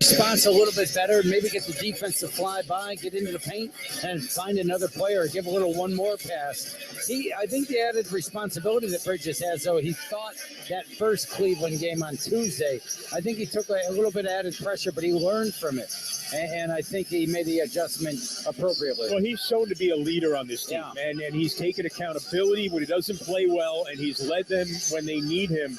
spots a little bit better, maybe get the defense to fly by, get into the paint, and find another player, give a little one more pass. I think the added responsibility that Bridges has, though, he thought that first Cleveland game on Tuesday, I think he took a little bit of added pressure, but he learned from it. And I think he made the adjustment appropriately. Well, he's shown to be a leader on this team, and he's taken accountability when he doesn't play well, and he's led them when they need him.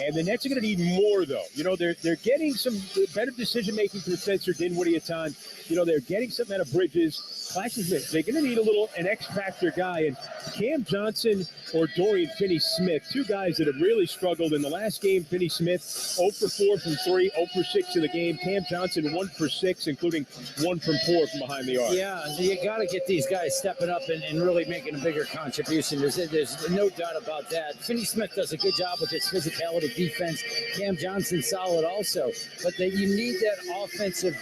And the Nets are going to need more, though. You know, they're getting some better decision-making from Spencer Dinwiddie at times. You know, they're getting something out of Bridges. They're going to need an X-factor guy. And Cam Johnson or Dorian Finney-Smith, two guys that have really struggled. In the last game, Finney-Smith 0 for 4 from 3, 0 for 6 in the game. Cam Johnson 1 for 6, including 1 from 4 from behind the arc. Yeah, you got to get these guys stepping up and really making a bigger contribution. There's no doubt about that. Finney-Smith does a good job with his physicality defense. Cam Johnson solid also. But you need that offensive.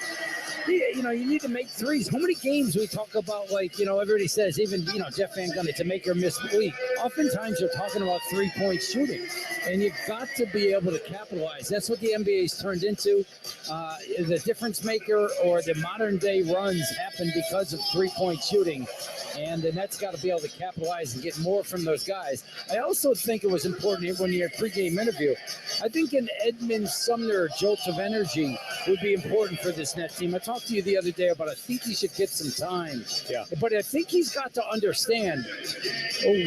You know, you need to make threes. How many games we talk about, like, you know, everybody says, even, you know, Jeff Van Gundy, to make or miss league. Oftentimes you're talking about three-point shooting, and you've got to be able to capitalize. That's what the NBA's turned into. The difference maker or the modern day runs happen because of three-point shooting, and the Nets got to be able to capitalize and get more from those guys. I also think it was important when your pregame interview. I think an Edmund Sumner jolt of energy would be important for this Nets team. I talked to you the other day about I think he should get some time. Yeah. But I think he's got to understand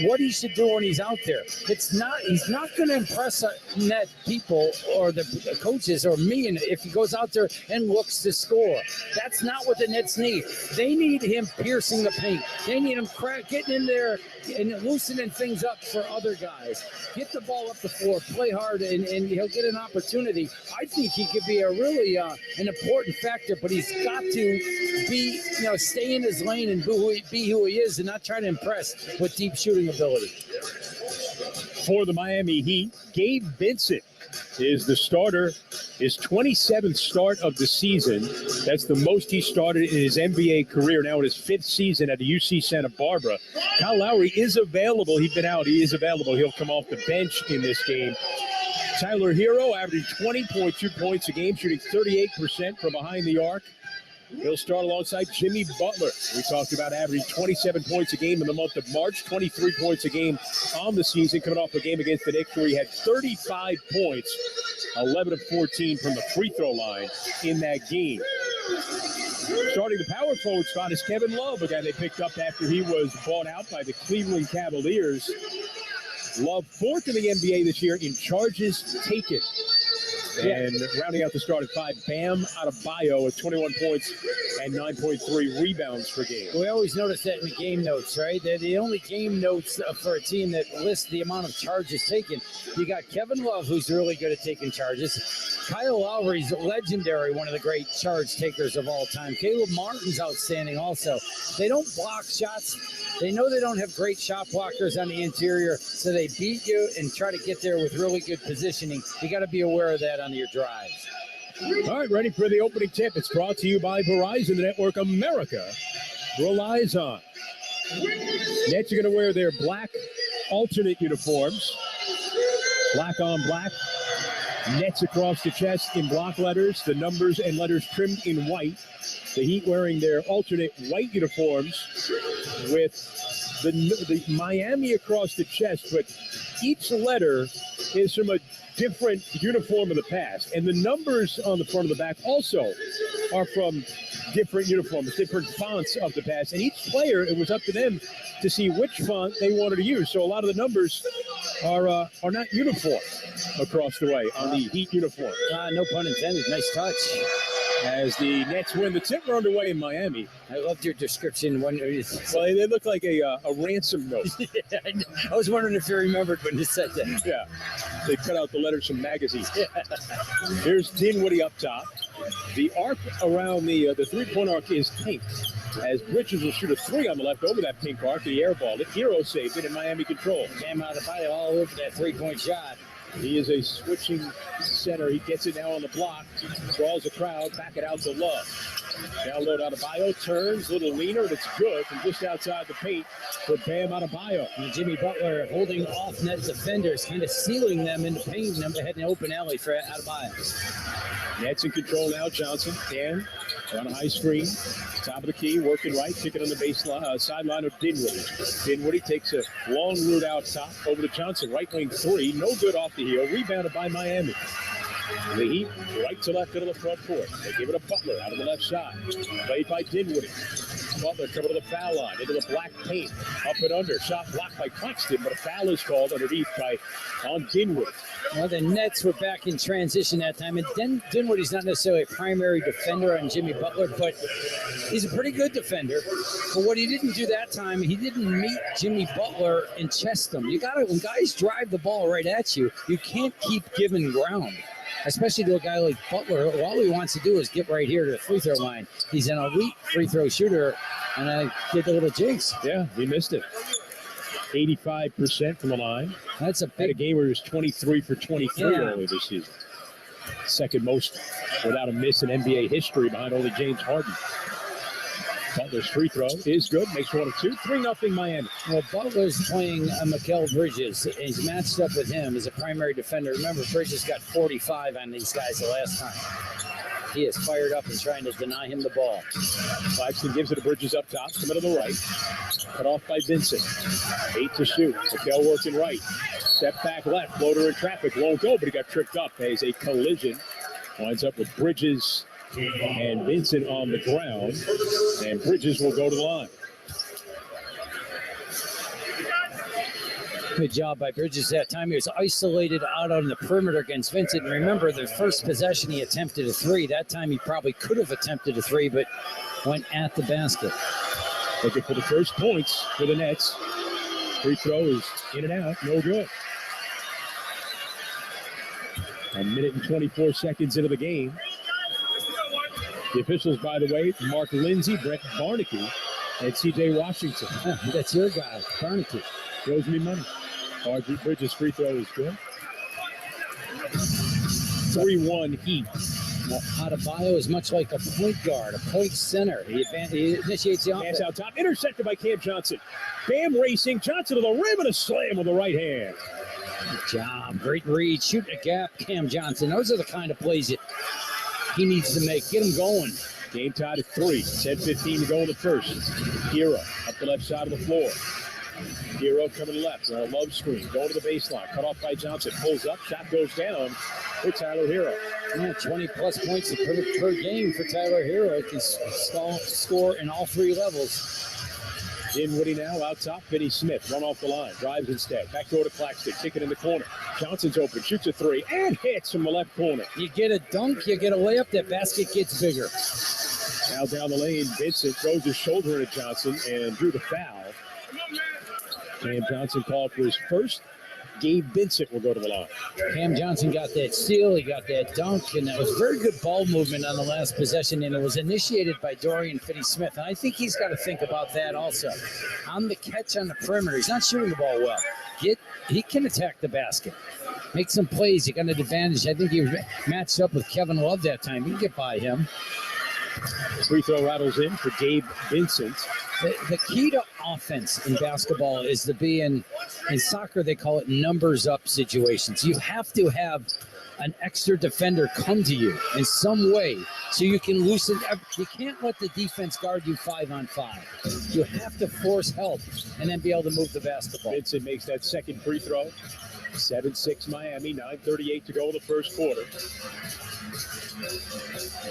what he should do when he's out there. He's not going to impress net people or the coaches or me if he goes out there and looks to score. That's not what the Nets need. They need him piercing the paint. They need him getting in there and loosening things up for other guys. Get the ball up the floor, play hard, and he'll get an opportunity. I think he could be a really an important factor, but he's got to be, you know, stay in his lane and be who he is and not try to impress with deep shooting ability. For the Miami Heat, Gabe Vincent is the starter, his 27th start of the season. That's the most he started in his NBA career, now in his 5th season at the UC Santa Barbara. Kyle Lowry is available. He's been out. He is available. He'll come off the bench in this game. Tyler Hero averaging 20.2 points a game, shooting 38% from behind the arc. He'll start alongside Jimmy Butler. We talked about averaging 27 points a game in the month of March, 23 points a game on the season, coming off a game against the Knicks where he had 35 points, 11 of 14 from the free throw line in that game. Starting the power forward spot is Kevin Love, a guy they picked up after he was bought out by the Cleveland Cavaliers. Love 4th in the NBA this year in charges taken. And rounding out the start at 5, Bam Adebayo with 21 points and 9.3 rebounds per game. We always notice that in the game notes, right? They're the only game notes for a team that lists the amount of charges taken. You got Kevin Love, who's really good at taking charges. Kyle Lowry's legendary, one of the great charge takers of all time. Caleb Martin's outstanding also. They don't block shots. They know they don't have great shot blockers on the interior, so they beat you and try to get there with really good positioning. You got to be aware of that on your drives. All right, ready for the opening tip. It's brought to you by Verizon, the network America relies on. Nets are going to wear their black alternate uniforms. Black on black. Nets across the chest in block letters. The numbers and letters trimmed in white. The Heat wearing their alternate white uniforms with the Miami across the chest, but each letter is from a different uniform of the past. And the numbers on the front of the back also are from different uniforms, different fonts of the past. And each player, it was up to them to see which font they wanted to use. So a lot of the numbers are not uniform across the way on the Heat uniform. No pun intended. Nice touch. As the Nets win the tip, we're underway in Miami. I loved your description. Well, they look like a ransom note. Yeah, I was wondering if you remembered when you said that. Yeah, they cut out the letters from magazines. Yeah. Here's Dinwiddie up top. The arc around the three-point arc is pink. As Bridges will shoot a 3 on the left over that pink arc, he airballed it. Hero saved it, and Miami control. Bam Adebayo all over that three-point shot. He is a switching center. He gets it now on the block. Draws a crowd. Back it out to Love. Down low Adebayo. Turns. Little leaner. And it's good from just outside the paint for Bam Adebayo. And Jimmy Butler holding off net defenders, kind of sealing them in the paint. Heading open alley for Adebayo. Nets in control now. Johnson can on a high screen. Top of the key, working right, kick it on the baseline, sideline of Dinwiddie. Dinwiddie takes a long route out top over to Johnson. Right wing three, no good off the heel. Rebounded by Miami. The Heat, right to left into the front court. They give it to Butler out of the left side. Played by Dinwiddie. Butler coming to the foul line, into the black paint. Up and under, shot blocked by Claxton, but a foul is called underneath on Dinwiddie. Well, the Nets were back in transition that time, and Dinwiddie's not necessarily a primary defender on Jimmy Butler, but he's a pretty good defender. But what he didn't do that time, he didn't meet Jimmy Butler and chest him. When guys drive the ball right at you, you can't keep giving ground. Especially to a guy like Butler, all he wants to do is get right here to the free throw line. He's an elite free throw shooter, and I did the little jinx. Yeah, he missed it. 85% from the line. That's a Had a big game where he was 23 for 23 earlier this season. Second most without a miss in NBA history behind only James Harden. Butler's free throw is good. Makes 1 of 2. 3-0 Miami. Well, Butler's playing Mikal Bridges. He's matched up with him as a primary defender. Remember, Bridges got 45 on these guys the last time. He is fired up and trying to deny him the ball. Claxton gives it to Bridges up top. Coming to the right. Cut off by Vincent. 8 to shoot. Mikal working right. Step back left. Floater in traffic. Won't go, but he got tripped up. There's a collision. Winds up with Bridges and Vincent on the ground, and Bridges will go to the line. Good job by Bridges that time. He was isolated out on the perimeter against Vincent. And remember, the first possession he attempted a three. That time he probably could have attempted a three, but went at the basket. Looking for the first points for the Nets. Free throw is in and out, no good. A minute and 24 seconds into the game. The officials, by the way, Mark Lindsay, Brett Barnaky, and C.J. Washington. That's your guy, Barnaky. Throws me money. R.G. Bridges' free throw is good. 3-1 Heat. Well, Adebayo is much like a point guard, a point center. He initiates the offense. Pass out top, intercepted by Cam Johnson. Bam racing, Johnson to the rim and a slam with the right hand. Good job, great read, shooting a gap, Cam Johnson. Those are the kind of plays that he needs to make. Get him going. Game tied at 3. 10-15 to go in the first. Hero up the left side of the floor. Hero coming left on a love screen. Going to the baseline. Cut off by Johnson. Pulls up. Shot goes down for Tyler Hero. Yeah, 20-plus points per game for Tyler Hero. He can score in all three levels. Dinwiddie now out top. Finney Smith run off the line. Drives instead. Back door to Claxton. Kick it in the corner. Johnson's open. Shoots a three and hits from the left corner. You get a dunk, you get a layup, that basket gets bigger. Now down the lane, Vincent throws his shoulder into Johnson and drew the foul. Cam Johnson called for his first. Gabe Vincent will go to the line. Cam Johnson got that steal, he got that dunk, and that was very good ball movement on the last possession, and it was initiated by Dorian Finney-Smith. And I think he's got to think about that also. On the catch on the perimeter, he's not shooting the ball well. He can attack the basket. Make some plays. He got an advantage. I think he was matched up with Kevin Love that time. He can get by him. Free throw rattles in for Gabe Vincent. The key to offense in basketball is to be in soccer, they call it numbers up situations. You have to have an extra defender come to you in some way so you can loosen. You can't let the defense guard you 5-on-5. You have to force help and then be able to move the basketball. Vincent makes that second free throw. 7-6 Miami, 9:38 to go in the first quarter.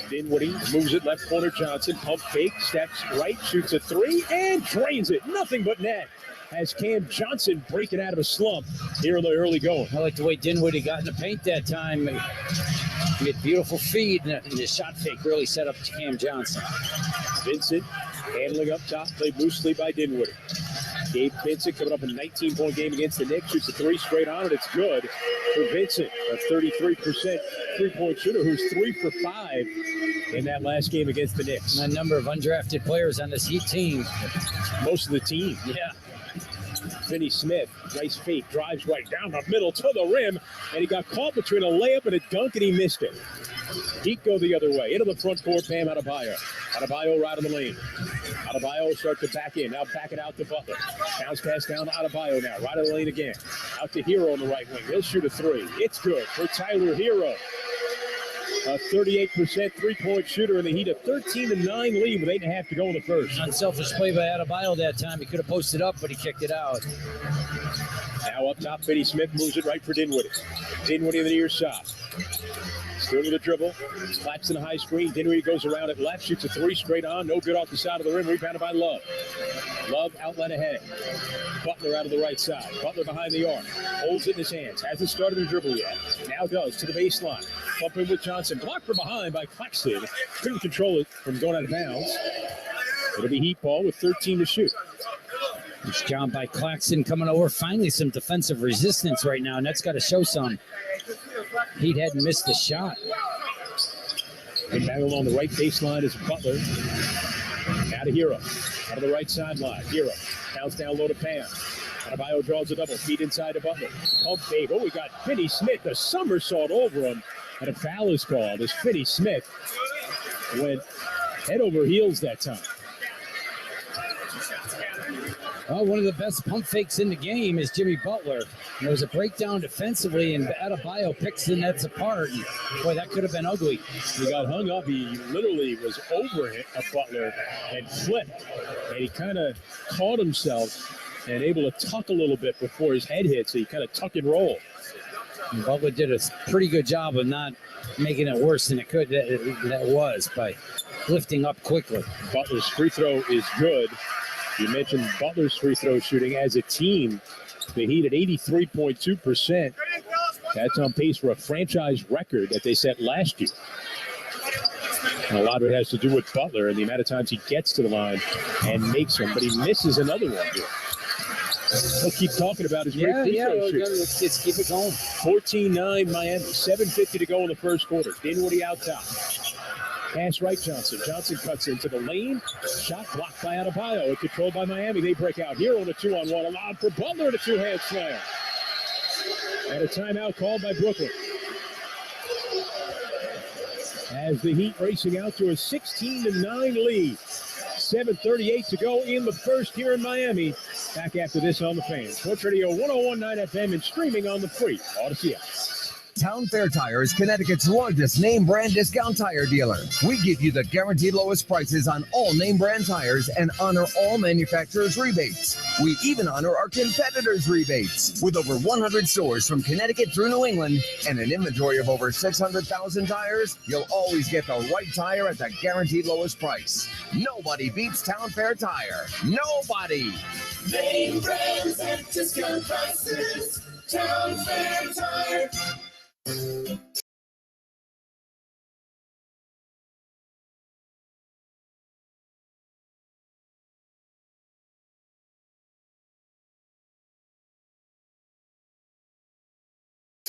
Dinwiddie moves it left corner. Johnson pump fake, steps right, shoots a three and drains it. Nothing but net. As Cam Johnson breaking out of a slump here in the early going. I like the way Dinwiddie got in the paint that time. He had beautiful feed, and the shot fake really set up Cam Johnson. Vincent handling up top, played loosely by Dinwiddie. Gabe Vincent coming up a 19-point game against the Knicks. Shoots a three straight on it. It's good for Vincent, a 33% three-point shooter who's 3 for 5 in that last game against the Knicks. And a number of undrafted players on this Heat team. Most of the team. Yeah. Finney Smith, nice fake, drives right down the middle to the rim, and he got caught between a layup and a dunk, and he missed it. Heat go the other way. Into the front court, Bam Adebayo. Adebayo right in the lane. Adebayo start to back in. Now back it out to Butler. Bounce pass down to Adebayo now. Right in the lane again. Out to Hero on the right wing. He'll shoot a three. It's good for Tyler Hero. a 38% three-point shooter in the Heat, a 13-9 lead with 8.5 to go in the first. Unselfish play by Adebayo that time. He could have posted up, but he kicked it out. Now up top, Finney Smith moves it right for Dinwiddie. Dinwiddie in the near side. Still with a dribble. Claps in the high screen. Dinwiddie goes around it left, shoots a three straight on. No good off the side of the rim. Rebounded by Love. Love outlet ahead. Butler out of the right side. Butler behind the arc. Holds it in his hands. Hasn't started to dribble yet. Now does to the baseline. Bumping with Johnson. Blocked from behind by Claxton. Couldn't control it from going out of bounds. It'll be Heat ball with 13 to shoot. Nice job by Claxton coming over. Finally some defensive resistance right now, and that's got to show some. Heat hadn't missed a shot. Big battle on the right baseline is Butler. Now to Hero. Out of the right sideline. Hero. Bounce down low to Pam. Adebayo draws a double. Feet inside to Butler. Pump fake. Oh, we got Finney Smith. A somersault over him. And a foul is called as Finney Smith went head over heels that time. Well, one of the best pump fakes in the game is Jimmy Butler. And there was a breakdown defensively, and Adebayo picks the nets apart. And boy, that could have been ugly. He got hung up. He literally was over a Butler and flipped. And he kind of caught himself and able to tuck a little bit before his head hit. So he kind of tuck and roll. And Butler did a pretty good job of not making it worse than it could. That was by lifting up quickly. Butler's free throw is good. You mentioned Butler's free throw shooting as a team. The Heat at 83.2%. That's on pace for a franchise record that they set last year. And a lot of it has to do with Butler and the amount of times he gets to the line and makes them, but he misses another one here. He'll keep talking about his great free throw shooting. Let's keep it going. 14-9 Miami, 7:50 to go in the first quarter. Dinwiddie out top. Pass right, Johnson. Johnson cuts into the lane. Shot blocked by Adebayo. Controlled by Miami. They break out here on a 2-on-1. Allowed for Butler in a two-hand slam. And a timeout called by Brooklyn. As the Heat racing out to a 16-9 lead. 7:38 to go in the first here in Miami. Back after this on the Fan. Sports Radio 101.9 FM and streaming on the free Odyssey app. Town Fair Tire is Connecticut's largest name brand discount tire dealer. We give you the guaranteed lowest prices on all name brand tires and honor all manufacturers' rebates. We even honor our competitors' rebates. With over 100 stores from Connecticut through New England and an inventory of over 600,000 tires, you'll always get the right tire at the guaranteed lowest price. Nobody beats Town Fair Tire. Nobody! Name brands and discount prices. Town Fair Tire.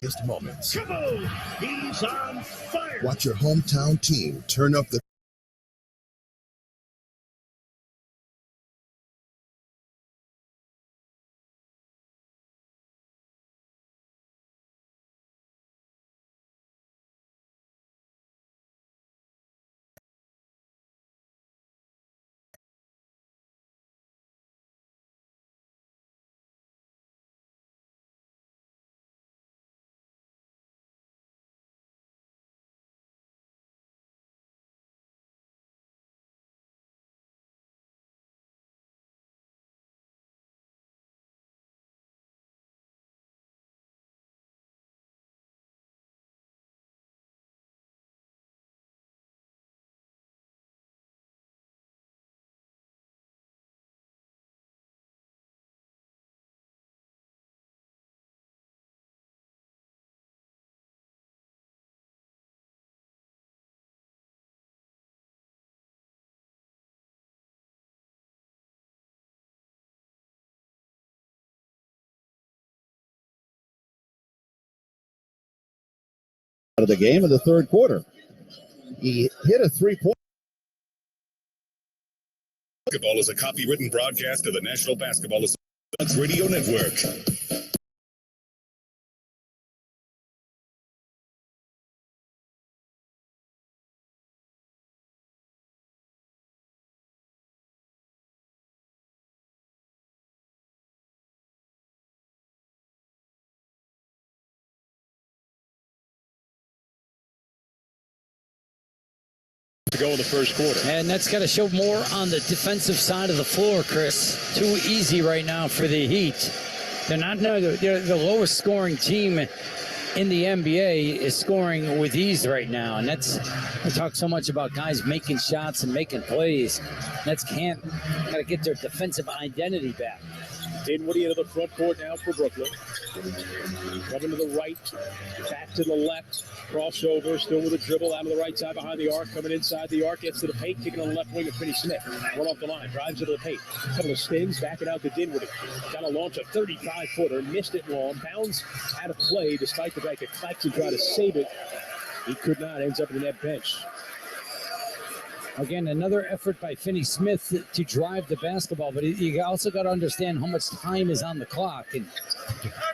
Just moments. Come on, he's on fire. Watch your hometown team turn up the out of the game in the third quarter. He hit a three-point. Basketball is a copywritten broadcast of the National Basketball Association Radio Network. to go in the first quarter. And that's got to show more on the defensive side of the floor, Chris. Too easy right now for the Heat. They're the lowest scoring team in the NBA is scoring with ease right now. And we talk so much about guys making shots and making plays. Got to get their defensive identity back. Dinwiddie into the front court now for Brooklyn. Coming to the right, back to the left. Crossover, still with a dribble out of the right side behind the arc. Coming inside the arc, gets to the paint, kicking on the left wing of Finney Smith. Run off the line, drives into the paint. Couple of spins, back it out to Dinwiddie. Got to launch a 35-footer, missed it long, bounds out of play despite the fact that Claxton tried to save it. He could not, ends up in the net bench. Again, another effort by Finney Smith to drive the basketball, but you also got to understand how much time is on the clock, and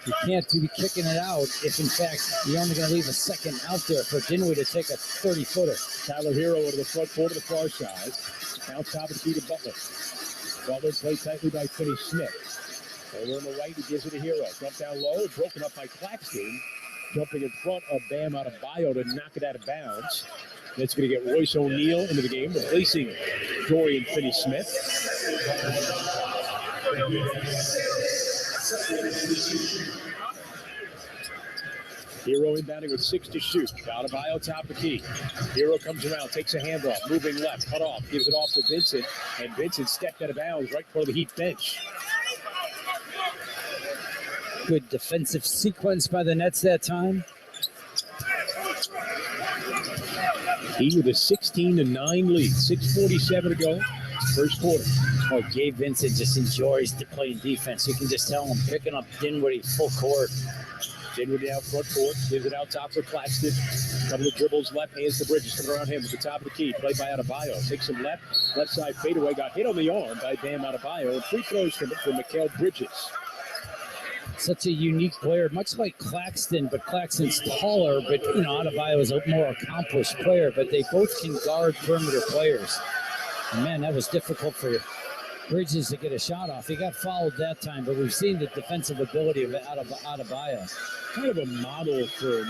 you can't be kicking it out if, in fact, you're only going to leave a second out there for Dinwiddie to take a 30-footer. Tyler Hero into the front court to the far side. Now top of the key to Butler. Butler played tightly by Finney Smith. Over on the right, he gives it to Hero. Jump down low, broken up by Claxton. Jumping in front of Bam Adebayo to knock it out of bounds. That's going to get Royce O'Neal into the game, replacing Dorian Finney-Smith. Hero inbounding with 6 to shoot. Adebayo top of the key. Hero comes around, takes a handoff, moving left, cut off, gives it off to Vincent, and Vincent stepped out of bounds right before the Heat bench. Good defensive sequence by the Nets that time. Heat with a 16-9 lead. 6:47 to go. First quarter. Oh, Gabe Vincent just enjoys playing defense. You can just tell him picking up Dinwiddie full court. Dinwiddie out front court. Gives it out top for Claxton. Couple of dribbles left. Hands to Bridges. Coming around him at the top of the key. Played by Adebayo. Takes him left. Left side fadeaway. Got hit on the arm by Bam Adebayo. And free throws from Mikal Bridges. Such a unique player, much like Claxton, but Claxton's taller, but Adebayo is a more accomplished player, but they both can guard perimeter players. And man, that was difficult for Bridges to get a shot off. He got fouled that time, but we've seen the defensive ability of Adebayo. Kind of a model for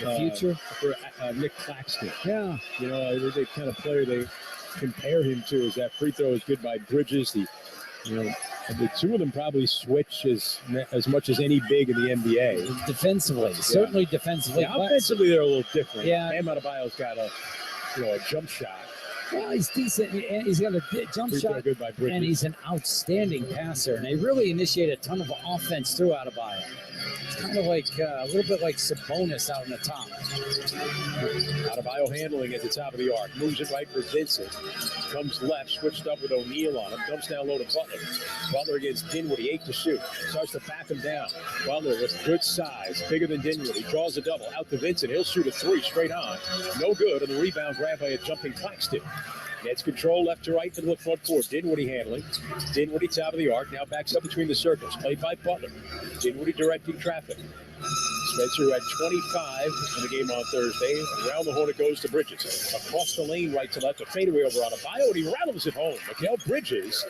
the future for Nick Claxton. Yeah. The kind of player they compare him to is that free throw is good by Bridges. The two of them probably switch as much as any big in the NBA. Defensively, certainly defensively. Yeah, offensively, they're a little different. Yeah. Bam Adebayo's got a jump shot. Well, he's decent. He's got a jump shot, good by Bridges. And he's an outstanding passer. And they really initiate a ton of offense through Adebayo. It's kind of like a little bit like Sabonis out in the top. Adebayo handling at the top of the arc. Moves it right for Vincent. Comes left, switched up with O'Neal on him. Dumps down low to Butler. Butler against Dinwiddie, 8 to shoot. Starts to back him down. Butler with good size, bigger than Dinwiddie. Draws a double. Out to Vincent. He'll shoot a 3 straight on. No good. And the rebound grabbed by a jumping Claxton. Gets control left to right to the front court. Dinwiddie handling. Dinwiddie top of the arc. Now backs up between the circles. Played by Butler. Dinwiddie directing traffic. Spencer had 25 in the game on Thursday. Around the horn it goes to Bridges. Across the lane, right to left. A fadeaway over Adebayo, and he rattles it home. Mikal Bridges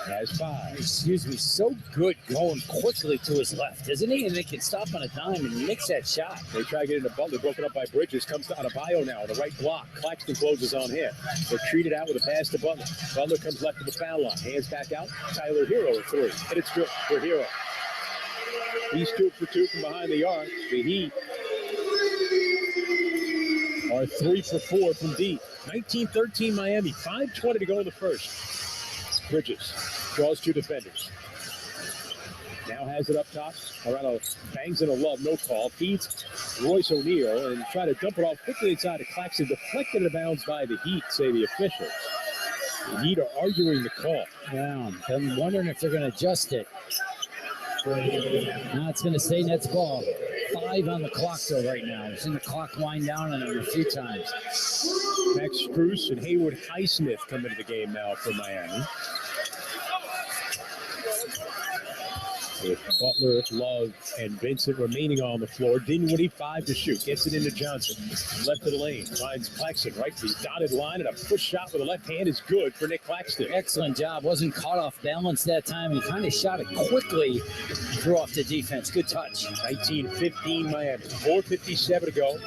has 5. Excuse me, so good going quickly to his left, isn't he? And they can stop on a dime and makes that shot. They try to get into Butler, broken up by Bridges. Comes to Adebayo now on the right block. Claxton closes on him. They're treated out with a pass to Butler. Butler comes left to the foul line. Hands back out. Tyler Hero at 3. And it's good for Hero. He's 2 for 2 from behind the arc. The Heat are 3 for 4 from deep. 19-13 Miami. 5:20 to go in the first. Bridges draws 2 defenders. Now has it up top. Arano bangs in a love, no call. Feeds Royce O'Neal and try to dump it off quickly inside of Claxton. Deflected out of bounds by the Heat, say the officials. The Heat are arguing the call. Yeah, I'm wondering if they're going to adjust it. Now it's going to stay Nets ball. 5 on the clock though right now. We've seen the clock wind down on them a few times. Max Strus and Haywood Highsmith come into the game now for Miami. With Butler, Love, and Vincent remaining on the floor. Dinwiddie 5 to shoot. Gets it into Johnson. Left of the lane. Finds Claxton right to the dotted line. And a push shot with the left hand is good for Nick Claxton. Excellent job. Wasn't caught off balance that time. He kind of shot it quickly. Threw off the defense. Good touch. 19-15 Miami. 4:57 to go.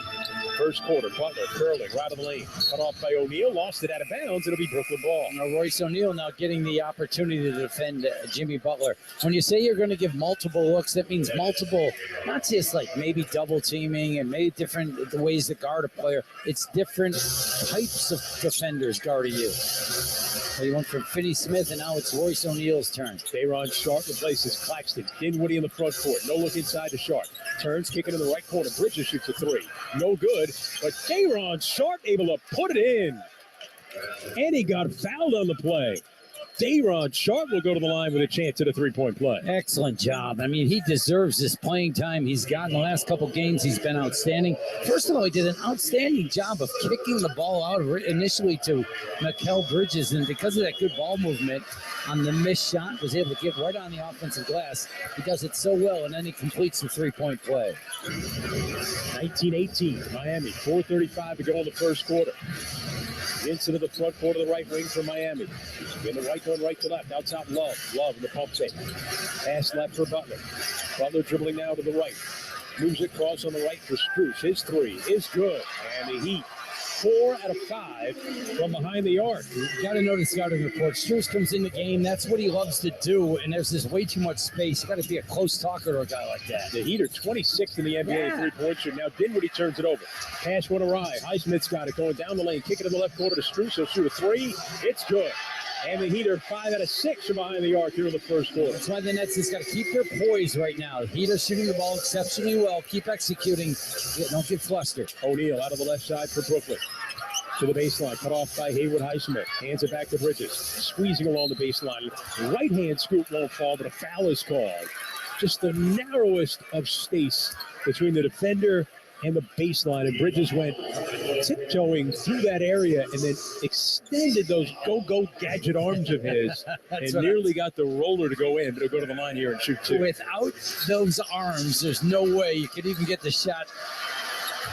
first quarter. Butler curling right of the lane. Cut off by O'Neal. Lost it out of bounds. It'll be Brooklyn ball. Now, Royce O'Neal now getting the opportunity to defend Jimmy Butler. When you say you're going to give multiple looks, that means multiple, not just like maybe double teaming and maybe different ways to guard a player. It's different types of defenders guarding you. So you went from Finney Smith, and now it's Royce O'Neal's turn. Dayron Sharp replaces Claxton. Dinwiddie in the front court. No look inside to Sharp. Turns, kicking in the right corner. Bridges shoots a three. No good, but Dayron Sharp able to put it in. And he got fouled on the play. Dayron Sharp will go to the line with a chance at a three-point play. Excellent job. I mean, he deserves this playing time he's gotten the last couple games. He's been outstanding. First of all, he did an outstanding job of kicking the ball out initially to Mikal Bridges, and because of that good ball movement on the missed shot, was able to get right on the offensive glass. He does it so well, and then he completes the three-point play. 19-18, Miami, 4:35 to go in the first quarter. Vincent to the front court of the right wing for Miami. In the right going right to left. Out top, Love. Love in the pump fake. Pass left for Butler. Butler dribbling now to the right. Moves it across on the right for Strus. His three is good. And the Heat, 4 out of 5 from behind the arc. You got to know the scouting report. Strus comes in the game. That's what he loves to do. And there's just way too much space. You got to be a close talker to a guy like that. The Heat are 26th in the NBA three-point shooting. Now Dinwiddie turns it over. Pass went awry. Highsmith's got it going down the lane. Kick it in the left corner to Strus. He'll shoot a three. It's good. And the Heat are 5 out of 6 from behind the arc here in the first quarter. That's why the Nets has got to keep their poise right now. The Heat are shooting the ball exceptionally well. Keep executing. Don't get flustered. O'Neal out of the left side for Brooklyn. To the baseline, cut off by Haywood Highsmith. Hands it back to Bridges. Squeezing along the baseline. Right hand scoop won't fall, but a foul is called. Just the narrowest of space between the defender and the baseline. And Bridges went tiptoeing through that area and then extended those go-go gadget arms of his and nearly got the roller to go in, but it'll go to the line here and shoot two. Without those arms, there's no way you could even get the shot.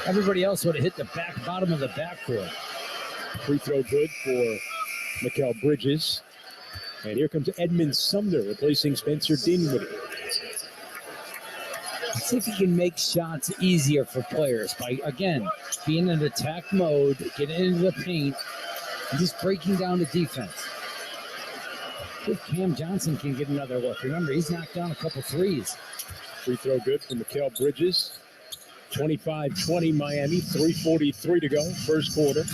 Everybody else would have hit the bottom of the backboard. Free throw good for Mikal Bridges. And here comes Edmund Sumner replacing Spencer Dinwiddie. Let's see if he can make shots easier for players by, again, being in attack mode, getting into the paint, and just breaking down the defense. If Cam Johnson can get another look. Remember, he's knocked down a couple threes. Free throw good for Mikal Bridges. 25-20 Miami, 3:43 to go, first quarter.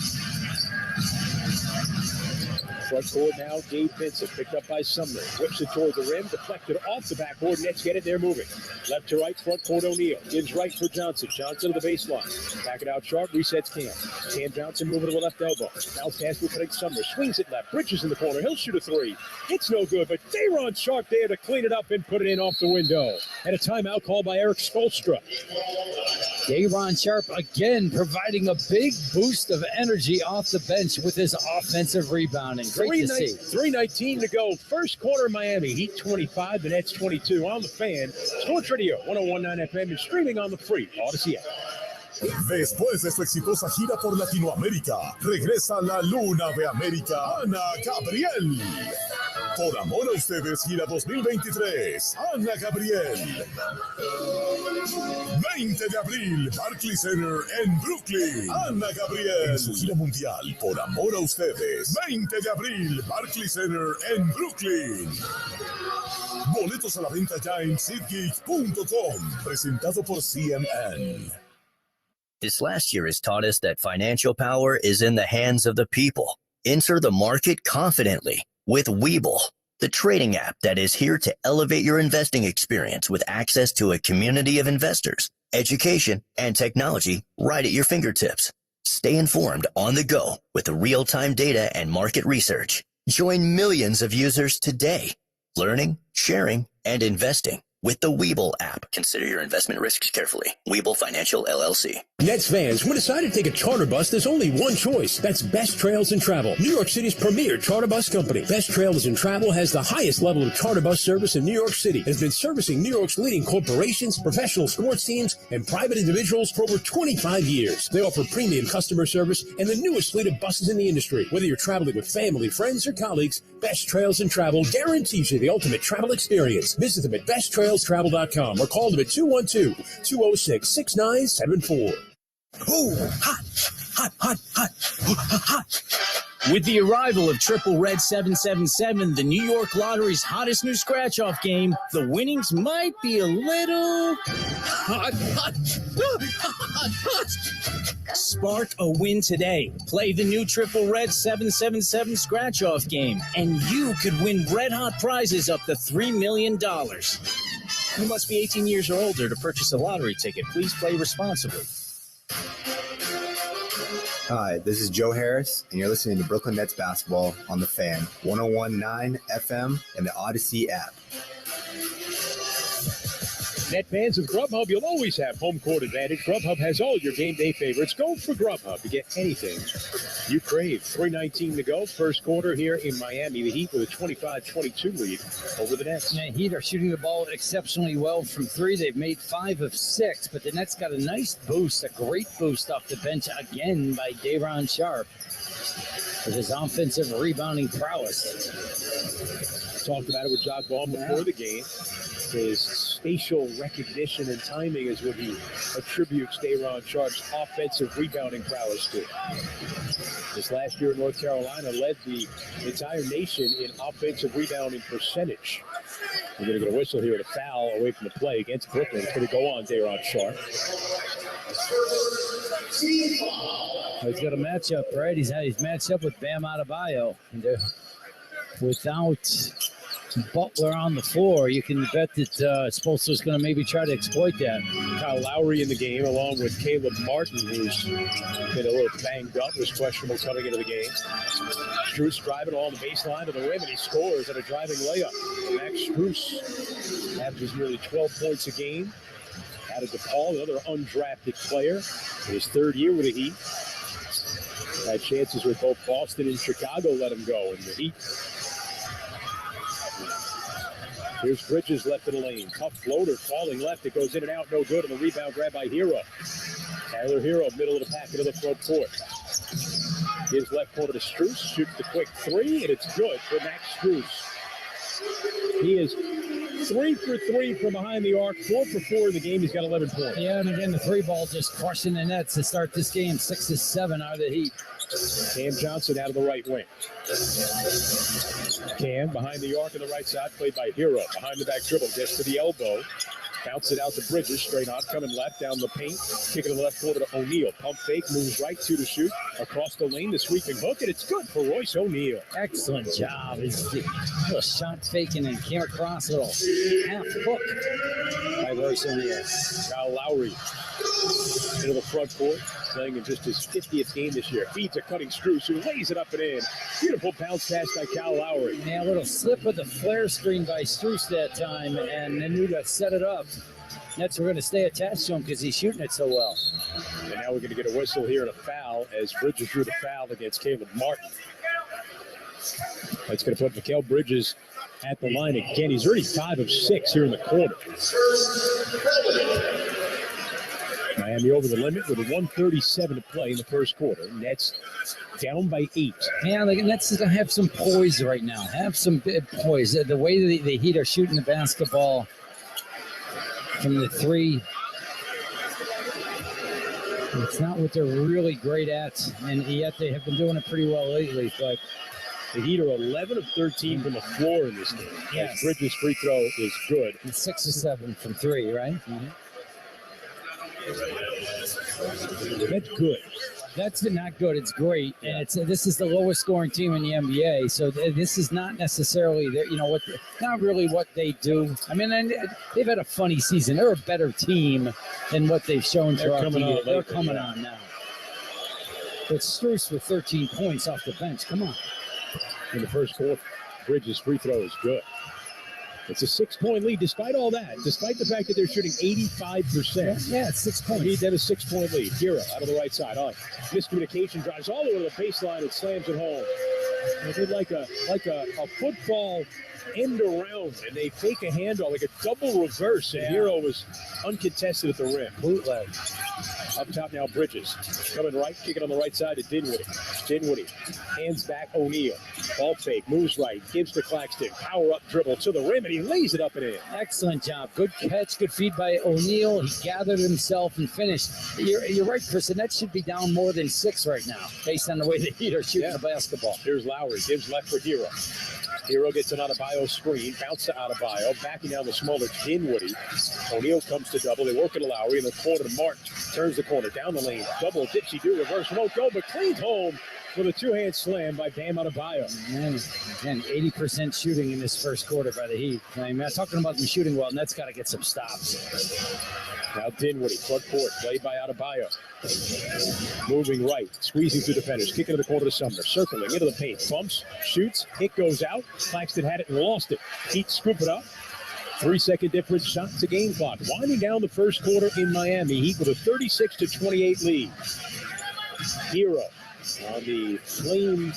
Front court now, Gabe Vincent, picked up by Sumner. Whips it toward the rim, deflected off the backboard. Nets get it, they're moving. Left to right, front court O'Neal. Gives right for Johnson. Johnson to the baseline. Back it out sharp, resets Cam. Cam Johnson moving to the left elbow. Bounce pass for Craig Sumner. Swings it left. Bridges in the corner. He'll shoot a three. It's no good, but Dayron Sharp there to clean it up and put it in off the window. And a timeout called by Eric Spoelstra. Dayron Sharp again providing a big boost of energy off the bench with his offensive rebounding. Great to see. 3:19 to go. First quarter Miami. Heat 25, the Nets 22. On the Fan, Sports Radio 101.9 FM and streaming on the free Odyssey app. Después de su exitosa gira por Latinoamérica, regresa a la Luna de América, Ana Gabriel. Por amor a ustedes, gira 2023, Ana Gabriel. 20 de abril, Barclays Center en Brooklyn, Ana Gabriel. En su gira mundial, Por amor a ustedes, 20 de abril, Barclays Center en Brooklyn. Boletos a la venta ya en SeatGeek.com, presentado por CNN. This last year has taught us that financial power is in the hands of the people. Enter the market confidently with Webull, the trading app that is here to elevate your investing experience with access to a community of investors, education, and technology right at your fingertips. Stay informed on the go with the real-time data and market research. Join millions of users today, learning, sharing, and investing with the Webull app. Consider your investment risks carefully. Webull Financial, LLC. Nets fans, when decided to take a charter bus, there's only one choice. That's Best Trails and Travel, New York City's premier charter bus company. Best Trails and Travel has the highest level of charter bus service in New York City and has been servicing New York's leading corporations, professional sports teams, and private individuals for over 25 years. They offer premium customer service and the newest fleet of buses in the industry. Whether you're traveling with family, friends, or colleagues, Best Trails and Travel guarantees you the ultimate travel experience. Visit them at besttrailstravel.com or call them at 212-206-6974. Oh, hot, hot, hot, hot, hot. With the arrival of Triple Red 777, the New York Lottery's hottest new scratch-off game, the winnings might be a little hot, hot, hot, hot. Spark a win today. Play the new Triple Red 777 scratch-off game, and you could win red-hot prizes up to $3 million. You must be 18 years or older to purchase a lottery ticket. Please play responsibly. Hi, this is Joe Harris, and you're listening to Brooklyn Nets basketball on the Fan, 101.9 FM, and the Odyssey app. Net fans of Grubhub, you'll always have home court advantage. Grubhub has all your game day favorites. Go for Grubhub to get anything you crave. 3:19 to go. First quarter here in Miami. The Heat with a 25-22 lead over the Nets. The Heat are shooting the ball exceptionally well from three. They've made 5 of 6, but the Nets got a nice boost, a great boost off the bench again by Day'Ron Sharpe with his offensive rebounding prowess. Talked about it with Jacques Vaughn before the game. His spatial recognition and timing is what he attributes Day'Ron Sharpe's offensive rebounding prowess to. This last year in North Carolina led the entire nation in offensive rebounding percentage. We're going to get a whistle here at a foul away from the play against Brooklyn. It's going to go on Day'Ron Sharpe. He's got a matchup, right? He's matched up with Bam Adebayo. And without Butler on the floor, you can bet that Spoelstra's going to maybe try to exploit that. Kyle Lowry in the game, along with Caleb Martin, who's been a little banged up, was questionable coming into the game. Strus driving along the baseline to the rim, and he scores at a driving layup. Max Strus averages nearly 12 points a game. Added DePaul, another undrafted player, in his third year with the Heat. Had chances with both Boston and Chicago, let him go, and the Heat. Here's Bridges left in the lane. Tough floater falling left. It goes in and out. No good. And the rebound grab by Hero. Tyler Hero, middle of the pack into the front court. Gives left corner to Strus. Shoots the quick three, and it's good for Max Strus. He is 3 for 3 from behind the arc. 4 for 4 in the game. He's got 11 points. Yeah, and again, the three ball just crushing the Nets to start this game. 6 of 7 out of the Heat. Cam Johnson out of the right wing. Cam behind the arc on the right side, played by Hero. Behind the back dribble, gets to the elbow. Bounce it out to Bridges, straight on, coming left down the paint. Kick it to the left corner to O'Neal. Pump fake, moves right to the shoot. Across the lane, the sweeping hook, and it's good for Royce O'Neal. Excellent job. It's a little shot faking and came across a little half hook by Royce O'Neal. Kyle Lowry into the front court, playing in just his 50th game this year. Feeds a cutting Strus, who lays it up and in. Beautiful bounce pass by Kyle Lowry. Yeah, a little slip with the flare screen by Strus that time, and Nanuda set it up. Nets are going to stay attached to him because he's shooting it so well. And now we're going to get a whistle here and a foul as Bridges drew the foul against Caleb Martin. That's going to put Mikal Bridges at the line again. He's already 5 of 6 here in the quarter. Miami over the limit with a 1:37 to play in the first quarter. Nets down by 8. Yeah, the Nets have some poise right now. Have some poise. The way the Heat are shooting the basketball from the three, it's not what they're really great at, and yet they have been doing it pretty well lately. But the Heat are 11 of 13 from the floor in this game. Yes. Bridges' free throw is good. And 6 of 7 from 3, right? Mm-hmm. That's good. That's not good. It's great, and this is the lowest scoring team in the NBA. So this is not necessarily not really what they do. I mean, they've had a funny season. They're a better team than what they've shown throughout the year. They're coming on now. But Strus with 13 points off the bench. Come on. In the first quarter, Bridges' free throw is good. It's a 6-point lead despite all that, despite the fact that they're shooting 85%. Yeah, it's 6 points. Need to have a 6-point lead. Hero out of the right side. Miscommunication drives all the way to the baseline and slams it home. They did like a football end around, and they fake a handoff, like a double reverse, and Hero was uncontested at the rim. Bootleg. Up top now, Bridges. Coming right, kicking on the right side to Dinwiddie. Dinwiddie hands back O'Neal. Ball fake, moves right, gives to Claxton. Power up dribble to the rim, and he lays it up and in. Excellent job. Good catch, good feed by O'Neal. He gathered himself and finished. You're right, Chris. The Nets should be down more than 6 right now, based on the way the Heat are shooting the basketball. Here's Lowry, gives left for Hero. Hero gets an Adebayo screen, bounce to Adebayo, backing down the smaller Dinwiddie. O'Neal comes to double. They work it to Lowry in the corner. Mark turns the corner, down the lane, double, dipsy-do, reverse, won't go, but cleans home with a two-hand slam by Bam Adebayo. Man, again, 80% shooting in this first quarter by the Heat. I'm not talking about them shooting well, Nets got to get some stops. Now Dinwiddie, front court, played by Adebayo. Moving right, squeezing through defenders, kicking to the corner to Sumner, circling into the paint, bumps, shoots, it goes out. Claxton had it and lost it. Heat scoop it up. 3-second difference, shot to game clock. Winding down the first quarter in Miami. Heat with a 36-28 lead. Hero on the flame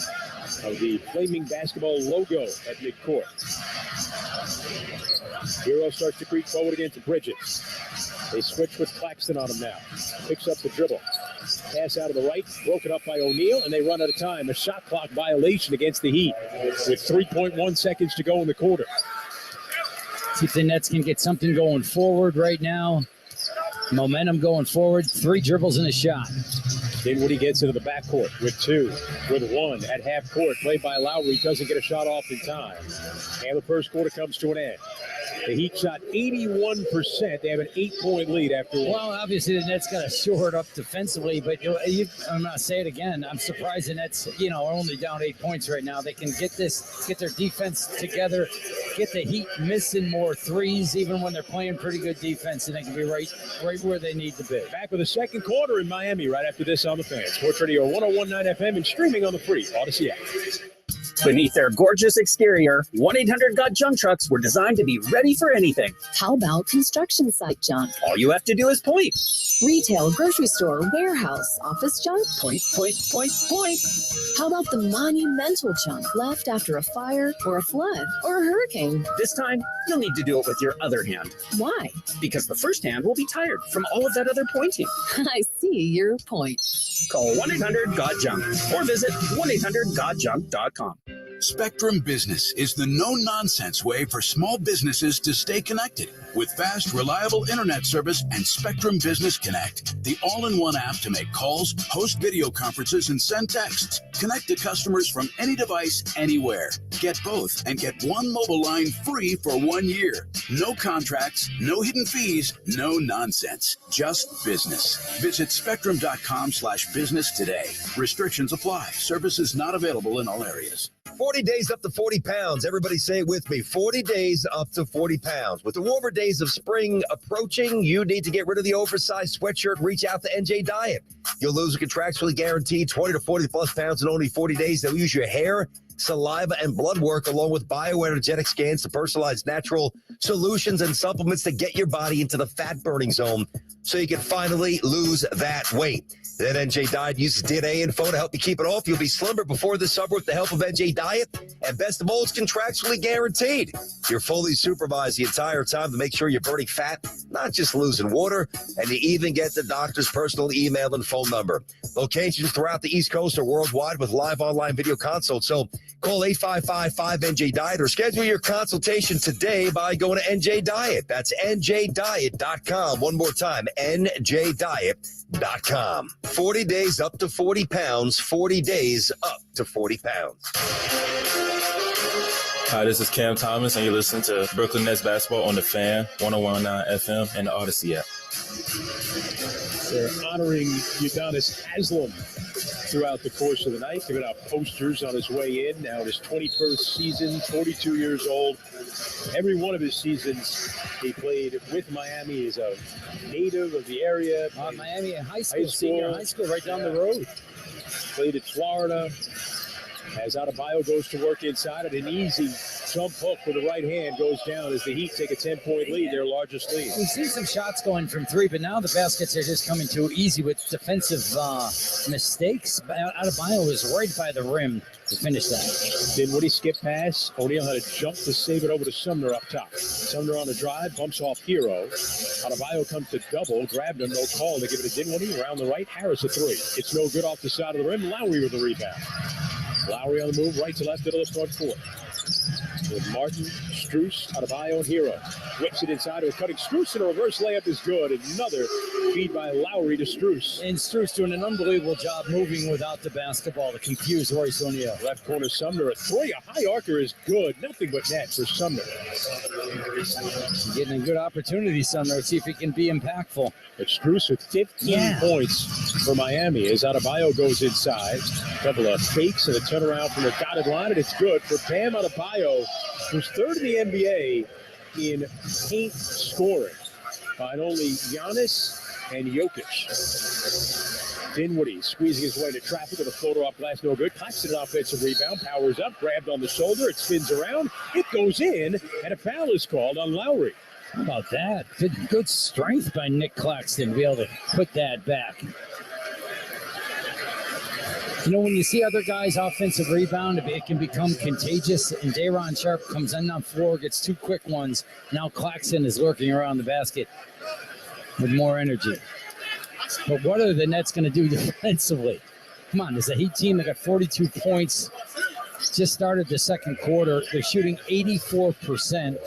of the flaming basketball logo at midcourt. Hero starts to creep forward against Bridges. They switch with Claxton on him now. Picks up the dribble. Pass out of the right, broken up by O'Neal, and they run out of time. A shot clock violation against the Heat with 3.1 seconds to go in the quarter. See if the Nets can get something going forward right now. Momentum going forward. 3 dribbles and a shot. Dinwiddie gets into the backcourt with 2, with 1 at half court. Played by Lowry, doesn't get a shot off in time. And the first quarter comes to an end. The Heat shot 81%. They have an 8-point lead after one. Well, obviously the Nets got to shore it up defensively, but I'm going to say it again. I'm surprised the Nets, are only down 8 points right now. They can get their defense together, get the Heat missing more threes, even when they're playing pretty good defense, and they can be right where they need to be. Back with the second quarter in Miami right after this on the Fan. Sports Radio 101.9 FM and streaming on the free Odyssey app. Beneath their gorgeous exterior, 1-800-GOT-JUNK trucks were designed to be ready for anything. How about construction site junk? All you have to do is point. Retail, grocery store, warehouse, office junk? Point, point, point, point. How about the monumental junk left after a fire or a flood or a hurricane? This time, you'll need to do it with your other hand. Why? Because the first hand will be tired from all of that other pointing. I see your point. Call 1-800-GOT-JUNK or visit 1-800-GOT-JUNK.com. Spectrum Business is the no-nonsense way for small businesses to stay connected with fast, reliable internet service and Spectrum Business Connect, the all-in-one app to make calls, host video conferences, and send texts. Connect to customers from any device, anywhere. Get both and get one mobile line free for 1 year. No contracts, no hidden fees, no nonsense. Just business. Visit spectrum.com/business today. Restrictions apply. Services not available in all areas. 40 days up to 40 pounds. Everybody say it with me. 40 days up to 40 pounds. With the warmer days of spring approaching, you need to get rid of the oversized sweatshirt. Reach out to NJ Diet. You'll lose a contractually guaranteed 20 to 40 plus pounds in only 40 days. They'll use your hair, saliva, and blood work along with bioenergetic scans to personalize natural solutions and supplements to get your body into the fat burning zone so you can finally lose that weight. Then NJ Diet uses DNA info to help you keep it off. You'll be slimmer before the summer with the help of NJ Diet. And best of all, it's contractually guaranteed. You're fully supervised the entire time to make sure you're burning fat, not just losing water. And you even get the doctor's personal email and phone number. Locations throughout the East Coast or worldwide with live online video consults. So call 855-5NJ-DIET or schedule your consultation today by going to NJ Diet. That's NJDiet.com. One more time, NJDiet.com. 40 days up to 40 pounds, 40 days up to 40 pounds. Hi, this is Cam Thomas, and you're listening to Brooklyn Nets basketball on the Fan, 101.9 FM, and the Odyssey app. They're honoring Udonis Haslem throughout the course of the night, giving out posters on his way in. Now in his 21st season, 42 years old. Every one of his seasons, he played with Miami. He's a native of the area. Miami high school, senior high school, right down the road. Played at Florida. As Adebayo goes to work inside at an easy jump hook with the right hand goes down as the Heat take a 10-point lead, their largest lead. We've seen some shots going from three, but now the baskets are just coming too easy with defensive mistakes. Adebayo was right by the rim to finish that. Dinwiddie skip pass. O'Neal had a jump to save it over to Sumner up top. Sumner on the drive, bumps off Hero. Adebayo comes to double, grabbed him, no call. They give it to Dinwiddie around the right. Harris a three. It's no good off the side of the rim. Lowry with the rebound. Lowry on the move, right to left into the front court. With Martin, Strus, Adebayo, and Hero. Whips it inside to a cutting Strus, and a reverse layup is good. Another feed by Lowry to Strus. And Strus doing an unbelievable job moving without the basketball to confuse Royce O'Neal. Left corner, Sumner, a three. A high archer is good. Nothing but net for Sumner. Getting a good opportunity, Sumner. Let's see if he can be impactful. But Strus with 15 points for Miami as Adebayo goes inside. Couple of fakes and a turnaround from the dotted line, and it's good for Bam Adebayo, who's third in the NBA in paint scoring, behind only Giannis and Jokic. Dinwiddie squeezing his way into traffic with a floater off glass, no good. Claxton an offensive rebound, powers up, grabbed on the shoulder, it spins around, it goes in, and a foul is called on Lowry. How about that? Good strength by Nick Claxton to be able to put that back. You know, when you see other guys' offensive rebound, it can become contagious, and Day'Ron Sharpe comes in on floor, gets two quick ones. Now Claxton is lurking around the basket with more energy. But what are the Nets going to do defensively? Come on, there's a Heat team that got 42 points, just started the second quarter. They're shooting 84%.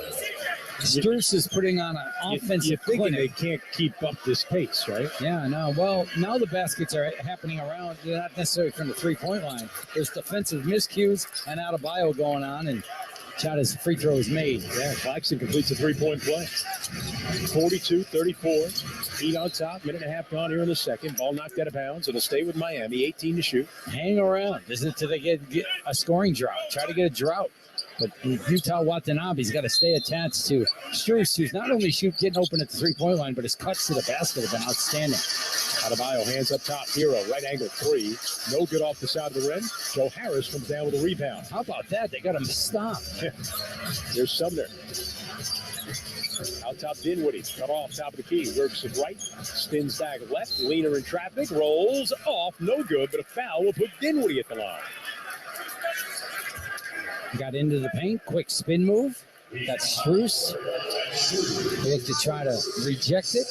Strus is putting on an offensive clinic. They can't keep up this pace, right? Yeah, no. Well, now the baskets are happening around. They're not necessarily from the three-point line. There's defensive miscues and Adebayo going on, and shot his free throw is made. Yeah, Claxton completes a three-point play. 42-34. Heat on top. Minute and a half gone here in the second. Ball knocked out of bounds. It'll stay with Miami. 18 to shoot. Hang around. Isn't it till they get a scoring drought? Try to get a drought. But Utah Watanabe's got to stay attached to Strus, who's not only getting open at the three-point line, but his cuts to the basket have been outstanding. Adebayo hands up top. Hero, right angle three. No good off the side of the rim. Joe Harris comes down with a rebound. How about that? They got him stopped. There's Sumner. Out top, Dinwiddie. Cut off top of the key. Works it right. Spins back left. Leaner in traffic. Rolls off. No good, but a foul will put Dinwiddie at the line. Got into the paint, quick spin move. Got Strus. They look to try to reject it.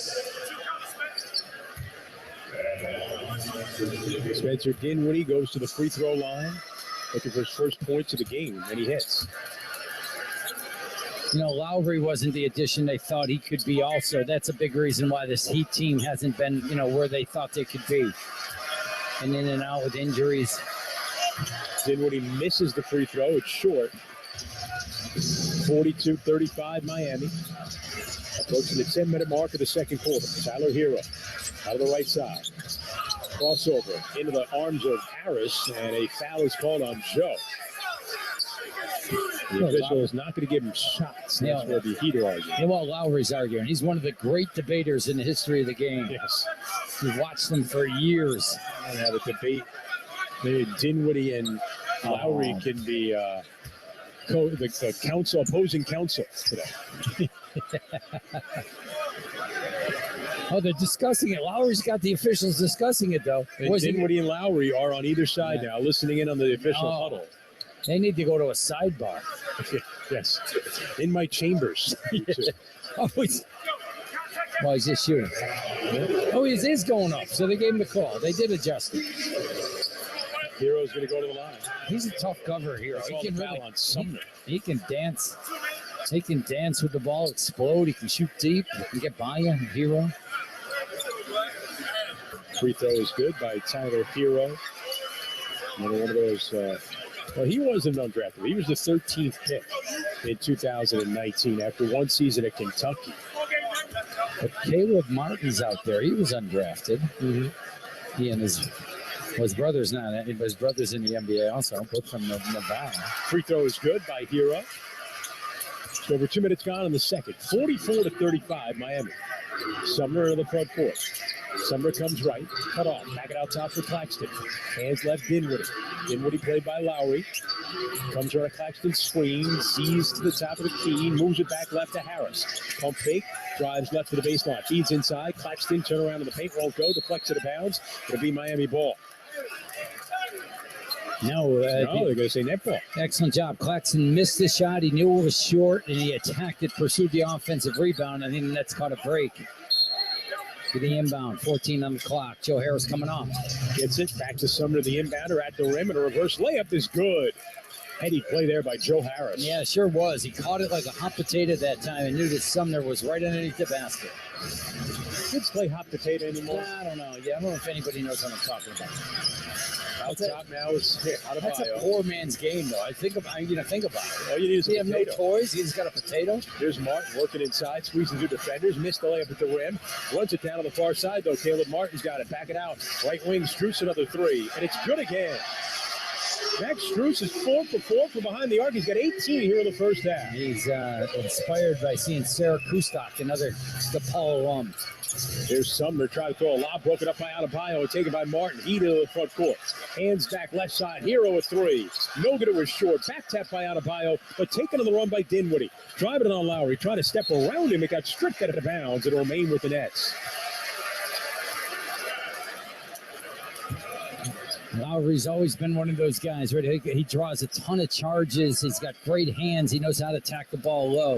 Spencer Dinwiddie goes to the free throw line, looking for his first points of the game, and he hits. You know, Lowry wasn't the addition they thought he could be also. That's a big reason why this Heat team hasn't been, where they thought they could be. And in and out with injuries. Dinwiddie misses the free throw. It's short. 42-35 Miami. Approaching the 10-minute mark of the second quarter. Tyler Hero out of the right side. Crossover into the arms of Harris, and a foul is called on Joe. The official is not going to give him shots. That's where the Heat are arguing. Yeah, well, Lowry's arguing. He's one of the great debaters in the history of the game. Yes. We've watched them for years. And have a debate. Dinwiddie and Lowry can be the opposing counsel today. Oh, they're discussing it. Lowry's got the officials discussing it, though. And Dinwiddie and Lowry are on either side now, listening in on the official huddle. They need to go to a sidebar. Yes, in my chambers. He's just shooting. Oh, his is going up, so they gave him the call. They did adjust it. Hero's going to go to the line. He's a tough cover hero. He can on Sumner. He can dance. He can dance with the ball, explode. He can shoot deep. He can get by you, Hero. Free throw is good by Tyler Hero. Another one of those. Well, he wasn't undrafted. He was the 13th pick in 2019 after one season at Kentucky. But Caleb Martin's out there. He was undrafted. Mm-hmm. He and his brother's not. His brother's in the NBA also, both from Nevada. Free throw is good by Hero. So over 2 minutes gone in the second. 44-35 Miami. Sumner in the front court. Sumner comes right, cut off, back it out top for Claxton. Hands left, Dinwiddie. Dinwiddie played by Lowry. Comes around a Claxton screen, sees to the top of the key, moves it back left to Harris. Pump fake, drives left to the baseline, feeds inside. Claxton turn around in the paint, won't go, deflects it out of bounds. It'll be Miami ball. No, they're going to say net ball. Excellent job. Claxton missed the shot. He knew it was short, and he attacked it, pursued the offensive rebound. I think the Nets caught a break. To the inbound, 14 on the clock. Joe Harris coming off. Gets it back to Sumner, the inbounder at the rim, and a reverse layup is good. Heady play there by Joe Harris. Yeah, sure was. He caught it like a hot potato that time and knew that Sumner was right underneath the basket. Kids play hot potato anymore? I don't know. Yeah, I don't know if anybody knows what I'm talking about. Out top now is Adebayo. That's a poor man's game, though. Think about it. All you need is a potato. Have no toys. He's got a potato. There's Martin working inside, squeezing through defenders. Missed the layup at the rim. Runs it down on the far side, though. Caleb Martin's got it. Back it out. Right wing, Strus another three. And it's good again. Max Strus is 4 for 4 from behind the arc. He's got 18 here in the first half. He's inspired by seeing Sarah Kustok, another DePaul alum. There's Sumner trying to throw a lob, broken up by Adebayo and taken by Martin. He to the front court. Hands back left side. Hero a three. No good, it was short. Back tap by Adebayo, but taken on the run by Dinwiddie. Driving it on Lowry. Trying to step around him. It got stripped out of bounds. It'll remain with the Nets. Lowry's always been one of those guys, right? He draws a ton of charges. He's got great hands. He knows how to attack the ball low.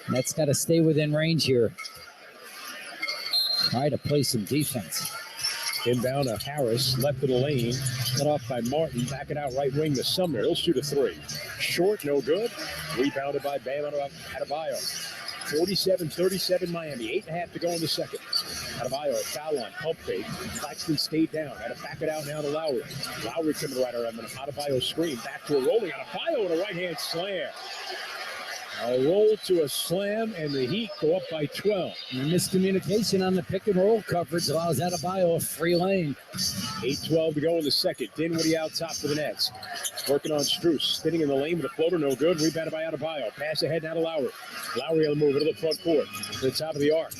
That's got to stay within range here. Try to play some defense. Inbound to Harris, left of the lane, cut off by Martin, back it out right wing to Sumner. He'll shoot a three. Short, no good. Rebounded by Bam Adebayo. 47-37 Miami. 8.5 to go in the second. Adebayo at foul line, pump fake. Claxton stayed down. Had to back it out now to Lowry. Lowry coming right around him. Adebayo screen. Back to a rolling. Adebayo with a right-hand slam. A roll to a slam, and the Heat go up by 12. And miscommunication on the pick and roll coverage allows Adebayo a free lane. 8:12 to go in the second. Dinwiddie out top for the Nets. Working on Strus. Spinning in the lane with a floater, no good. Rebounded by Adebayo. Pass ahead now to Lowry. Lowry on the move into the front court. To the top of the arc.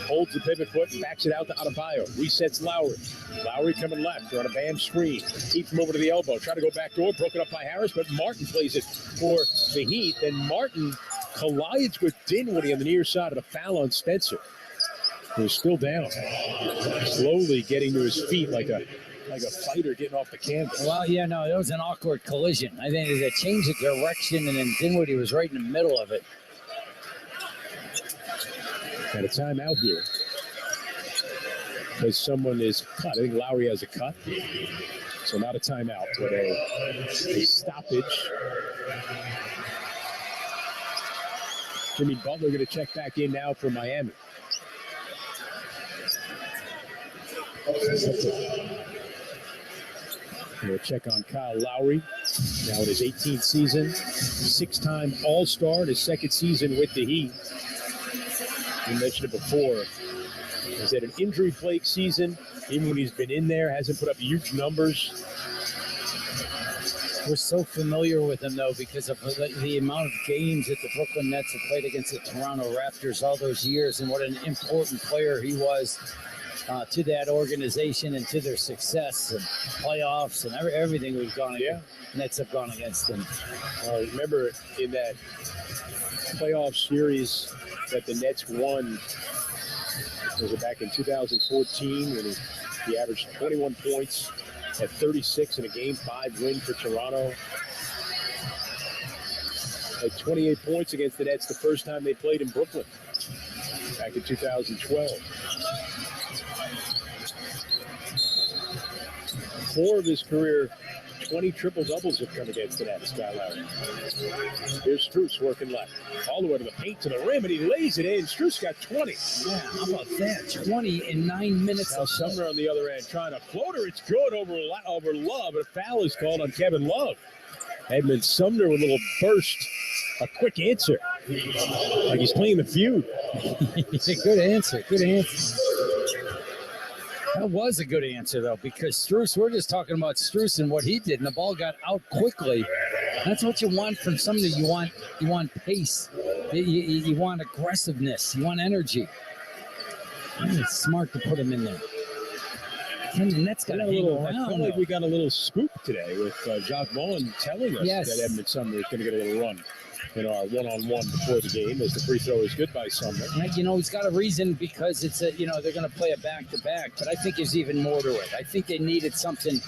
Holds the pivot foot and backs it out to Adebayo. Resets Lowry. Lowry coming left on a Bam screen. Keeps him over to the elbow. Try to go back door. Broken up by Harris, but Martin plays it for the Heat. Then Martin collides with Dinwiddie on the near side of the foul on Spencer, who's still down. Slowly getting to his feet like a fighter getting off the canvas. Well, yeah, no, that was an awkward collision. I think it changed the direction, and then Dinwiddie was right in the middle of it. Got a timeout here because someone is cut. I think Lowry has a cut. So not a timeout, but a stoppage. Jimmy Butler going to check back in now for Miami. We'll check on Kyle Lowry. Now in his 18th season, 6-time All-Star in his second season with the Heat. We mentioned it before. He's had an injury-plagued season. Even when he's been in there, hasn't put up huge numbers. We're so familiar with him, though, because of the amount of games that the Brooklyn Nets have played against the Toronto Raptors all those years, and what an important player he was to that organization and to their success and playoffs and everything we've gone against. Nets have gone against them. Remember in that playoff series that the Nets won, was it back in 2014 when he averaged 21 points at 36 in a Game 5 win for Toronto. Like 28 points against the Nets the first time they played in Brooklyn back in 2012. 4 of his career 20 triple-doubles have come against the Nets, Kyle Lowry. Here's Strus working left. All the way to the paint, to the rim, and he lays it in. Strus got 20. Yeah, how about that? 20 in 9 minutes. Now Sumner on the other end trying to floater. It's good over Love. A foul is called on Kevin Love. Edmund Sumner with a little burst. A quick answer. Like he's playing the feud. It's a good answer. Good answer. That was a good answer, though, because Strus, we're just talking about Strus and what he did, and the ball got out quickly. That's what you want from somebody. You want pace. You want aggressiveness. You want energy. It's smart to put him in there. Ken, the Nets got I a feel around. like we got a little scoop today with Jacques Vaughn telling us Yes. that Edmund Sumner is going to get a little run in our one-on-one before the game, as the free throw is good by Sumner. Right, he's got a reason because it's they're going to play a back-to-back, but I think there's even more to it. I think they needed something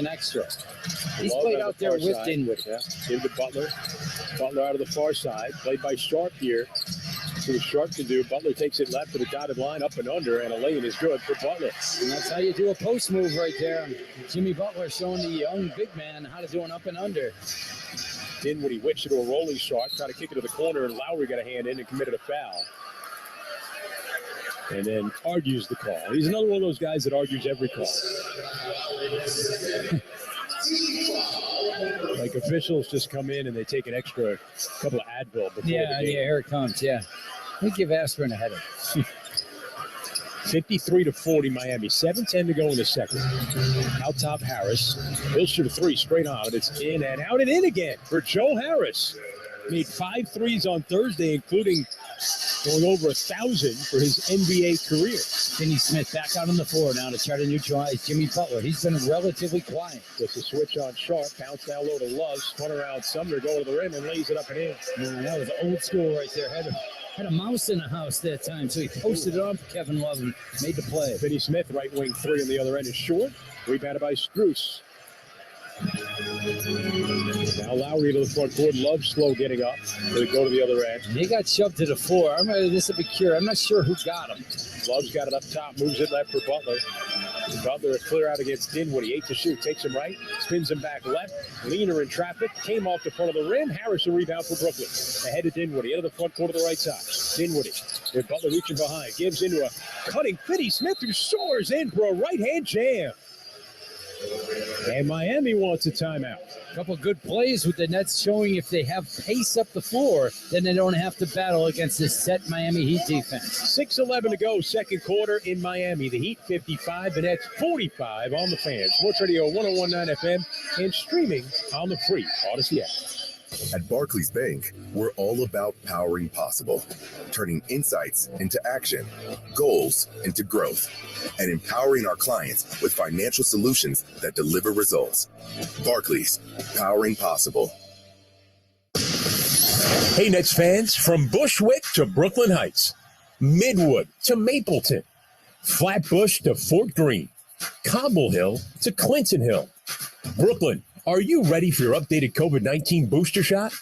extra. He's Love played on out the there far with side. Dinwiddie. Yeah. Give to Butler. Butler out of the far side, played by Sharp here. See what Sharp can do. Butler takes it left to the dotted line, up and under, and a lane is good for Butler. And that's how you do a post move right there. Jimmy Butler showing the young big man how to do an up and under. Dinwiddie whips it to a rolling shot, trying to kick it to the corner, and Lowry got a hand in and committed a foul. And then argues the call. He's another one of those guys that argues every call. Like officials just come in and they take an extra couple of Advil before the game. Here it comes, I think give aspirin a headache. 53-40 Miami. 7:10 to go in the second. Out top Harris. He'll shoot a three straight on it. It's in and out and in again for Joe Harris. Made 5 threes on Thursday, including going over 1,000 for his NBA career. Finney Smith back out on the floor now to try to neutralize Jimmy Butler. He's been relatively quiet. Gets a switch on Sharp. Bounce down low to Love. Spun around Sumner. Go to the rim and lays it up and in. Man, that was old school right there. Had a mouse in the house that time, so he posted it on for Kevin Love and made the play. Finney Smith, right wing three on the other end is short. Rebounded by Strus. Now Lowry to the front court. Love slow getting up. They go to the other end. He got shoved to the floor. This will be cure. I'm not sure who got him. Love's got it up top. Moves it left for Butler. Butler is clear out against Dinwiddie. 8 to shoot. Takes him right. Spins him back left. Leaner in traffic. Came off the front of the rim. Harris a rebound for Brooklyn. Ahead to Dinwiddie. Into the front court to the right side. Dinwiddie. With Butler reaching behind. Gives into a cutting Finney Smith who soars in for a right-hand jam. And Miami wants a timeout. A couple of good plays with the Nets showing if they have pace up the floor, then they don't have to battle against this set Miami Heat defense. 6:11 to go, second quarter in Miami. The Heat 55, the Nets 45 on the Fan. Sports Radio 101.9 FM and streaming on the free Odyssey app. At Barclays Bank, we're all about powering possible, turning insights into action, goals into growth, and empowering our clients with financial solutions that deliver results. Barclays, powering possible. Hey, Nets fans, from Bushwick to Brooklyn Heights, Midwood to Mapleton, Flatbush to Fort Greene, Cobble Hill to Clinton Hill. Brooklyn, are you ready for your updated COVID-19 booster shot?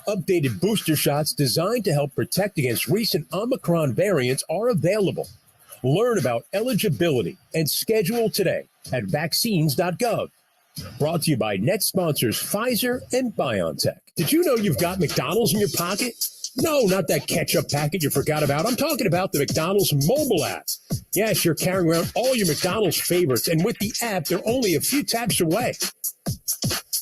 Updated booster shots designed to help protect against recent Omicron variants are available. Learn about eligibility and schedule today at vaccines.gov. Brought to you by Net sponsors Pfizer and BioNTech. Did you know you've got McDonald's in your pocket? No, not that ketchup packet you forgot about. I'm talking about the McDonald's mobile app. Yes, you're carrying around all your McDonald's favorites, and with the app, they're only a few taps away.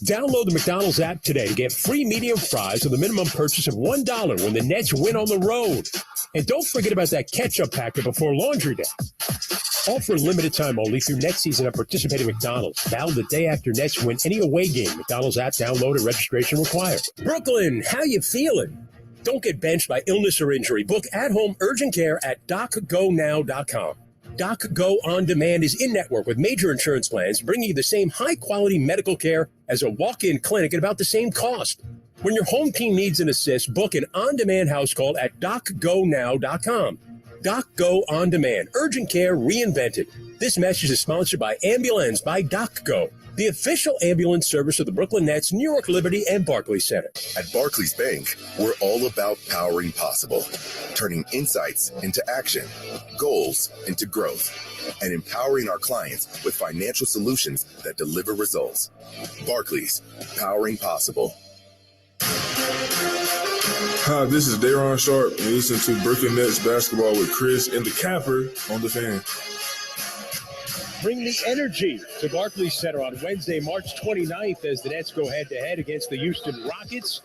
Download the McDonald's app today to get free medium fries with a minimum purchase of $1 when the Nets win on the road. And don't forget about that ketchup packet before Laundry Day. All for a limited time only through Nets season at participating McDonald's. Valid the day after Nets win any away game. McDonald's app download and registration required. Brooklyn, how you feeling? Don't get benched by illness or injury. Book at-home urgent care at DocGoNow.com. DocGo On Demand is in-network with major insurance plans, bringing you the same high-quality medical care as a walk-in clinic at about the same cost. When your home team needs an assist, book an on-demand house call at DocGoNow.com. DocGo On Demand, urgent care reinvented. This message is sponsored by Ambulance by DocGo, the official ambulance service of the Brooklyn Nets, New York Liberty, and Barclays Center. At Barclays Bank, we're all about powering possible, turning insights into action, goals into growth, and empowering our clients with financial solutions that deliver results. Barclays, powering possible. Hi, this is Daron Sharp, and you listen to Brooklyn Nets basketball with Chris and the Capper on the Fan. Bring the energy to Barclays Center on Wednesday, March 29th as the Nets go head-to-head against the Houston Rockets.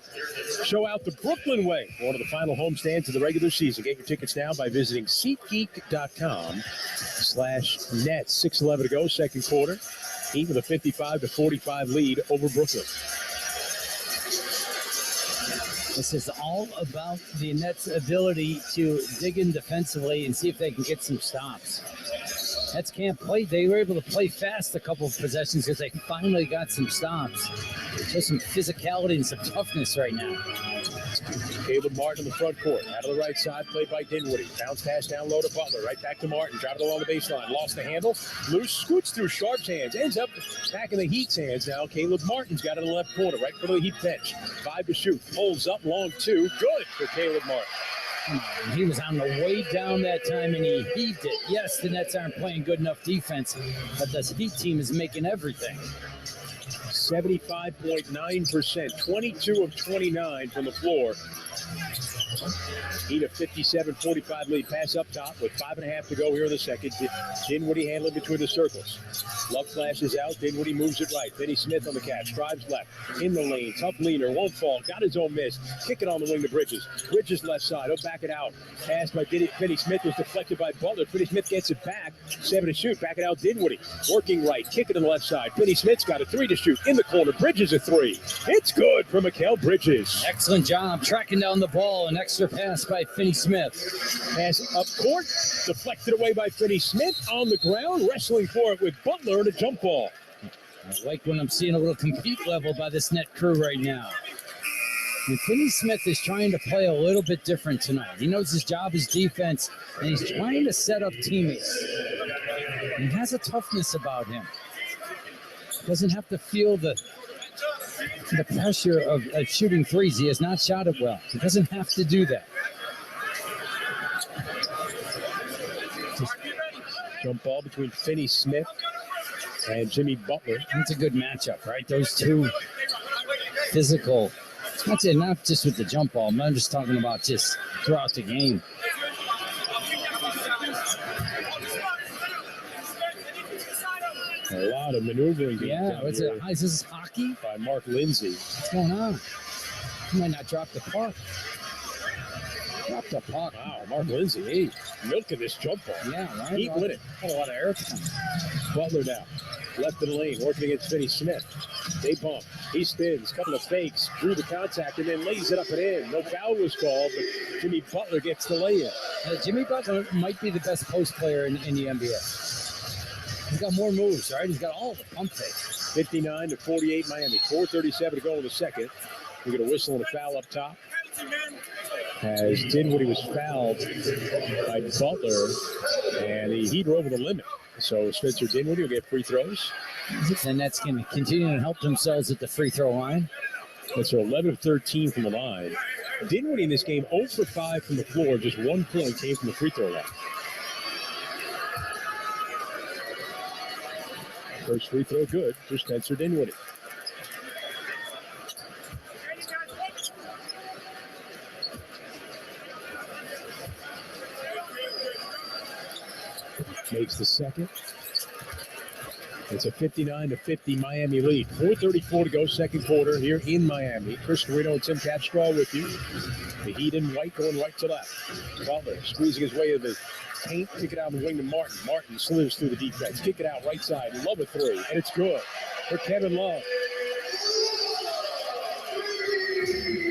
Show out the Brooklyn way, one of the final homestands of the regular season. Get your tickets now by visiting SeatGeek.com/Nets. 6:11 to go, second quarter. Heat with a 55-45 lead over Brooklyn. This is all about the Nets' ability to dig in defensively and see if they can get some stops. Nets can't play. They were able to play fast a couple of possessions because they finally got some stops. Just some physicality and some toughness right now. Caleb Martin in the front court. Out of the right side, played by Dinwiddie. Bounce pass down low to Butler. Right back to Martin. Driving along the baseline. Lost the handle. Loose. Scoots through Sharp's hands. Ends up back in the Heat's hands now. Caleb Martin's got it in the left corner. Right for the Heat bench. 5 to shoot. Pulls up long 2. Good for Caleb Martin. He was on the way down that time and he heaved it. Yes, the Nets aren't playing good enough defense, but this Heat team is making everything. 75.9%, 22 of 29 from the floor. Heat a 57-45 lead. Pass up top with 5.5 to go here in the second. Dinwiddie handling between the circles. Love flashes out. Dinwiddie moves it right. Finney Smith on the catch. Drives left. In the lane. Tough leaner. Won't fall. Got his own miss. Kick it on the wing to Bridges. Bridges left side. He'll back it out. Pass by Finney Smith was deflected by Butler. Finney Smith gets it back. 7 to shoot. Back it out Dinwiddie. Working right. Kick it on the left side. Finney Smith's got a 3 to shoot. In the corner. Bridges a 3. It's good for Mikal Bridges. Excellent job tracking down the ball. An extra pass by Finney Smith. Pass up court. Deflected away by Finney Smith. On the ground. Wrestling for it with Butler and a jump ball. I like when I'm seeing a little compete level by this net crew right now. And Finney Smith is trying to play a little bit different tonight. He knows his job is defense, and he's trying to set up teammates. And he has a toughness about him. Doesn't have to feel the pressure of shooting threes. He has not shot it well. He doesn't have to do that. Jump ball between Finney Smith and Jimmy Butler. That's a good matchup, right? Those two physical. Not just with the jump ball. I'm just talking about just throughout the game. A lot of maneuvering. Yeah, is this hockey? By Mark Lindsay. What's going on? He might not drop the puck. Drop the puck. Wow, Mark Lindsay, hey, milking this jump ball. Yeah, right. Heat with it. Got a lot of airtime. Butler now. Left of the lane, working against Finney Smith. They bump. He spins. Couple of fakes. Drew the contact and then lays it up and in. No foul was called, but Jimmy Butler gets the lay-in. Jimmy Butler might be the best post player in the NBA. He's got more moves, right? He's got all the pump fakes. 59-48 Miami. 4:37 to go in the second. We get a whistle and a foul up top. As Dinwiddie was fouled by Butler, and the Heat are over the limit. So Spencer Dinwiddie will get free throws. The Nets can continue to help themselves at the free throw line. That's 11 of 13 from the line. Dinwiddie in this game 0 for 5 from the floor. Just 1 point came from the free throw line. First free throw good for Spencer Dinwiddie. Makes the second. It's a 59-50 Miami lead. 4:34 to go, second quarter here in Miami. Chris Carino and Tim Capstraw with you. The Heat in white going right to left. Butler squeezing his way to the paint. Kick it out on the wing to Martin. Martin slithers through the defense. Kick it out right side. Love a 3, and it's good for Kevin Love.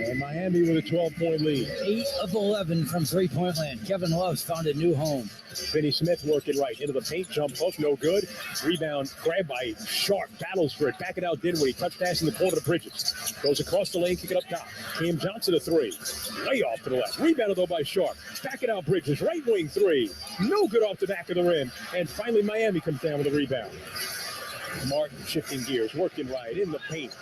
And Miami with a 12-point lead. 8 of 11 from three-point land. Kevin Love's found a new home. Finney Smith working right into the paint. Jump hook, no good. Rebound, grab by Sharp. Battles for it. Back it out Dinwiddie. Touch pass in the corner to Bridges. Goes across the lane, kick it up top. Cam Johnson a 3. Way off to the left. Rebounded though by Sharp. Back it out Bridges. Right wing 3. No good off the back of the rim. And finally Miami comes down with a rebound. Martin shifting gears, working right in the paint.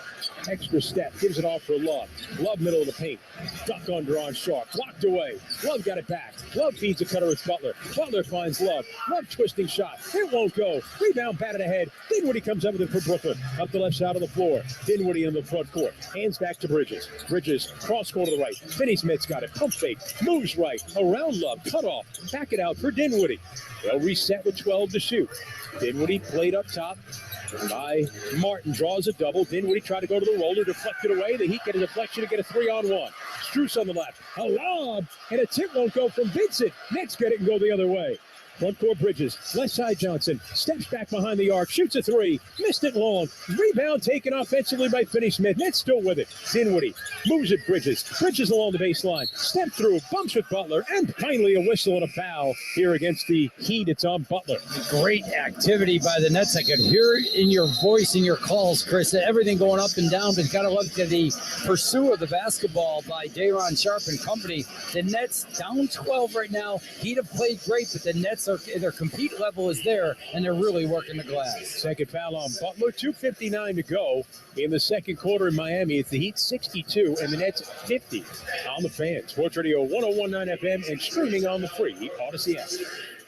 Extra step, gives it off for Love. Love middle of the paint. Duck under on Sharp. Blocked away. Love got it back. Love feeds a cutter with Butler. Butler finds Love. Love twisting shot. It won't go. Rebound batted ahead. Dinwiddie comes up with it for Brooklyn. Up the left side of the floor. Dinwiddie in the front court. Hands back to Bridges. Bridges, cross court to the right. Finney Smith's got it. Pump fake. Moves right. Around Love. Cut off. Back it out for Dinwiddie. They'll reset with 12 to shoot. Dinwiddie played up top by Martin, draws a double. Dinwiddie tried to go to the roller, deflected away. The Heat get a deflection to get a 3-on-1. Strus on the left, a lob, and a tip won't go from Vincent. Nets get it and go the other way. Front court Bridges, left side Johnson, steps back behind the arc, shoots a three, missed it long. Rebound taken offensively by Finney-Smith. Nets still with it. Dinwiddie moves it Bridges. Bridges along the baseline. Step through, bumps with Butler, and finally a whistle and a foul here against the Heat. It's on Butler. Great activity by the Nets. I could hear it in your voice, in your calls, Chris. Everything going up and down, but gotta love the pursuit of the basketball by Day'Ron Sharp and company. The Nets down 12 right now. Heat have played great, but the Nets their compete level is there, and they're really working the glass. Second foul on Butler. 2:59 to go in the second quarter in Miami. It's the Heat 62 and the Nets 50 on the Fan. Sports Radio 101.9 FM and streaming on the free Odyssey app.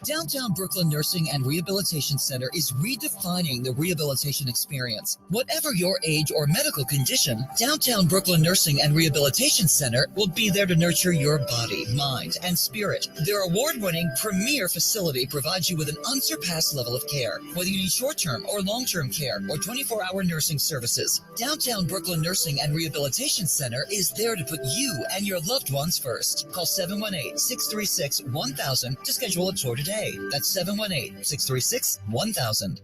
Downtown Brooklyn Nursing and Rehabilitation Center is redefining the rehabilitation experience. Whatever your age or medical condition, Downtown Brooklyn Nursing and Rehabilitation Center will be there to nurture your body, mind, and spirit. Their award-winning premier facility provides you with an unsurpassed level of care. Whether you need short-term or long-term care or 24-hour nursing services, Downtown Brooklyn Nursing and Rehabilitation Center is there to put you and your loved ones first. Call 718-636-1000 to schedule a tour today. That's 718-636-1000.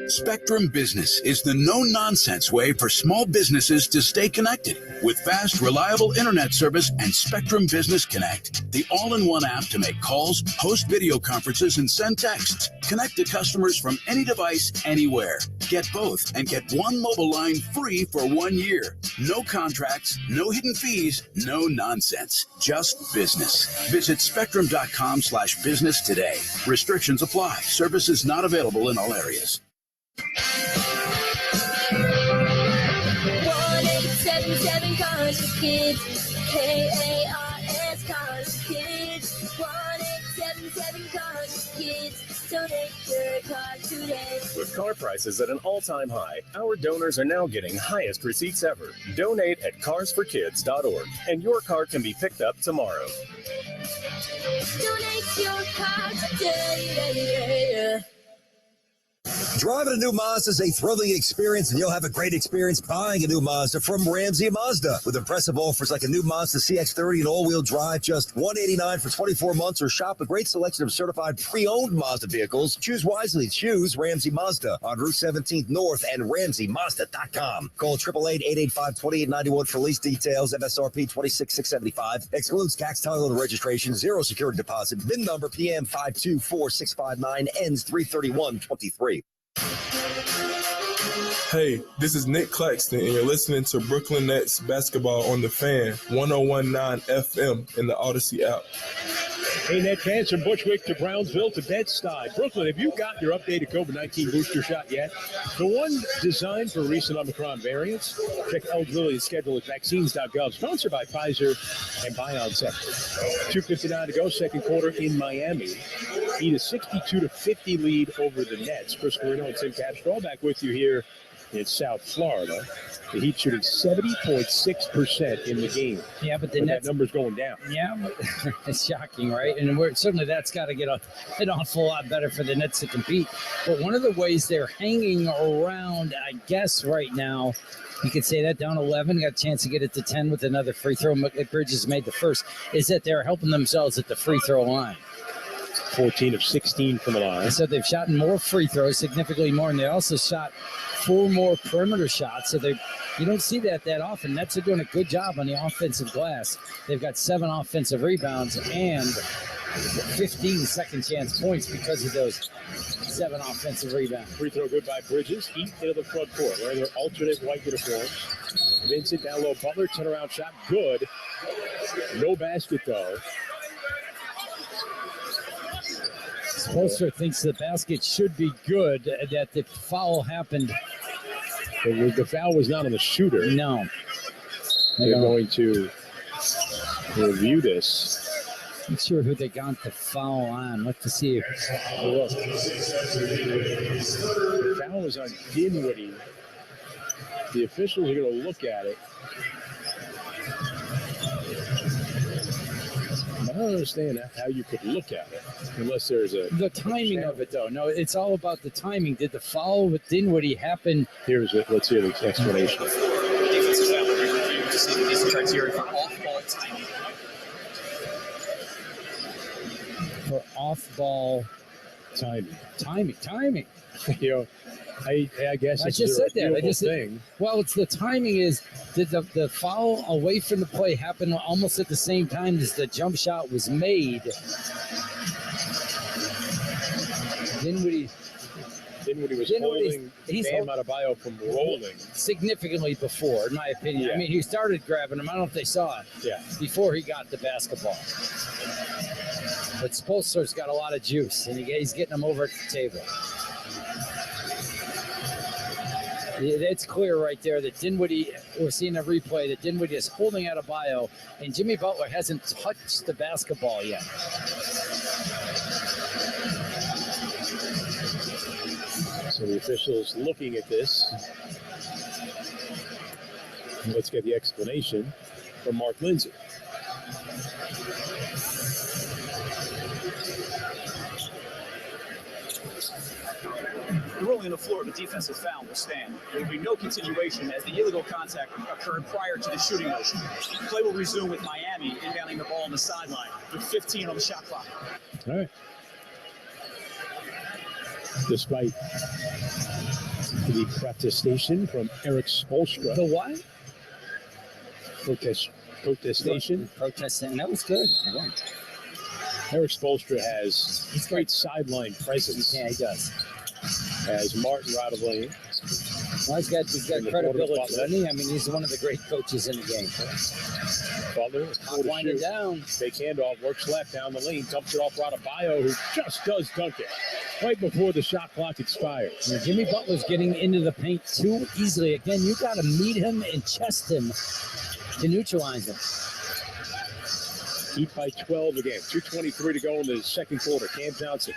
Spectrum Business is the no-nonsense way for small businesses to stay connected with fast, reliable internet service and Spectrum Business Connect, the all-in-one app to make calls, host video conferences, and send texts. Connect to customers from any device, anywhere. Get both and get one mobile line free for 1 year. No contracts, no hidden fees, no nonsense. Just business. Visit spectrum.com/business today. Restrictions apply. Services not available in all areas. 1877 Cars for Kids. KARS Cars for Kids. 1877 Cars for Kids. Donate your car today. With car prices at an all-time high, our donors are now getting highest receipts ever. Donate at carsforkids.org, and your car can be picked up tomorrow. Donate your car today. Driving a new Mazda is a thrilling experience, and you'll have a great experience buying a new Mazda from Ramsey Mazda. With impressive offers like a new Mazda CX-30 and all-wheel drive, just $189 for 24 months, or shop a great selection of certified pre-owned Mazda vehicles. Choose wisely. Choose Ramsey Mazda on Route 17th North and RamseyMazda.com. Call 888-885-2891 for lease details. MSRP $26,675. Excludes tax, title, and registration. Zero security deposit. VIN number PM 524659. Ends 33123. Hey, this is Nick Claxton, and you're listening to Brooklyn Nets basketball on the Fan, 101.9 FM in the Odyssey app. Hey, Net fans, from Bushwick to Brownsville to Bed-Stuy. Brooklyn, have you got your updated COVID-19 booster shot yet? The one designed for recent Omicron variants. Check eligibility and schedule at vaccines.gov. Sponsored by Pfizer and BioNTech. 2:59 to go, second quarter in Miami. Heat a 62-50 lead over the Nets. Chris Carino and Tim Castro back with you here in South Florida. The Heat shooting 70.6% in the game. Yeah, but the Nets, that number's going down. Yeah, it's shocking, right? And certainly that's got to get an awful lot better for the Nets to compete. But one of the ways they're hanging around, I guess, right now, you could say that down 11, got a chance to get it to 10 with another free throw. Bridges made the first, is that they're helping themselves at the free throw line. 14 of 16 from the line. So they've shot more free throws, significantly more, and they also shot 4 more perimeter shots. So you don't see that often. Nets are doing a good job on the offensive glass. They've got 7 offensive rebounds and 15 second chance points because of those 7 offensive rebounds. Free throw good by Bridges. Heat into the front court, wearing their alternate white uniforms. Vincent down low, Butler, turnaround shot, good. No basket though. Spoelstra thinks the basket should be good, that the foul happened. The foul was not on the shooter. No. They're going to review this. Not sure who they got the foul on. Let's see. The foul was on Dinwiddie. The officials are going to look at it. I don't understand how you could look at it unless there's the timing of it, though. No, it's all about the timing. Did the foul with Dinwiddie happen? Let's hear the explanation. Defensive foul review to see the criteria for off-ball timing. for off-ball timing. You know, I guess I just said that. I just thing. Well, it's the timing is did the foul away from the play happen almost at the same time as the jump shot was made. Dinwiddie was holding Bam Adebayo from rolling significantly before, in my opinion. Yeah. I mean, he started grabbing him. I don't know if they saw it. Yeah. Before he got the basketball. But Spoelstra's got a lot of juice, and he's getting him over at the table. It's clear right there that Dinwiddie, we're seeing a replay, that Dinwiddie is holding Adebayo, and Jimmy Butler hasn't touched the basketball yet. So the officials looking at this. Let's get the explanation from Mark Lindsay. The ruling on the floor of the defensive foul will stand. There will be no continuation as the illegal contact occurred prior to the shooting motion. Play will resume with Miami inbounding the ball on the sideline with 15 on the shot clock. All right. Despite the protestation from Eric Spoelstra. The what? Protestation. Protesting. That was good. Yeah. Eric Spoelstra has great sideline presence. Yeah, he does. As Martin right of lane. Well, he's got credibility, doesn't he? I mean, he's one of the great coaches in the game. Butler, winding down. Fake handoff, works left down the lane, dumps it off Adebayo, who just does dunk it right before the shot clock expires. Now, Jimmy Butler's getting into the paint too easily. Again, you got to meet him and chest him to neutralize him. Heat by 12 again. 2:23 to go in the second quarter. Cam Johnson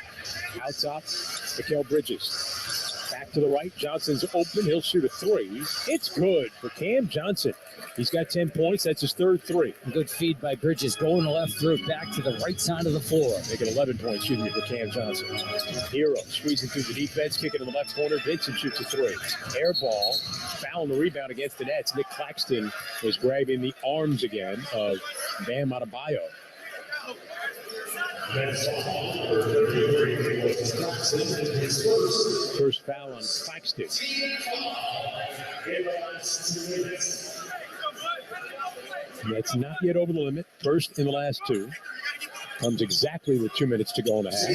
out top. Mikal Bridges. Back to the right. Johnson's open. He'll shoot a three. It's good for Cam Johnson. He's got 10 points. That's his third three. Good feed by Bridges. Going left through, back to the right side of the floor. Making 11 points shooting for Cam Johnson. Hero squeezing through the defense, kicking in the left corner. Vincent shoots a three. Air ball. Foul on the rebound against the Nets. Nick Claxton was grabbing the arms again of Bam Adebayo. First foul on Claxton. That's not yet over the limit. First in the last two. Comes exactly with 2 minutes to go in the half.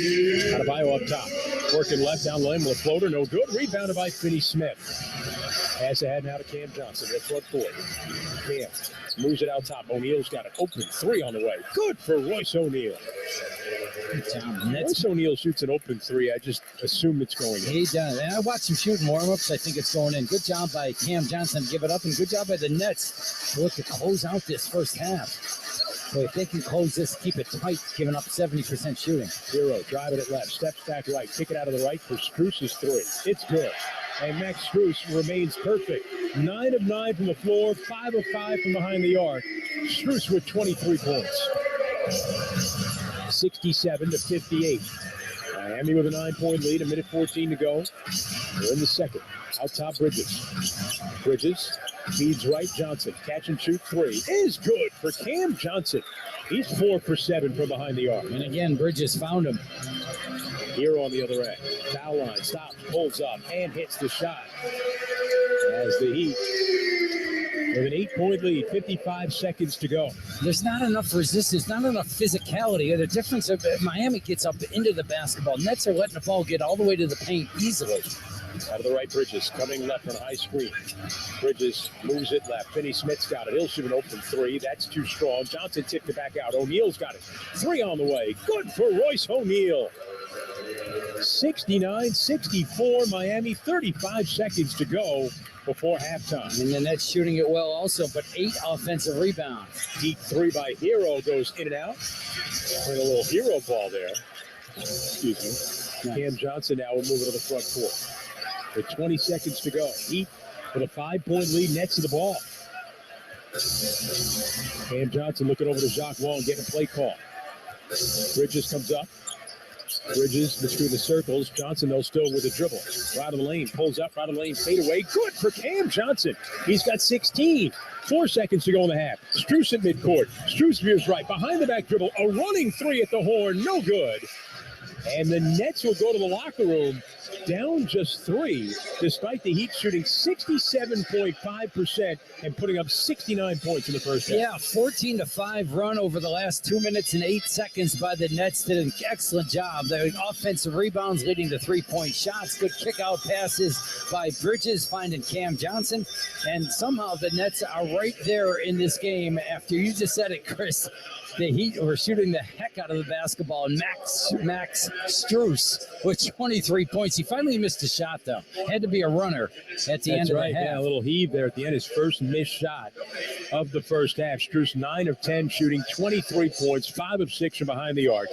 Adebayo up top. Working left down the lane with a floater. No good. Rebounded by Finney Smith. Pass ahead now to Cam Johnson. That's front court. Cam moves it out top. O'Neal's got an open three on the way. Good for Royce O'Neal. Royce O'Neal shoots an open three. I just assume it's going in. He does. And I watched him shoot in warm-ups. I think it's going in. Good job by Cam Johnson to give it up, and good job by the Nets to look to close out this first half. So if they can close this, keep it tight, giving up 70% shooting. Hero driving it left, steps back right, kick it out of the right for Strus's three. It's good. And Max Strus remains perfect. 9 of 9 from the floor, 5 of 5 from behind the arc. Strus with 23 points. 67 to 58. Miami with a 9-point lead, a minute 14 to go. We're in the second. Out top, Bridges. Bridges feeds right, Johnson. Catch and shoot three is good for Cam Johnson. He's 4 for 7 from behind the arc. And again, Bridges found him. Hero on the other end. Foul line, stops, pulls up, and hits the shot. As the Heat with an 8-point lead, 55 seconds to go. There's not enough resistance, not enough physicality. The difference of Miami gets up into the basketball. Nets are letting the ball get all the way to the paint easily. Out of the right, Bridges coming left on a high screen. Bridges moves it left. Finney Smith's got it. He'll shoot an open three. That's too strong. Johnson tipped it back out. O'Neal's got it. Three on the way. Good for Royce O'Neal. 69-64, Miami, 35 seconds to go before halftime. And the Nets shooting it well also, but 8 offensive rebounds. Deep three by Hero goes in and out. Playing a little Hero ball there. Excuse me. Cam Johnson now will move it to the front court. With 20 seconds to go. Heat with a 5-point lead. Nets to the ball. Cam Johnson looking over to Jacques Wong, getting a play call. Bridges comes up. Bridges between the circles. Johnson, though, still with a dribble. Right of the lane. Pulls up. Right of the lane. Fade away. Good for Cam Johnson. He's got 16. 4 seconds to go in the half. Strus at midcourt. Strus veers right. Behind the back dribble. A running three at the horn. No good. And the Nets will go to the locker room down just 3, despite the Heat shooting 67.5% and putting up 69 points in the first half. Yeah, 14-5 run over the last 2 minutes and 8 seconds by the Nets. Did an excellent job. The offensive rebounds leading to three-point shots. Good kick-out passes by Bridges, finding Cam Johnson. And somehow the Nets are right there in this game. After you just said it, Chris, the Heat were shooting the heck out of the basketball. And Max Strus with 23 points. He finally missed a shot, though. Had to be a runner at the end of the half. Yeah, a little heave there at the end. His first missed shot of the first half. Strus 9 of 10 shooting 23 points, 5 of 6 from behind the arc.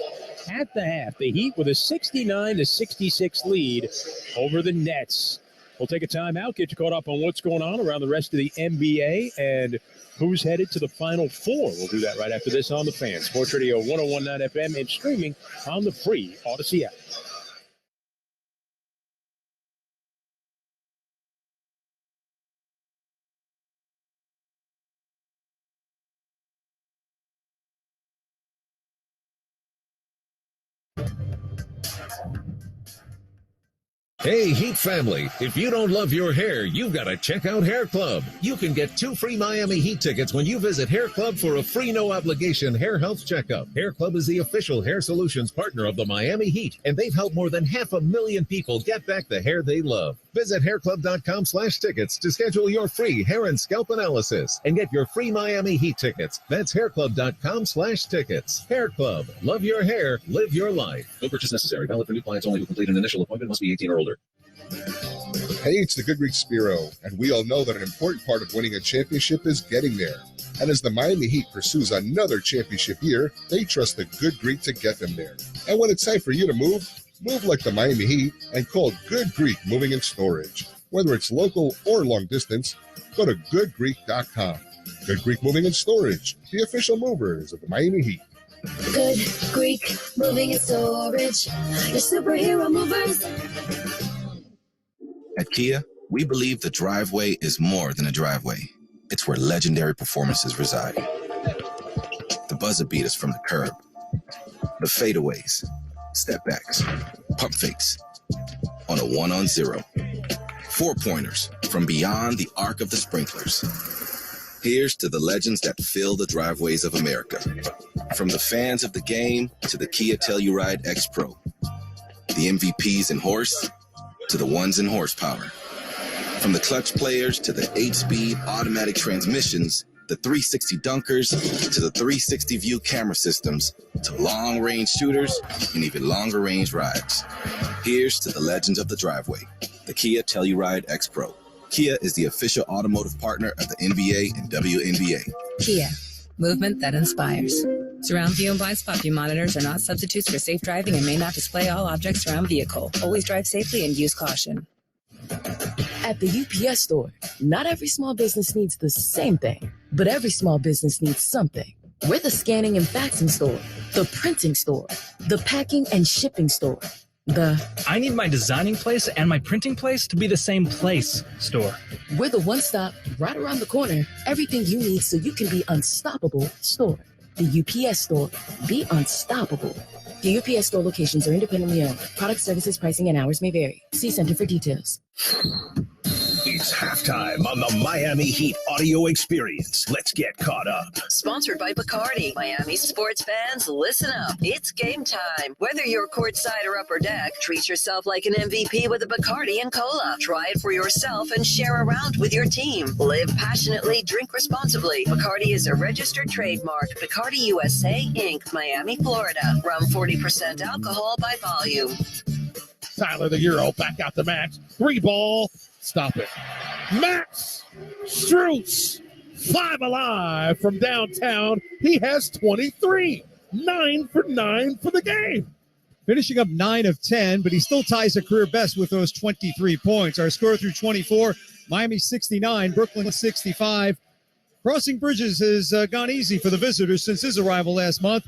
At the half, the Heat with a 69-66 lead over the Nets. We'll take a timeout, get you caught up on what's going on around the rest of the NBA and who's headed to the Final Four. We'll do that right after this on The Fan. Sports Radio 101.9 FM and streaming on the free Odyssey app. Hey, Heat family, if you don't love your hair, you've got to check out Hair Club. You can get 2 free Miami Heat tickets when you visit Hair Club for a free no-obligation hair health checkup. Hair Club is the official hair solutions partner of the Miami Heat, and they've helped more than 500,000 people get back the hair they love. Visit hairclub.com/tickets to schedule your free hair and scalp analysis and get your free Miami Heat tickets. That's hairclub.com/tickets. Hair Club. Love your hair. Live your life. No purchase necessary. Valid for new clients only who complete an initial appointment. Must be 18 or older. Hey, it's the Good Greek Spiro, and we all know that an important part of winning a championship is getting there. And as the Miami Heat pursues another championship year, they trust the Good Greek to get them there. And when it's time for you to move like the Miami Heat and call Good Greek Moving and Storage. Whether it's local or long distance, go to goodgreek.com. Good Greek Moving and Storage, the official movers of the Miami Heat. Good Greek Moving and Storage, your superhero movers. At Kia, we believe the driveway is more than a driveway. It's where legendary performances reside. The buzzer beaters from the curb, the fadeaways, step backs, pump fakes, on a 1-on-0, 4-pointers from beyond the arc of the sprinklers. Here's to the legends that fill the driveways of America. From the fans of the game to the Kia Telluride X Pro, the MVPs in horse to the ones in horsepower. From the clutch players to the 8-speed automatic transmissions, the 360 dunkers to the 360 view camera systems, to long-range shooters and even longer-range rides. Here's to the legends of the driveway, the Kia Telluride X Pro. Kia is the official automotive partner of the NBA and WNBA. Kia, movement that inspires. Surround view and blind spot view monitors are not substitutes for safe driving and may not display all objects around vehicle. Always drive safely and use caution. At the UPS store, not every small business needs the same thing, but every small business needs something. We're the scanning and faxing store, the printing store, the packing and shipping store, I need my designing place and my printing place to be the same place store. We're the one-stop, right around the corner, everything you need so you can be unstoppable store. The UPS store. Be unstoppable. The UPS store locations are independently owned. Product, services, pricing, and hours may vary. See Center for details. It's halftime on the Miami Heat audio experience. Let's get caught up. Sponsored by Bacardi. Miami sports fans, listen up. It's game time. Whether you're courtside or upper deck, treat yourself like an MVP with a Bacardi and Cola. Try it for yourself and share around with your team. Live passionately, drink responsibly. Bacardi is a registered trademark. Bacardi USA, Inc., Miami, Florida. Rum 40% alcohol by volume. Tyler the Euro back out to Max. 3-ball. Stop it. Max Strus, 5 alive from downtown. He has 23. 9 for 9 for the game. Finishing up 9 of 10, but he still ties a career best with those 23 points. Our score through 24, Miami 69, Brooklyn 65. Crossing bridges has gone easy for the visitors since his arrival last month.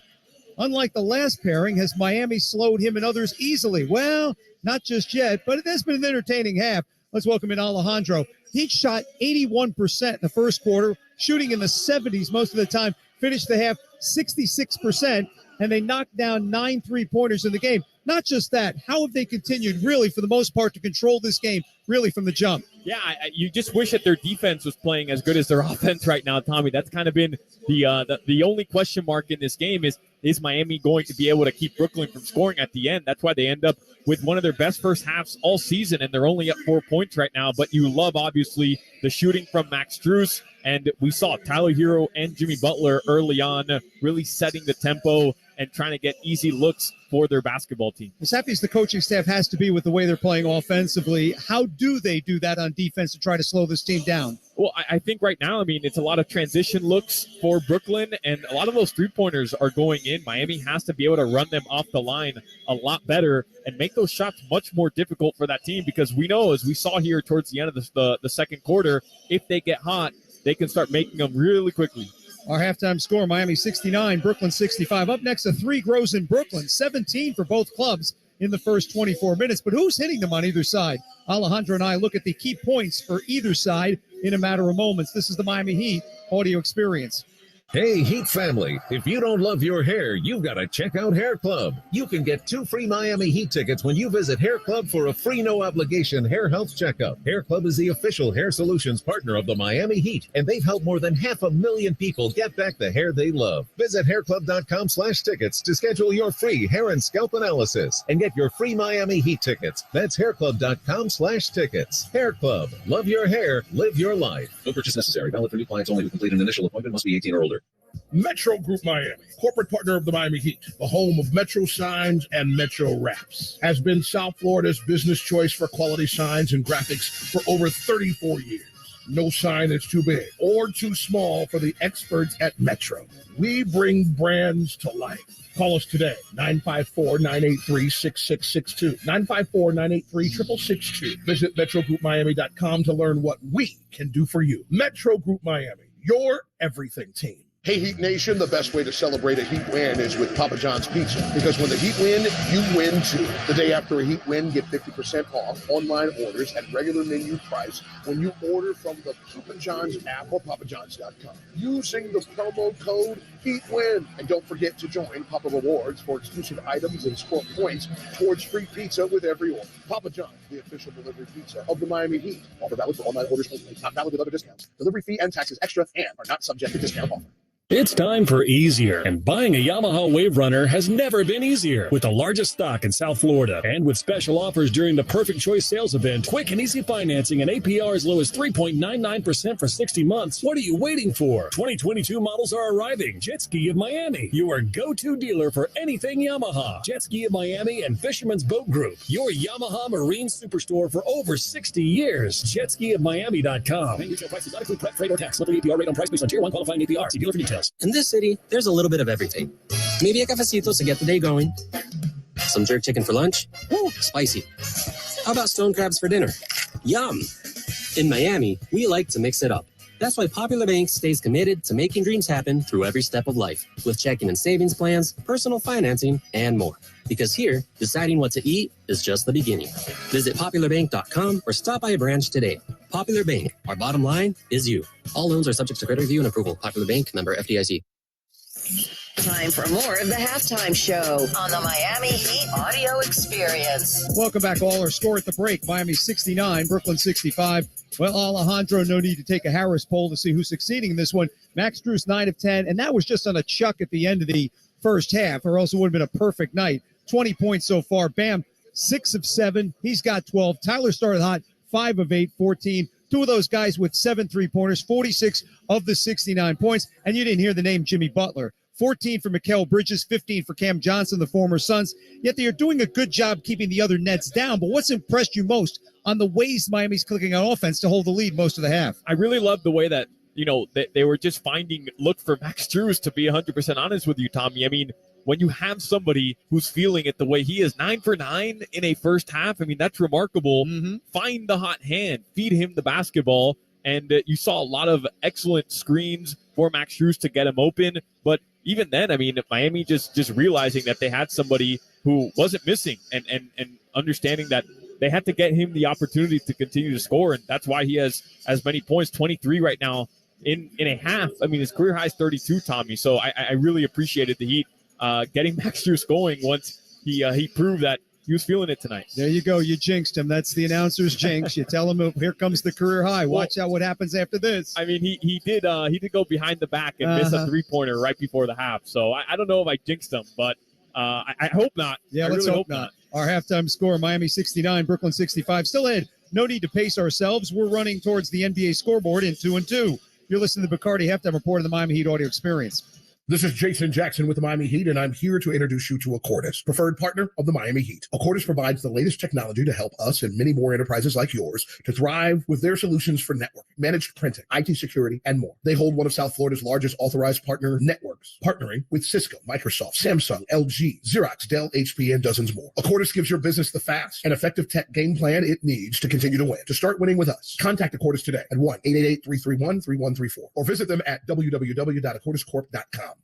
Unlike the last pairing, has Miami slowed him and others easily? Well, not just yet, but it has been an entertaining half. Let's welcome in Alejandro. He shot 81% in the first quarter, shooting in the 70s most of the time, finished the half 66%, and they knocked down 9 3-pointers in the game. Not just that, how have they continued really for the most part to control this game really from the jump? Yeah, you just wish that their defense was playing as good as their offense right now, Tommy. That's kind of been the only question mark in this game is Miami going to be able to keep Brooklyn from scoring at the end? That's why they end up with one of their best first halves all season, and they're only up 4 points right now. But you love, obviously, the shooting from Max Strus, and we saw Tyler Hero and Jimmy Butler early on really setting the tempo and trying to get easy looks for their basketball team. As happy as the coaching staff has to be with the way they're playing offensively, how do they do that on defense to try to slow this team down? Well, I think right now, it's a lot of transition looks for Brooklyn, and a lot of those three-pointers are going in. Miami has to be able to run them off the line a lot better and make those shots much more difficult for that team, because we know, as we saw here towards the end of the second quarter, if they get hot, they can start making them really quickly. Our halftime score, Miami 69, Brooklyn 65. Up next, a 3 grows in Brooklyn, 17 for both clubs in the first 24 minutes. But who's hitting them on either side? Alejandro and I look at the key points for either side in a matter of moments. This is the Miami Heat audio experience. Hey, Heat family, if you don't love your hair, you've got to check out Hair Club. You can get 2 free Miami Heat tickets when you visit Hair Club for a free no-obligation hair health checkup. Hair Club is the official hair solutions partner of the Miami Heat, and they've helped more than 500,000 people get back the hair they love. Visit hairclub.com/tickets to schedule your free hair and scalp analysis and get your free Miami Heat tickets. That's hairclub.com/tickets. Hair Club. Love your hair. Live your life. No purchase necessary. Valid for new clients only who complete an initial appointment. Must be 18 or older. Metro Group Miami, corporate partner of the Miami Heat, the home of Metro Signs and Metro Wraps, has been South Florida's business choice for quality signs and graphics for over 34 years. No sign is too big or too small for the experts at Metro. We bring brands to life. Call us today, 954-983-6662, 954-983-6662. Visit MetroGroupMiami.com to learn what we can do for you. Metro Group Miami, your everything team. Hey, Heat Nation, the best way to celebrate a Heat win is with Papa John's Pizza. Because when the Heat win, you win too. The day after a Heat win, get 50% off online orders at regular menu price when you order from the Papa John's app or papajohns.com using the promo code HEATWIN. And don't forget to join Papa Rewards for exclusive items and score points towards free pizza with every order. Papa John's, the official delivery pizza of the Miami Heat. Offer valid for online orders only. Not valid with other discounts. Delivery fee and taxes extra and are not subject to discount offer. It's time for easier, and buying a Yamaha Wave Runner has never been easier. With the largest stock in South Florida, and with special offers during the Perfect Choice sales event, quick and easy financing and APR as low as 3.99% for 60 months. What are you waiting for? 2022 models are arriving. Jet Ski of Miami, your go-to dealer for anything Yamaha. Jet Ski of Miami and Fisherman's Boat Group, your Yamaha Marine Superstore for over 60 years. JetSkiofMiami.com. Retail prices not include prep, freight, or tax. Monthly APR rate on price based on Tier 1 qualifying APR. See dealer for details. In this city, there's a little bit of everything. Maybe a cafecito to get the day going. Some jerk chicken for lunch. Woo, spicy. How about stone crabs for dinner? Yum! In Miami, we like to mix it up. That's why Popular Bank stays committed to making dreams happen through every step of life, with checking and savings plans, personal financing, and more. Because here, deciding what to eat is just the beginning. Visit popularbank.com or stop by a branch today. Popular Bank, our bottom line is you. All loans are subject to credit review and approval. Popular Bank, member FDIC. Time for more of the halftime show on the Miami Heat audio experience. Welcome back, all. Our score at the break, Miami 69, Brooklyn 65. Well, Alejandro, no need to take a Harris poll to see who's succeeding in this one. Max Strus, 9 of 10, and that was just on a chuck at the end of the first half, or else it would have been a perfect night. 20 points so far. Bam, 6 of 7. He's got 12. Tyler started hot, 5 of 8, 14. Two of those guys with 7 3-pointers, 46 of the 69 points. And you didn't hear the name Jimmy Butler. 14 for Mikal Bridges, 15 for Cam Johnson, the former Suns. Yet they are doing a good job keeping the other Nets down. But what's impressed you most on the ways Miami's clicking on offense to hold the lead most of the half? I really love the way that, they were just finding look for Max Strus, to be 100% honest with you, Tommy. I mean, when you have somebody who's feeling it the way he is, 9 for 9 in a first half, I mean, that's remarkable. Mm-hmm. Find the hot hand, feed him the basketball, and you saw a lot of excellent screens for Max Strus to get him open. But even then, I mean, Miami just realizing that they had somebody who wasn't missing and understanding that they had to get him the opportunity to continue to score, and that's why he has as many points, 23 right now, in a half. I mean, his career high is 32, Tommy. So I really appreciated the Heat getting Max Strus going once he proved that he was feeling it tonight. There you go. You jinxed him. That's the announcer's jinx. You tell him, here comes the career high. Watch out what happens after this. I mean, he did go behind the back and miss a three-pointer right before the half. So I don't know if I jinxed him, but I hope not. Yeah, let's really hope not. Our halftime score, Miami 69, Brooklyn 65. Still ahead. No need to pace ourselves. We're running towards the NBA scoreboard in 2-2. You're listening to Bacardi Halftime Report of the Miami Heat Audio Experience. This is Jason Jackson with the Miami Heat, and I'm here to introduce you to Accordis, preferred partner of the Miami Heat. Accordis provides the latest technology to help us and many more enterprises like yours to thrive with their solutions for network, managed printing, IT security, and more. They hold one of South Florida's largest authorized partner networks, partnering with Cisco, Microsoft, Samsung, LG, Xerox, Dell, HP, and dozens more. Accordis gives your business the fast and effective tech game plan it needs to continue to win. To start winning with us, contact Accordis today at 1-888-331-3134 or visit them at www.accordiscorp.com.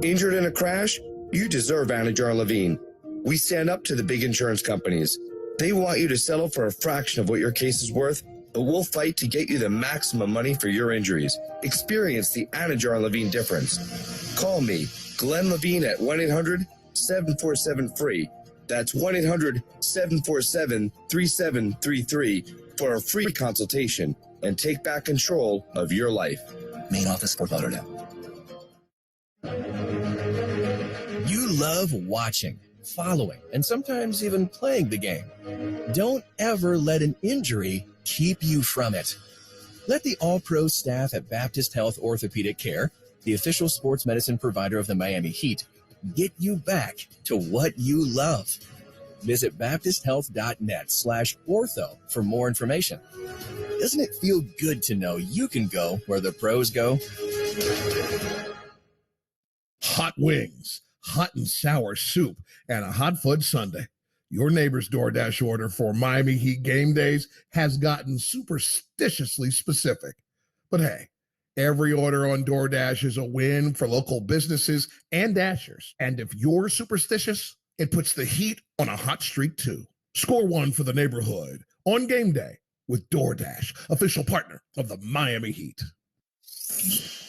Injured in a crash? You deserve Anajar Levine. We stand up to the big insurance companies. They want you to settle for a fraction of what your case is worth, but we'll fight to get you the maximum money for your injuries. Experience the Anajar Levine difference. Call me, Glenn Levine, at 1-800-747-FREE. That's 1-800-747-3733 for a free consultation and take back control of your life. Main office, Fort Lauderdale. You love watching, following, and sometimes even playing the game. Don't ever let an injury keep you from it. Let the all-pro staff at Baptist Health Orthopedic Care, the official sports medicine provider of the Miami Heat, get you back to what you love. Visit baptisthealth.net/ortho for more information. Doesn't it feel good to know you can go where the pros go? Hot wings, hot and sour soup, and a hot fudge sundae. Your neighbor's DoorDash order for Miami Heat game days has gotten superstitiously specific. But hey, every order on DoorDash is a win for local businesses and Dashers. And if you're superstitious, it puts the Heat on a hot streak too. Score one for the neighborhood on game day with DoorDash, official partner of the Miami Heat.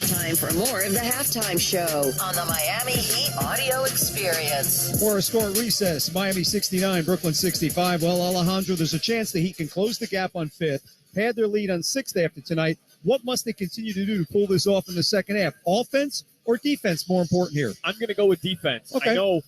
Time for more of the halftime show on the Miami Heat Audio Experience. For a score at recess, Miami 69, Brooklyn 65. Well, Alejandro, there's a chance the Heat can close the gap on fifth, pad their lead on sixth after tonight. What must they continue to do to pull this off in the second half? Offense or defense more important here? I'm going to go with defense. Okay. I know,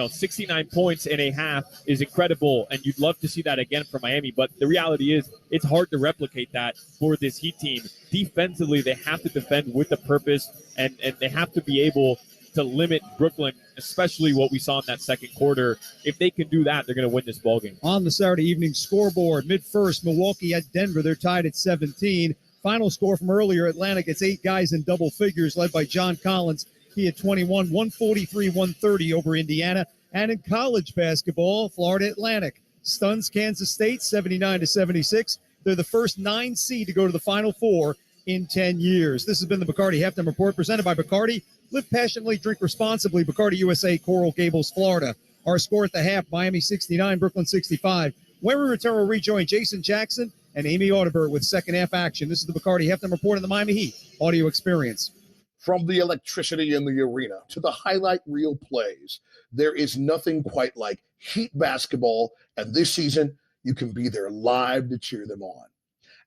69 points in a half is incredible, and you'd love to see that again for Miami. But the reality is it's hard to replicate that for this Heat team. Defensively, they have to defend with a purpose, and they have to be able to limit Brooklyn, especially what we saw in that second quarter. If they can do that, they're going to win this ballgame. On the Saturday evening scoreboard, mid-first, Milwaukee at Denver. They're tied at 17. Final score from earlier, Atlanta gets 8 guys in double figures, led by John Collins. He had 21, 143-130 over Indiana. And in college basketball, Florida Atlantic stuns Kansas State 79-76. They're the first 9 seed to go to the Final Four in 10 years. This has been the Bacardi Halftime Report presented by Bacardi. Live passionately, drink responsibly. Bacardi USA, Coral Gables, Florida. Our score at the half, Miami 69, Brooklyn 65. When we return, we'll rejoin Jason Jackson and Amy Audibert with second half action. This is the Bacardi Halftime Report on the Miami Heat Audio Experience. From the electricity in the arena to the highlight reel plays, there is nothing quite like Heat basketball, and this season, you can be there live to cheer them on.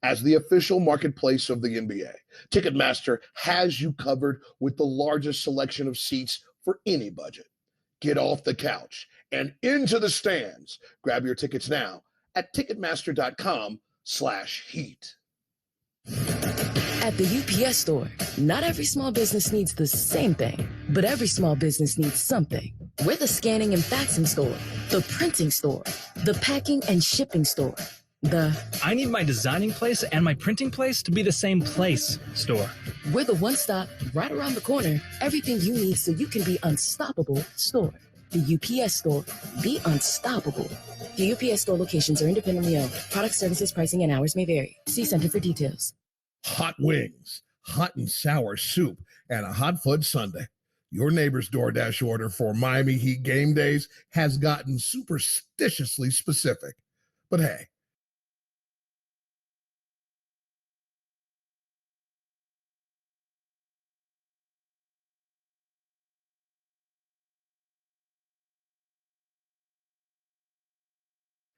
As the official marketplace of the NBA, Ticketmaster has you covered with the largest selection of seats for any budget. Get off the couch and into the stands. Grab your tickets now at Ticketmaster.com/Heat. At the UPS store, not every small business needs the same thing, but every small business needs something. We're the scanning and faxing store, the printing store, the packing and shipping store, I need my designing place and my printing place to be the same place store. We're the one-stop, right around the corner, everything you need so you can be unstoppable store. The UPS store, be unstoppable. The UPS store locations are independently owned. Product services, pricing, and hours may vary. See Center for details. Hot wings, hot and sour soup, and a hot fudge sundae. Your neighbor's DoorDash order for Miami Heat game days has gotten superstitiously specific. But hey,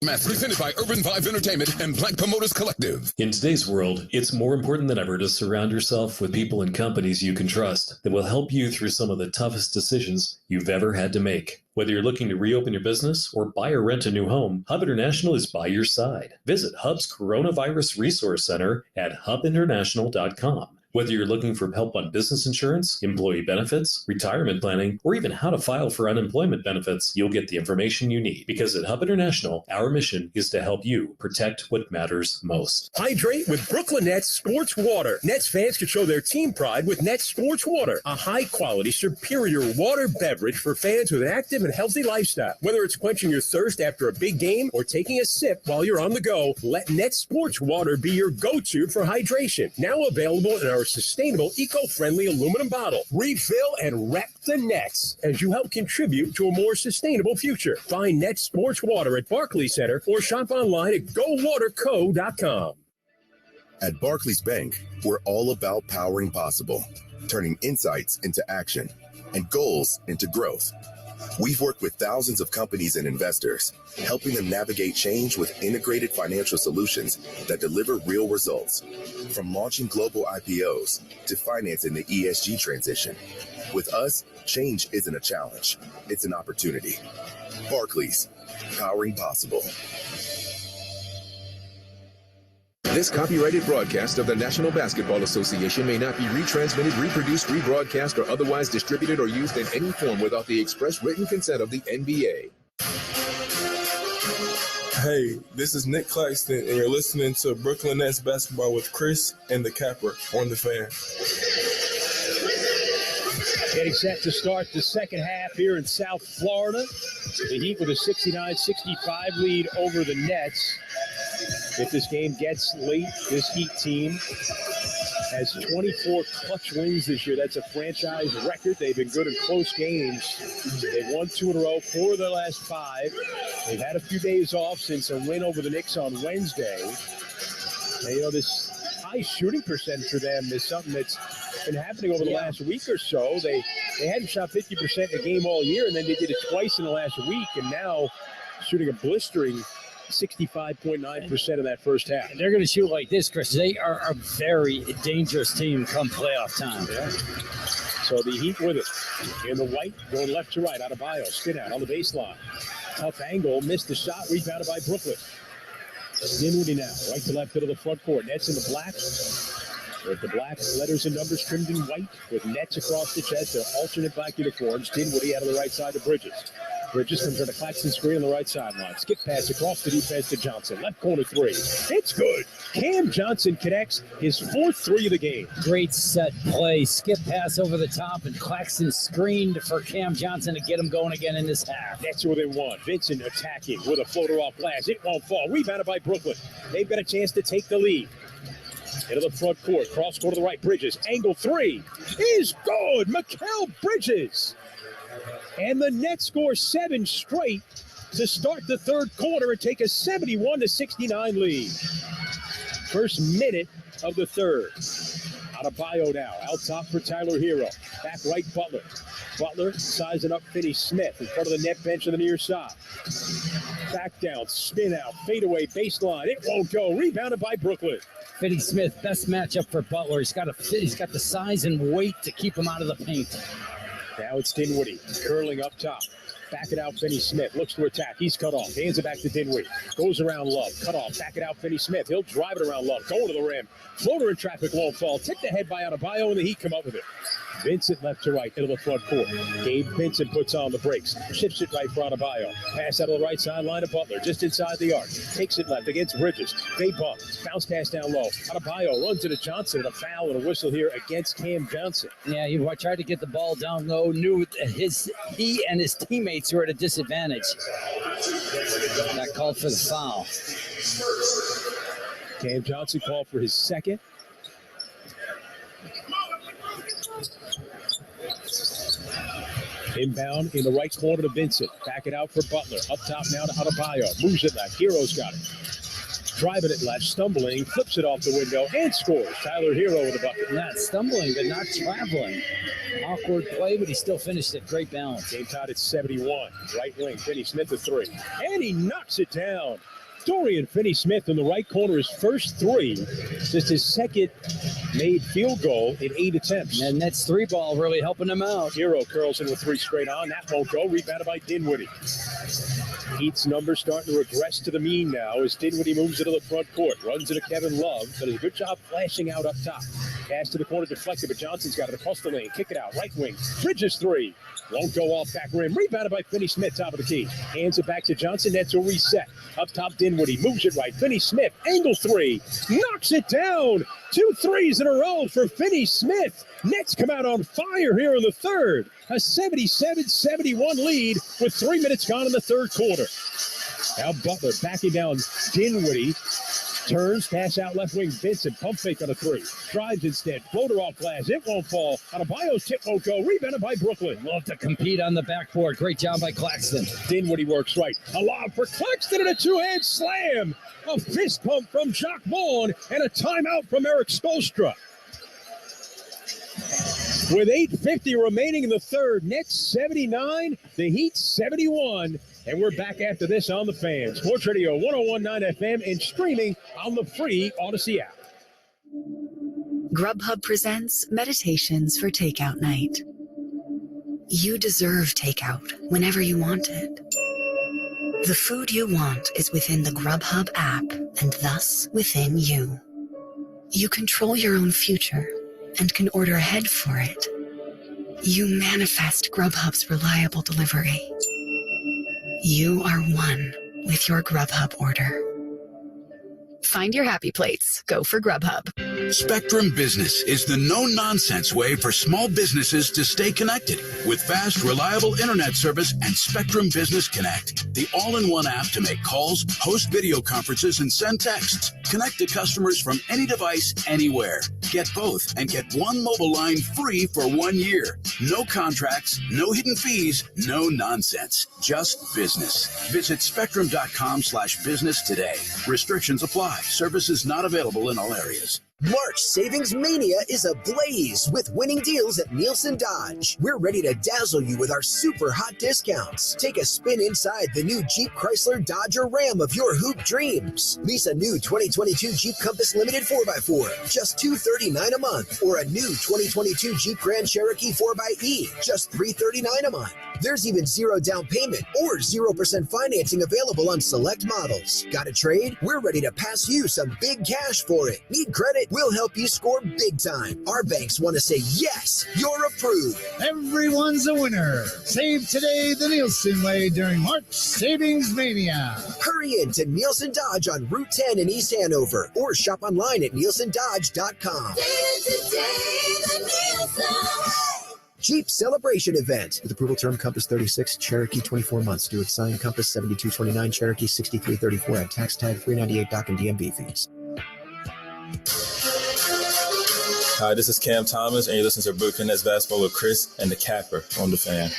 Mass presented by Urban Vibe Entertainment and Black Promoters Collective. In today's world, it's more important than ever to surround yourself with people and companies you can trust that will help you through some of the toughest decisions you've ever had to make. Whether you're looking to reopen your business or buy or rent a new home, Hub International is by your side. Visit Hub's Coronavirus Resource Center at hubinternational.com. Whether you're looking for help on business insurance, employee benefits, retirement planning, or even how to file for unemployment benefits, you'll get the information you need. Because at Hub International, our mission is to help you protect what matters most. Hydrate with Brooklyn Nets Sports Water. Nets fans can show their team pride with Nets Sports Water, a high-quality, superior water beverage for fans with an active and healthy lifestyle. Whether it's quenching your thirst after a big game or taking a sip while you're on the go, let Nets Sports Water be your go-to for hydration. Now available in our sustainable, eco-friendly aluminum bottle. Refill and rep the Nets as you help contribute to a more sustainable future. Find Nets Sports Water at Barclays Center or shop online at gowaterco.com. At Barclays Bank, we're all about powering possible, turning insights into action and goals into growth. We've worked with thousands of companies and investors, helping them navigate change with integrated financial solutions that deliver real results. From launching global IPOs to financing the ESG transition. With us, change isn't a challenge, it's an opportunity. Barclays, powering possible. This copyrighted broadcast of the National Basketball Association may not be retransmitted, reproduced, rebroadcast, or otherwise distributed or used in any form without the express written consent of the NBA. Hey, this is Nick Claxton, and you're listening to Brooklyn Nets basketball with Chris and the Capper on The Fan. Getting set to start the second half here in South Florida. The Heat with a 69-65 lead over the Nets. If this game gets late, this Heat team has 24 clutch wins this year. That's a franchise record. They've been good in close games. They've won 2 in a row, 4 of their last 5. They've had a few days off since a win over the Knicks on Wednesday. And, this high shooting percentage for them is something that's been happening over the last week or so. They hadn't shot 50% in a game all year, and then they did it twice in the last week, and now shooting a blistering 65.9% of that first half. And they're going to shoot like this, Chris. They are a very dangerous team come playoff time. Yeah. So the Heat with it. In the white, going left to right, out of Bio. Spin out on the baseline. Tough angle, missed the shot, rebounded by Brooklyn. Dinwiddie now, right to left into the front court. Nets in the black. With the black letters and numbers trimmed in white, with nets across the chest, their alternate black uniforms. Dinwiddie out of the right side to Bridges. Bridges comes on a Claxton screen on the right sideline. Skip pass across the defense to Johnson. Left corner 3. It's good. Cam Johnson connects his 4th 3 of the game. Great set play. Skip pass over the top, and Claxton screened for Cam Johnson to get him going again in this half. Nets within 1. Vincent attacking with a floater off glass. It won't fall. Rebounded by Brooklyn. They've got a chance to take the lead. Into the front court. Cross court to the right. Bridges. Angle 3 is good. Mikal Bridges. And the Nets score 7 straight to start the third quarter and take a 71-69 lead. First minute of the third. Out of Bio now. Out top for Tyler Hero. Back right, Butler. Butler sizing up Finney Smith in front of the net bench on the near side. Back down, spin out, fadeaway, baseline. It won't go. Rebounded by Brooklyn. Finney Smith, best matchup for Butler. He's got the size and weight to keep him out of the paint. Now it's Dinwiddie curling up top. Back it out, Finney Smith looks to attack. He's cut off. Hands it back to Dinwiddie. Goes around Love. Cut off. Back it out, Finney Smith. He'll drive it around Love. Going to the rim. Floater in traffic won't fall. Tipped ahead by Adebayo, and the Heat come up with it. Vincent left to right into the front court. Gabe Vincent puts on the brakes. Shifts it right for Adebayo. Pass out of the right sideline to Butler. Just inside the arc. Takes it left against Bridges. They bump. Bounce pass down low. Adebayo runs into Johnson, and a foul and a whistle here against Cam Johnson. Yeah, he tried to get the ball down low. Knew he and his teammates were at a disadvantage. That called for the foul. Cam Johnson called for his second. Inbound in the right corner to Vincent. Back it out for Butler. Up top now to Adebayo. Moves it left. Hero's got it. driving it left, stumbling, flips it off the window, and scores. Tyler Hero with the bucket. Not stumbling, but not traveling. Awkward play, but he still finished it. Great balance. Game tied at 71. Right wing, Finney Smith a three. And he knocks it down. Dorian Finney-Smith in the right corner, his first three. Just his second made field goal in 8 attempts. And that's three ball really helping him out. Hero curls in with three straight on. That won't go. Rebounded by Dinwiddie. Heat's numbers starting to regress to the mean now as Dinwiddie moves into the front court. Runs into Kevin Love, but does a good job flashing out up top. Pass to the corner deflected, but Johnson's got it across the lane. Kick it out. Right wing. Bridges three. Won't go off back rim. Rebounded by Finney-Smith, top of the key. Hands it back to Johnson. That's a reset. Up top, Dinwiddie moves it right. Finney-Smith, angle three. Knocks it down. 2 threes in a row for Finney-Smith. Nets come out on fire here in the third. A 77-71 lead with 3 minutes gone in the third quarter. Now Butler backing down Dinwiddie. Turns, pass out left wing, Vincent, pump fake on a three. Drives instead, floater off glass, it won't fall. Adebayo's tip won't go, rebounded by Brooklyn. Love to compete on the backboard. Great job by Claxton. Dinwiddie works right. A lob for Claxton and a two-hand slam. A fist pump from Jacques Vaughn and a timeout from Eric Spoelstra. With 8:50 remaining in the third, Nets 79, the Heat 71. And we're back after this on the Fan. Sports Radio 101.9 FM and streaming on the free Odyssey app. Grubhub presents Meditations for Takeout Night. You deserve takeout whenever you want it. The food you want is within the Grubhub app and thus within you. You control your own future and can order ahead for it. You manifest Grubhub's reliable delivery. You are one with your Grubhub order. Find your happy plates. Go for Grubhub. Spectrum Business is the no-nonsense way for small businesses to stay connected with fast, reliable internet service and Spectrum Business Connect, the all-in-one app to make calls, host video conferences, and send texts. Connect to customers from any device, anywhere. Get both and get one mobile line free for 1 year. No contracts, no hidden fees, no nonsense. Just business. Visit spectrum.com/business today. Restrictions apply. Services not available in all areas. March Savings Mania is ablaze with winning deals at Nielsen Dodge. We're ready to dazzle you with our super hot discounts. Take a spin inside the new Jeep Chrysler Dodge or Ram of your hoop dreams. Lease a new 2022 Jeep Compass Limited 4x4, just $239 a month. Or a new 2022 Jeep Grand Cherokee 4xe, just $339 a month. There's even zero down payment or 0% financing available on select models. Got a trade? We're ready to pass you some big cash for it. Need credit? We'll help you score big time. Our banks want to say, yes, you're approved. Everyone's a winner. Save today the Nielsen way during March Savings Mania. Hurry in to Nielsen Dodge on Route 10 in East Hanover or shop online at nielsendodge.com. Jeep Celebration Event. With approval term Compass 36, Cherokee 24 months. Due at sign Compass 7229, Cherokee 6334. Add tax tag $398 dock and DMV fees. Hi, this is Cam Thomas, and you're listening to Brooklyn Nets basketball with Chris and the Capper on the Fan.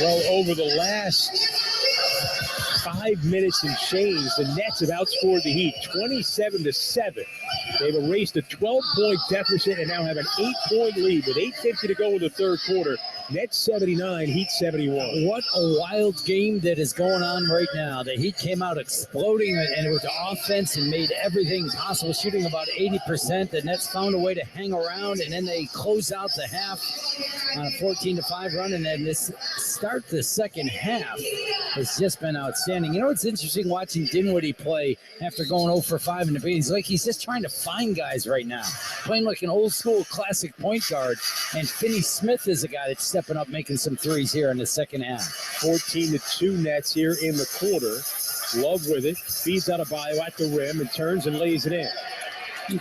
Well, over the last 5 minutes and change, the Nets have outscored the Heat 27-7. They've erased a 12-point deficit and now have an 8-point lead with 8:50 to go in the third quarter. Nets 79, Heat 71. What a wild game that is going on right now. The Heat came out exploding and with the offense and made everything possible, shooting about 80%. The Nets found a way to hang around, and then they close out the half on a 14-5 run, and then this start the second half has just been outstanding. You know, it's interesting watching Dinwiddie play after going 0 for 5 in the beginning. He's just trying to find guys right now, playing like an old school classic point guard, and Finney-Smith is a guy that's stepping up, making some threes here in the second half. 14-2 Nets here in the quarter. Love with it. Feeds Adebayo at the rim and turns and lays it in.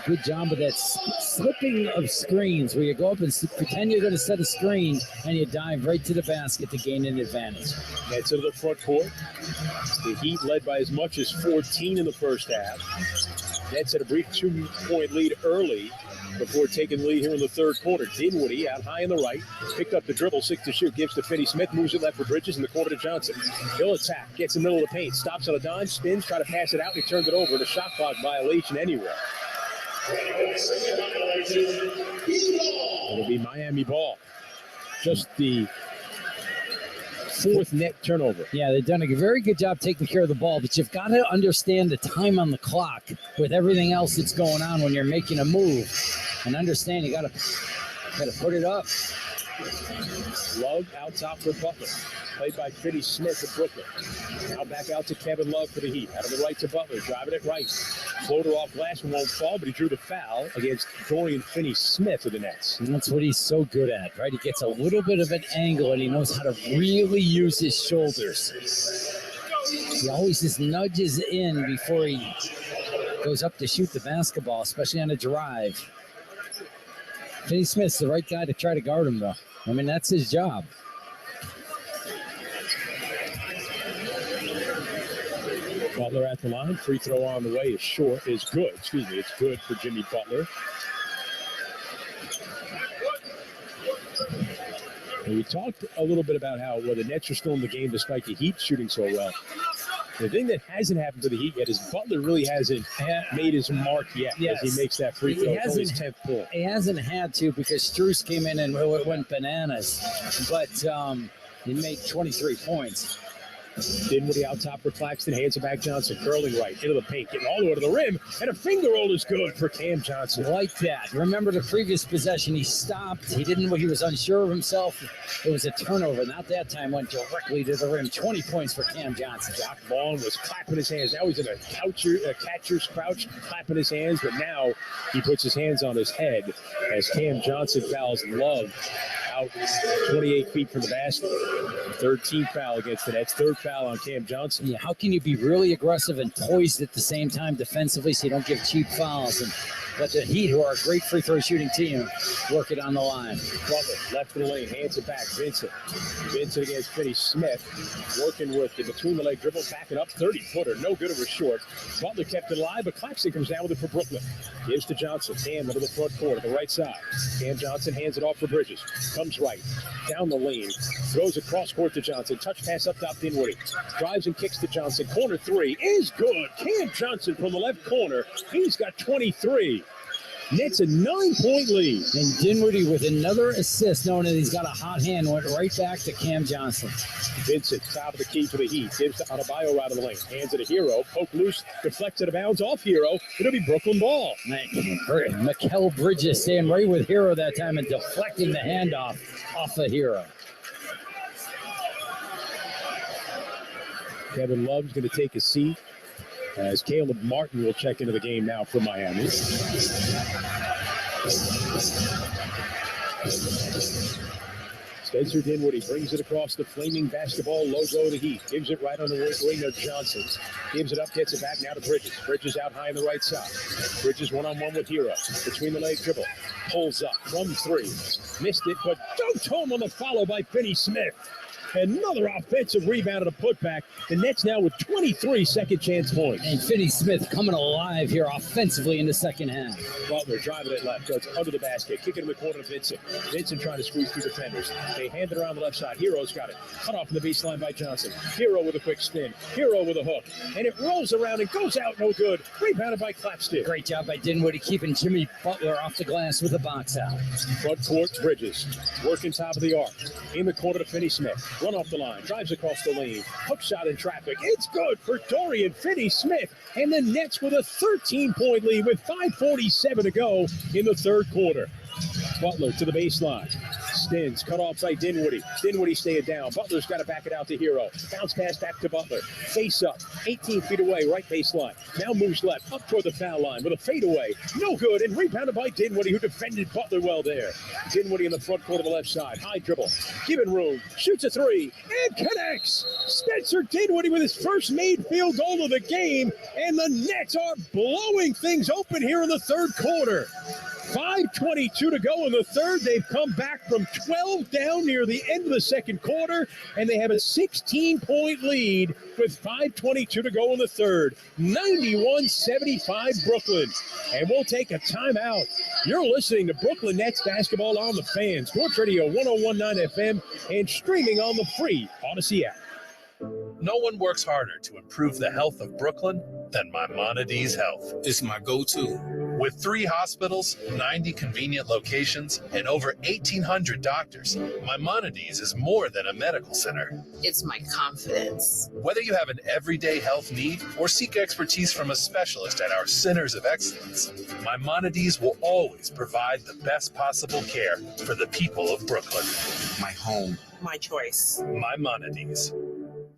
Good job of that slipping of screens where you go up and pretend you're going to set a screen and you dive right to the basket to gain an advantage. Nets into the front court. The Heat led by as much as 14 in the first half. Nets had a brief 2-point lead early, before taking the lead here in the third quarter. Dinwiddie out high in the right, picked up the dribble, 6 to shoot, gives to Finney-Smith, moves it left for Bridges in the corner to Johnson. He'll attack, gets in the middle of the paint, stops on a dime, spins, try to pass it out, and he turns it over. The shot clock violation anyway. It'll be Miami ball. Just the fourth net turnover. Yeah, they've done a very good job taking care of the ball, but you've got to understand the time on the clock with everything else that's going on when you're making a move, and understand you got to put it up. Love out top for Butler. Played by Finney-Smith of Brooklyn. Now back out to Kevin Love for the Heat. Out of the right to Butler. Driving it right. Floater off glass and won't fall, but he drew the foul against Dorian Finney-Smith of the Nets. And that's what he's so good at, right? He gets a little bit of an angle, and he knows how to really use his shoulders. He always just nudges in before he goes up to shoot the basketball, especially on a drive. Finney-Smith's the right guy to try to guard him, though. I mean, that's his job. Butler at the line. Free throw on the way is short. It's good for Jimmy Butler. And we talked a little bit about how the Nets are still in the game despite the Heat shooting so well. The thing that hasn't happened to the Heat yet is Butler really hasn't made his mark yet as he makes that free throw. It's his 10th point. He hasn't had to because Strus came in and went bananas. But he made 23 points. Dinwiddie out top for Claxton, hands it back Johnson, curling right into the paint, getting all the way to the rim, and a finger roll is good for Cam Johnson. Like that. Remember the previous possession, he stopped. He was unsure of himself. It was a turnover. Not that time, went directly to the rim. 20 points for Cam Johnson. Doc Vaughn was clapping his hands. Now he's in a catcher's crouch, clapping his hands, but now he puts his hands on his head as Cam Johnson fouls Love out 28 feet from the basket. 13th foul against the Nets. Third foul on Cam Johnson. Yeah, how can you be really aggressive and poised at the same time defensively so you don't give cheap fouls? But the Heat, who are a great free throw shooting team, work it on the line. Butler, left of the lane, hands it back. Vincent against Finney-Smith, working with the between-the-leg dribble, backing up, 30-footer, no good, it was short. Butler kept it alive, but Claxton comes down with it for Brooklyn. Gives to Johnson, Cam into the front court, the right side. Cam Johnson hands it off for Bridges, comes right, down the lane, throws across court to Johnson, touch pass up top Dinwiddie, drives and kicks to Johnson, corner three is good. Cam Johnson from the left corner, he's got 23. Nets a 9-point lead. And Dinwiddie with another assist, knowing that he's got a hot hand, went right back to Cam Johnson. Vincent, top of the key for the Heat. Gives to Adebayo out of the lane. Hands it to Hero. Poke loose. Deflects it out of bounds off Hero. It'll be Brooklyn ball. Mikal Bridges staying right with Hero that time and deflecting the handoff off of Hero. Kevin Love's going to take a seat as Caleb Martin will check into the game now for Miami. Spencer Dinwiddie brings it across the flaming basketball logo of the Heat. Gives it right on the wing of Johnson. Gives it up, gets it back now to Bridges. Bridges out high on the right side. Bridges one-on-one with Hero. Between the leg dribble. Pulls up from three. Missed it, but dunked home on the follow by Finney-Smith. Another offensive rebound and a putback. The Nets now with 23 second chance points. And Finney-Smith coming alive here offensively in the second half. Butler driving it left, goes under the basket, kicking in the corner to Vincent. Vincent trying to squeeze through defenders. They hand it around the left side. Hero's got it. Cut off in the baseline by Johnson. Hero with a quick spin. Hero with a hook. And it rolls around and goes out no good. Rebounded by Claxton. Great job by Dinwiddie keeping Jimmy Butler off the glass with a box out. Front court, Bridges. Working top of the arc. In the corner to Finney-Smith. Run off the line, drives across the lane, hook shot in traffic. It's good for Dorian Finney-Smith, and the Nets with a 13-point lead with 5:47 to go in the third quarter. Butler to the baseline. Spins, cut off by Dinwiddie. Dinwiddie staying down. Butler's got to back it out to Hero. Bounce pass back to Butler. Face up, 18 feet away, right baseline. Now moves left, up toward the foul line with a fadeaway. No good, and rebounded by Dinwiddie, who defended Butler well there. Dinwiddie in the front court of the left side. High dribble, given room, shoots a three, and connects. Spencer Dinwiddie with his first made field goal of the game, and the Nets are blowing things open here in the third quarter. 5:22 to go in the third. They've come back from 12 down near the end of the second quarter, and they have a 16-point lead with 5:22 to go in the third. 91-75 Brooklyn. And we'll take a timeout. You're listening to Brooklyn Nets basketball on the Fan. Sports Radio 101.9 FM and streaming on the free Odyssey app. No one works harder to improve the health of Brooklyn than Maimonides Health. It's my go-to. With 3 hospitals, 90 convenient locations, and over 1,800 doctors, Maimonides is more than a medical center. It's my confidence. Whether you have an everyday health need or seek expertise from a specialist at our Centers of Excellence, Maimonides will always provide the best possible care for the people of Brooklyn. My home. My choice. Maimonides.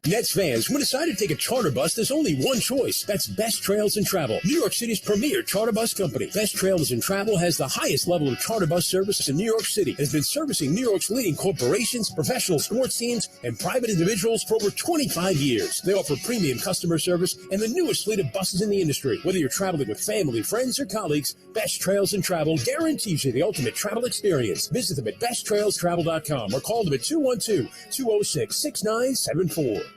Nets fans, when decided to take a charter bus, there's only one choice. That's Best Trails and Travel, New York City's premier charter bus company. Best Trails and Travel has the highest level of charter bus service in New York City and has been servicing New York's leading corporations, professional sports teams, and private individuals for over 25 years. They offer premium customer service and the newest fleet of buses in the industry. Whether you're traveling with family, friends, or colleagues, Best Trails and Travel guarantees you the ultimate travel experience. Visit them at besttrailstravel.com or call them at 212-206-6974.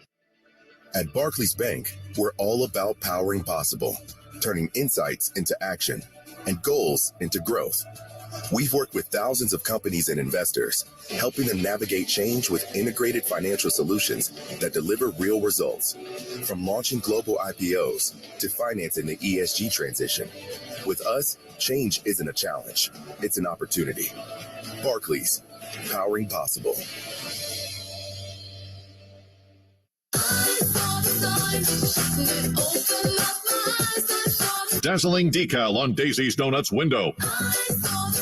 At Barclays Bank, we're all about powering possible, turning insights into action and goals into growth. We've worked with thousands of companies and investors, helping them navigate change with integrated financial solutions that deliver real results. From launching global IPOs to financing the ESG transition. With us, change isn't a challenge, it's an opportunity. Barclays, powering possible. Dazzling decal on Daisy's Donuts window.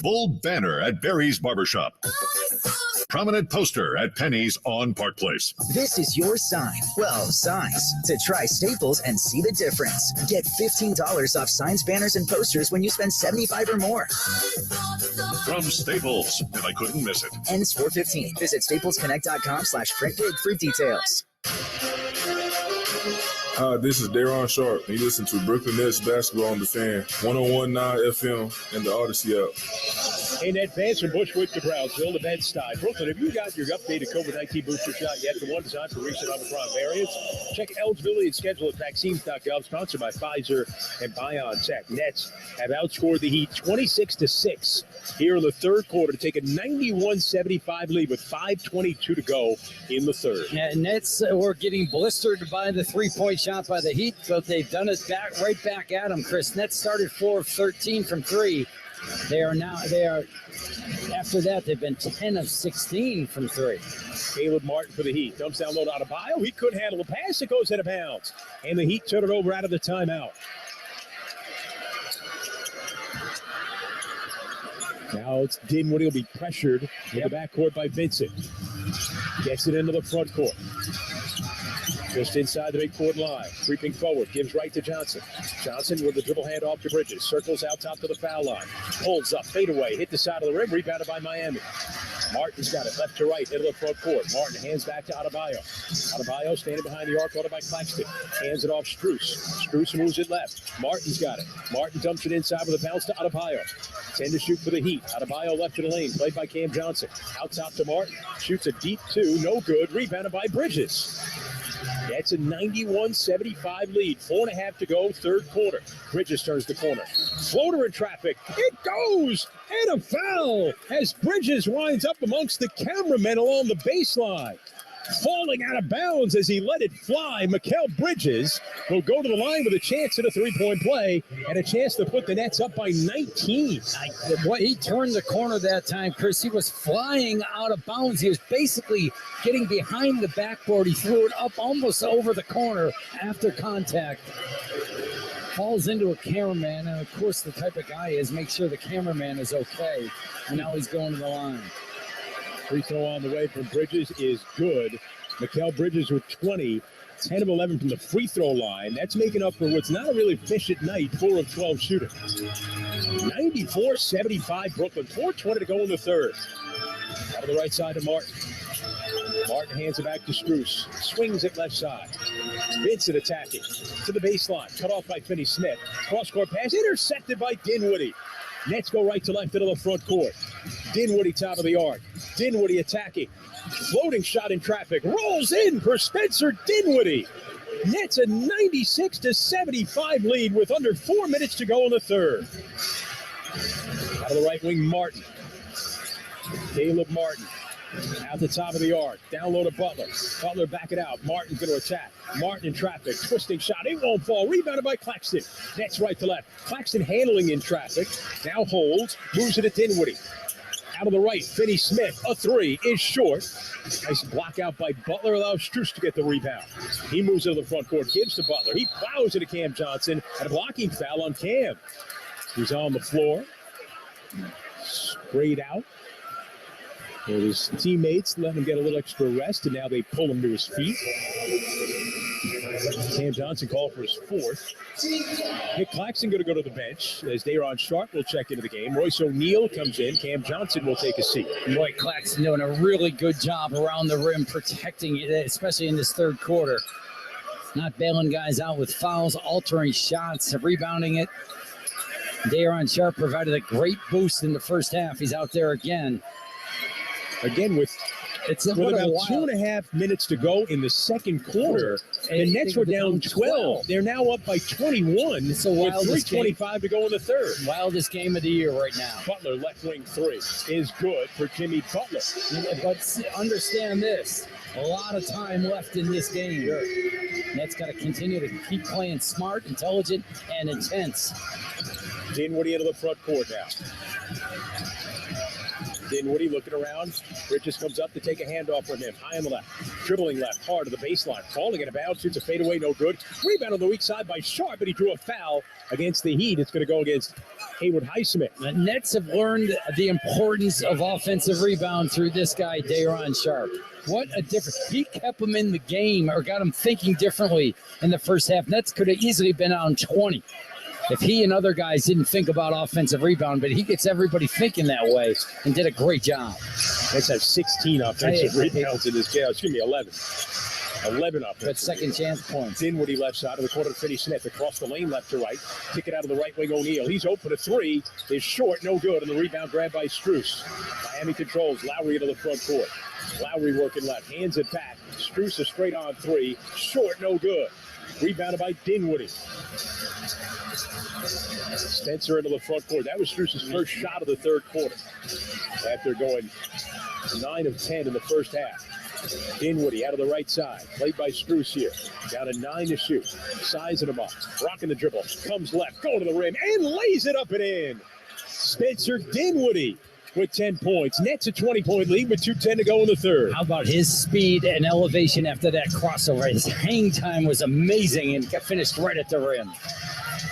Bold banner at Barry's Barbershop. Prominent poster at Penny's on Park Place. This is your sign. Well, signs. To try Staples and see the difference. Get $15 off signs, banners, and posters when you spend $75 or more. From Staples, and I couldn't miss it. Ends 4/15. Visit staplesconnect.com/printgig for details. Hi, this is Daron Sharp, and you listen to Brooklyn Nets basketball on the Fan, 101.9 FM, and the Odyssey app. Hey, Net fans from Bushwick to Brownsville to Bed-Stuy. Brooklyn, have you got your updated COVID-19 booster shot yet? The one designed for recent Omicron variants? Check eligibility and schedule at vaccines.gov, sponsored by Pfizer and BioNTech. Nets have outscored the Heat 26-6 here in the third quarter to take a 91-75 lead with 5:22 to go in the third. Yeah, Nets were getting blistered by the three-point shot by the Heat, but they've done it right back at them, Chris. Nets started 4 of 13 from 3. They are after that, they've been 10 of 16 from 3. Caleb Martin for the Heat. Dumps down low to Adebayo. He couldn't handle the pass. It goes out of bounds. And the Heat turn it over out of the timeout. Now it's Dinwiddie will be pressured in the backcourt by Vincent. Gets it into the front court. Just inside the midcourt line. Creeping forward. Gives right to Johnson. Johnson with the dribble hand off to Bridges. Circles out top to the foul line. Pulls up. Fade away. Hit the side of the rim. Rebounded by Miami. Martin's got it left to right into the front court. Martin hands back to Adebayo. Adebayo standing behind the arc, caught by Claxton. Hands it off Strus. Strus moves it left. Martin's got it. Martin dumps it inside with a bounce to Adebayo. 10 to shoot for the Heat. Adebayo left to the lane. Played by Cam Johnson. Out top to Martin. Shoots a deep 2. No good. Rebounded by Bridges. That's a 91-75 lead. 4.5 to go, third quarter. Bridges turns the corner. Floater in traffic. It goes! And a foul as Bridges winds up amongst the cameramen along the baseline. Falling out of bounds as he let it fly. Mikal Bridges will go to the line with a chance at a three-point play and a chance to put the Nets up by 19. He turned the corner that time, Chris. He was flying out of bounds. He was basically getting behind the backboard. He threw it up almost over the corner after contact. Falls into a cameraman, and of course the type of guy is make sure the cameraman is okay. And now he's going to the line. Free throw on the way from Bridges is good. Mikal Bridges with 20, 10 of 11 from the free throw line. That's making up for what's not a really efficient night, 4 of 12 shooting. 94-75 Brooklyn, 4:20 to go in the third. Out of the right side to Martin. Martin hands it back to Strus. Swings it left side. Vincent attacking to the baseline. Cut off by Finney-Smith. Cross-court pass intercepted by Dinwiddie. Nets go right to left into the front court. Dinwiddie top of the arc. Dinwiddie attacking. Floating shot in traffic. Rolls in for Spencer Dinwiddie. Nets a 96-75 lead with under 4 minutes to go in the third. Out of the right wing, Martin. Caleb Martin. At the top of the arc. Down low to Butler. Butler back it out. Martin's going to attack. Martin in traffic. Twisting shot. It won't fall. Rebounded by Claxton. Nets right to left. Claxton handling in traffic. Now holds. Moves it to Dinwiddie. Out of the right, Finney Smith. A three is short. Nice block out by Butler. Allows Strus to get the rebound. He moves into the front court. Gives to Butler. He fouls it to Cam Johnson. And a blocking foul on Cam. He's on the floor. Sprayed out. And his teammates let him get a little extra rest, and now they pull him to his feet. Cam Johnson called for his fourth. Nick Claxton going to go to the bench as Day'Ron Sharp will check into the game. Royce O'Neal comes in. Cam Johnson will take a seat. Boy, Claxton doing a really good job around the rim, protecting it, especially in this third quarter. Not bailing guys out with fouls, altering shots, rebounding it. Day'Ron Sharp provided a great boost in the first half. He's out there again. Again, with about 2.5 minutes to go in the second quarter, the Nets were down 12. They're now up by 21. It's a with wildest 3:25 to go in the third. Wildest game of the year right now. Butler left wing three is good for Jimmy Butler. But understand this, a lot of time left in this game. Nets got to continue to keep playing smart, intelligent, and intense. Dinwiddie into the front court now. Dinwiddie looking around. Bridges comes up to take a handoff from him. High on the left. Dribbling left. Hard to the baseline. Falling in a bounce. Shoots a fadeaway. No good. Rebound on the weak side by Sharp, but he drew a foul against the Heat. It's going to go against Haywood Highsmith. The Nets have learned the importance of offensive rebound through this guy, Day'Ron Sharp. What a difference. He kept him in the game or got him thinking differently in the first half. Nets could have easily been on 20. If he and other guys didn't think about offensive rebound, but he gets everybody thinking that way and did a great job. Let's have 16 offensive rebounds in this game. Excuse me, 11. 11 up. But second chance points. Dinwiddie left side of the corner to Finney Smith. Across the lane left to right. Kick it out of the right wing, O'Neal. He's open a three. Is short, no good. And the rebound grabbed by Strus. Miami controls. Lowry into the front court. Lowry working left. Hands it back. Strus a straight on three. Short, no good. Rebounded by Dinwiddie. Spencer into the front court. That was Strus's first shot of the third quarter. After going 9 of 10 in the first half. Dinwiddie out of the right side. Played by Strus here. Down to 9 to shoot. Sizing him up. Rocking the dribble. Comes left. Going to the rim. And lays it up and in. Spencer Dinwiddie with 10 points. Nets a 20-point lead with 2:10 to go in the third. How about his speed and elevation after that crossover? His hang time was amazing and finished right at the rim.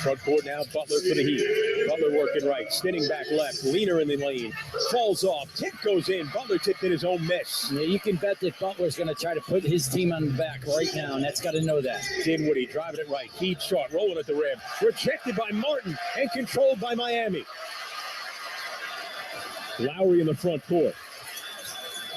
Front court now, Butler for the Heat. Butler working right, spinning back left, leaner in the lane, falls off, tip goes in. Butler tipped in his own miss. Yeah, you can bet that Butler's going to try to put his team on the back right now, and that's got to know that. Dinwiddie driving it right, feed shot, rolling at the rim. Rejected by Martin and controlled by Miami. Lowry in the front court.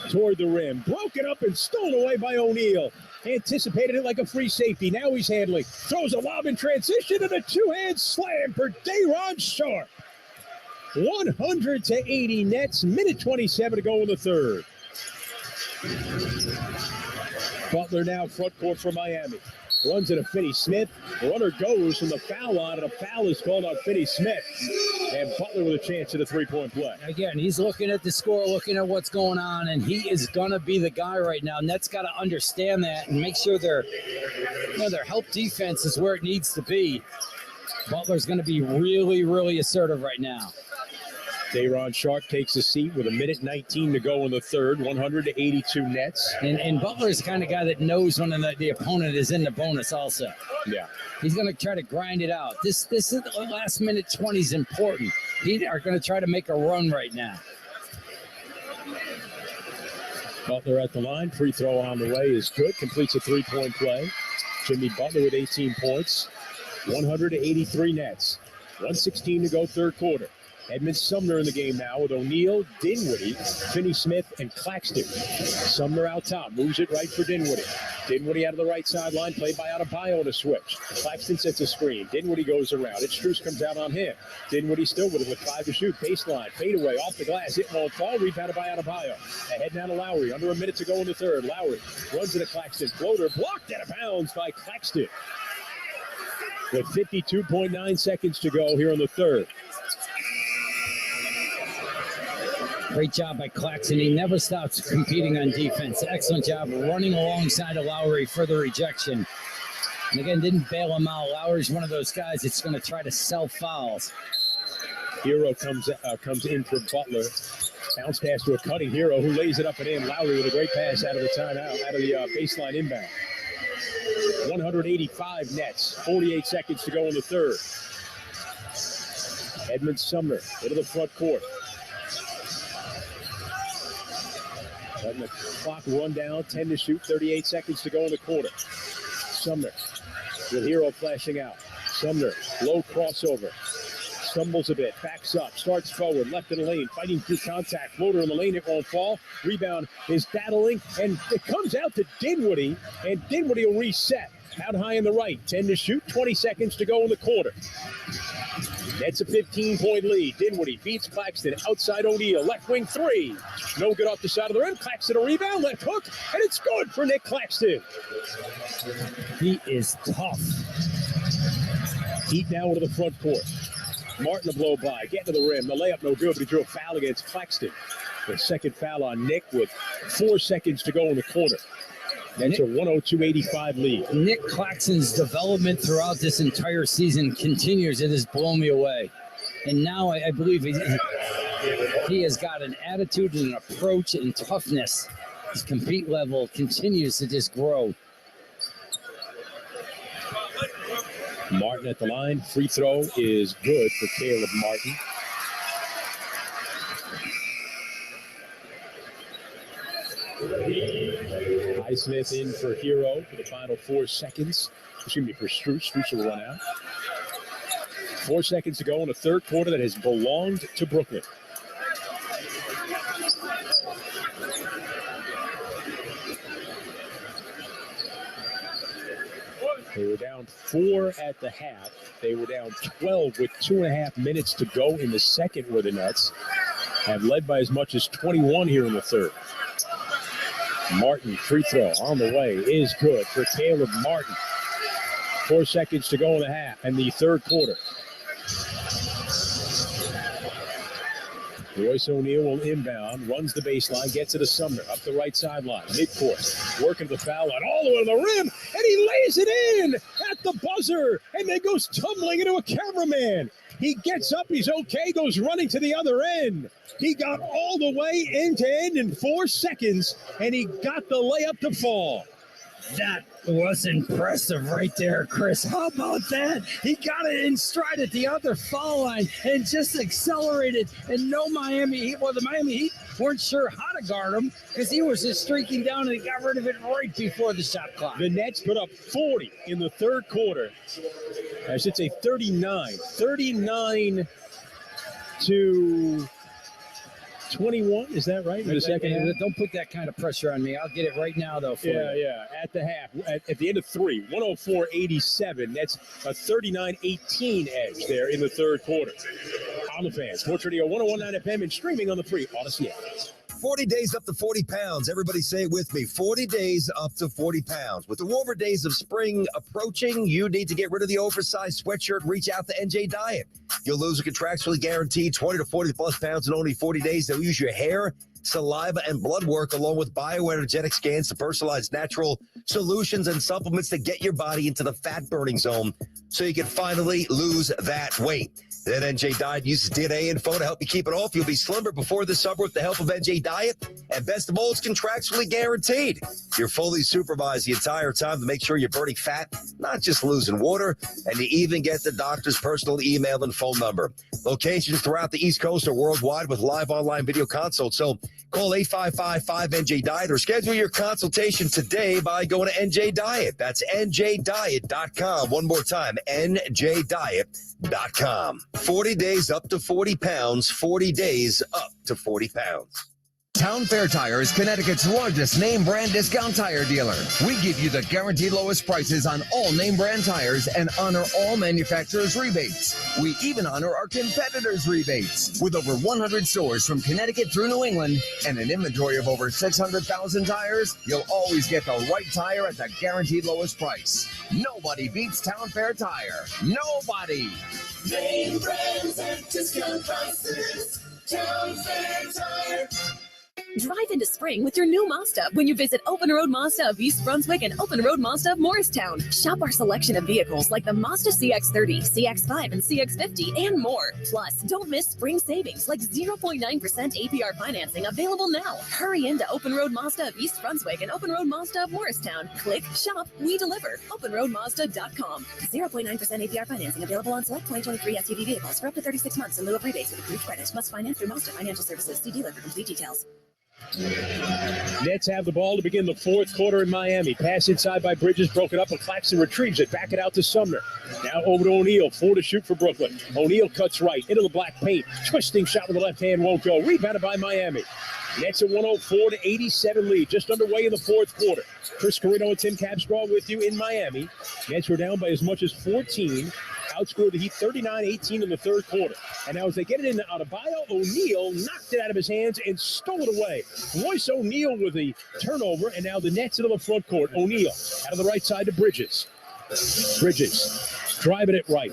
Toward the rim, broken up and stolen away by O'Neal. Anticipated it like a free safety. Now he's handling. Throws a lob in transition and a two-hand slam for Day'Ron Sharp. 100-80 Nets. Minute 27 to go in the third. Butler now front court for Miami. Runs it to Finney Smith. Runner goes from the foul line, and a foul is called on Finney Smith. And Butler with a chance at a three-point play. Again, he's looking at the score, looking at what's going on, and he is going to be the guy right now. Nets got to understand that and make sure their help defense is where it needs to be. Butler's going to be really, really assertive right now. Day'Ron Sharp takes a seat with 1:19 to go in the third, 100-82 Nets. And Butler's the kind of guy that knows when the opponent is in the bonus also. Yeah. He's going to try to grind it out. This is the last minute 20 is important. He are going to try to make a run right now. Butler at the line. Free throw on the way is good. Completes a three-point play. Jimmy Butler with 18 points. 100-83 Nets. 1:16 to go third quarter. Edmund Sumner in the game now with O'Neal, Dinwiddie, Finney Smith, and Claxton. Sumner out top, moves it right for Dinwiddie. Dinwiddie out of the right sideline, played by Adebayo on a switch. Claxton sets a screen. Dinwiddie goes around. Strus comes out on him. Dinwiddie still with it with 5 to shoot. Baseline, fadeaway, off the glass. It won't fall. Rebounded by Adebayo. Ahead now to Lowry. Under a minute to go in the third. Lowry runs into Claxton. Floater blocked out of bounds by Claxton. With 52.9 seconds to go here in the third. Great job by Claxton. He never stops competing on defense. Excellent job running alongside of Lowry for the rejection. And again, didn't bail him out. Lowry's one of those guys that's going to try to sell fouls. Hero comes in for Butler. Bounce pass to a cutting Hero who lays it up and in. Lowry with a great pass out of the timeout, out of the baseline inbound. 185 Nets. 48 seconds to go in the third. Edmund Sumner into the front court. Letting the clock run down, 10 to shoot, 38 seconds to go in the quarter. Sumner with Hero flashing out. Sumner, low crossover. Stumbles a bit, backs up, starts forward, left in the lane, fighting through contact. Floater in the lane, it won't fall. Rebound is battling, and it comes out to Dinwiddie, and Dinwiddie will reset. Out high in the right, 10 to shoot, 20 seconds to go in the quarter. That's a 15-point lead. Dinwiddie beats Claxton outside O'Neal. Left wing three. No good off the side of the rim. Claxton a rebound. Left hook. And it's good for Nick Claxton. He is tough. Heat now into the front court. Martin a blow by. Getting to the rim. The layup no good, but he drew a foul against Claxton. The second foul on Nick with 4 seconds to go in the quarter. That's a 102-85 lead. Nick Claxton's development throughout this entire season continues. It has blown me away. And now I believe he has got an attitude and an approach and toughness. His compete level continues to just grow. Martin at the line. Free throw is good for Caleb Martin. Highsmith in for Hero for the final 4 seconds. Excuse me, for Strus. Strus will run out. 4 seconds to go in the third quarter that has belonged to Brooklyn. They were down 4 at the half. They were down 12 with 2.5 minutes to go in the second, where the Nets have led by as much as 21 here in the third. Martin, free throw on the way, is good for Caleb Martin. 4 seconds to go in the half and the third quarter. Royce O'Neal will inbound, runs the baseline, gets it to Sumner, up the right sideline, midcourt, working the foul line all the way to the rim, and he lays it in at the buzzer, and then goes tumbling into a cameraman. He gets up, he's okay, goes running to the other end. He got all the way end to end in 4 seconds, and he got the layup to fall. That was impressive right there, Chris. How about that? He got it in stride at the other foul line and just accelerated. And no Miami Heat, well, the Miami Heat weren't sure how to guard him because he was just streaking down and he got rid of it right before the shot clock. The Nets put up 40 in the third quarter. I should say 39 to 21, is that right? In the second half? Don't put that kind of pressure on me. I'll get it right now, though. Yeah. At the half, at the end of 3, 104-87. That's a 39-18 edge there in the third quarter. On the Fan, Sports Radio 101.9 FM and streaming on the free Odyssey app. 40 days up to 40 pounds. Everybody say it with me. 40 days up to 40 pounds. With the warmer days of spring approaching, you need to get rid of the oversized sweatshirt. Reach out to NJ Diet. You'll lose a contractually guaranteed 20 to 40 plus pounds in only 40 days. They'll use your hair, saliva, and blood work along with bioenergetic scans to personalize natural solutions and supplements to get your body into the fat burning zone so you can finally lose that weight. Then NJ Diet uses DNA info to help you keep it off. You'll be slimmer before the summer with the help of NJ Diet. And best of all, it's contractually guaranteed. You're fully supervised the entire time to make sure you're burning fat, not just losing water. And you even get the doctor's personal email and phone number. Locations throughout the East Coast or worldwide with live online video consults. So call 855-5NJ-DIET or schedule your consultation today by going to NJ Diet. That's NJDiet.com. One more time, NJDiet.com. 40 days up to 40 pounds, 40 days up to 40 pounds. Town Fair Tire is Connecticut's largest name brand discount tire dealer. We give you the guaranteed lowest prices on all name brand tires and honor all manufacturers' rebates. We even honor our competitors' rebates. With over 100 stores from Connecticut through New England and an inventory of over 600,000 tires, you'll always get the right tire at the guaranteed lowest price. Nobody beats Town Fair Tire. Nobody. Name brands and discount prices. Town Fair Tire. Drive into spring with your new Mazda when you visit Open Road Mazda of East Brunswick and Open Road Mazda of Morristown. Shop our selection of vehicles like the Mazda CX-30, CX-5, and CX-50, and more. Plus, don't miss spring savings like 0.9% APR financing available now. Hurry into Open Road Mazda of East Brunswick and Open Road Mazda of Morristown. Click, shop, we deliver. OpenRoadMazda.com. 0.9% APR financing available on select 2023 SUV vehicles for up to 36 months in lieu of rebates with approved credit. Must finance through Mazda Financial Services. See dealer for complete details. Nets have the ball to begin the fourth quarter in Miami. Pass inside by Bridges, broken up, and Claxton retrieves it. Back it out to Sumner. Now over to O'Neal. 4 to shoot for Brooklyn. O'Neal cuts right into the black paint. Twisting shot with the left hand won't go. Rebounded by Miami. Nets a 104-87 lead. Just underway in the fourth quarter. Chris Carino and Tim Capstraw with you in Miami. Nets were down by as much as 14. Outscored the Heat 39-18 in the third quarter. And now as they get it into Adebayo, O'Neal knocked it out of his hands and stole it away. Royce O'Neal with the turnover, and now the Nets into the front court. O'Neal out of the right side to Bridges. Bridges driving it right.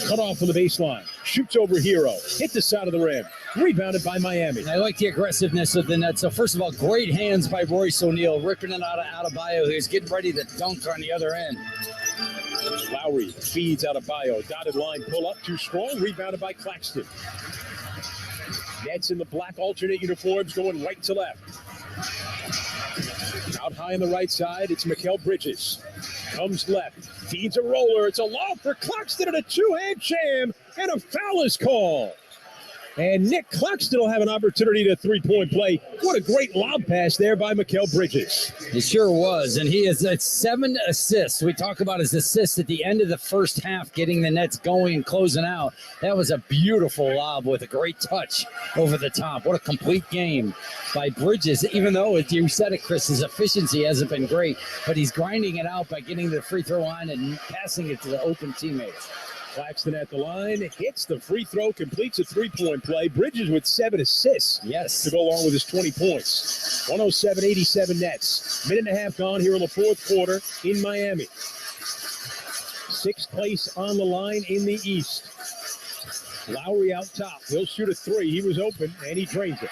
Cut off from the baseline. Shoots over Hero. Hit the side of the rim. Rebounded by Miami. I like the aggressiveness of the Nets. So first of all, great hands by Royce O'Neal, ripping it out of Adebayo, who's getting ready to dunk on the other end. Lowry feeds out of Bio. Dotted line pull up too strong. Rebounded by Claxton. Nets in the black alternate uniforms going right to left. Out high on the right side, it's Mikal Bridges. Comes left. Feeds a roller. It's a lob for Claxton and a two-hand jam. And a foul is called. And Nick Claxton will have an opportunity to three-point play. What a great lob pass there by Mikal Bridges. It sure was, and he is at 7 assists. We talk about his assists at the end of the first half, getting the Nets going and closing out. That was a beautiful lob with a great touch over the top. What a complete game by Bridges, even though, you said it, Chris, his efficiency hasn't been great, but he's grinding it out by getting to the free throw line and passing it to the open teammates. Claxton at the line, hits the free throw, completes a three-point play. Bridges with 7 assists. Yes. To go along with his 20 points. 107-87 Nets. Minute and a half gone here in the fourth quarter in Miami. Sixth place on the line in the East. Lowry out top. He'll shoot a three. He was open, and he drains it.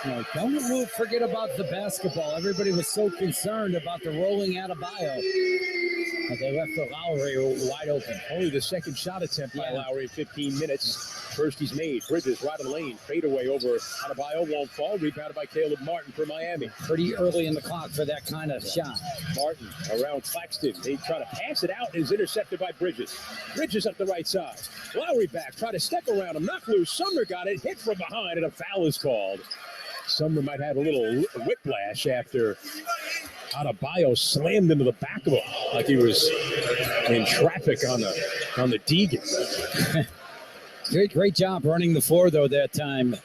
No, don't forget about the basketball. Everybody was so concerned about the rolling Adebayo. But they left the Lowry wide open. Only the second shot attempt by Lowry in 15 minutes. First he's made. Bridges right in the lane. Fade away over Adebayo. Won't fall. Rebounded by Caleb Martin for Miami. Pretty early in the clock for that kind of shot. Martin around Claxton. They try to pass it out. Is intercepted by Bridges. Bridges up the right side. Lowry back. Try to step around him. Knock loose. Sumner got it. Hit from behind, and a foul is called. Sumner might have a little whiplash after Adebayo slammed into the back of him like he was in traffic on the Deegan. Great job running the floor, though, that time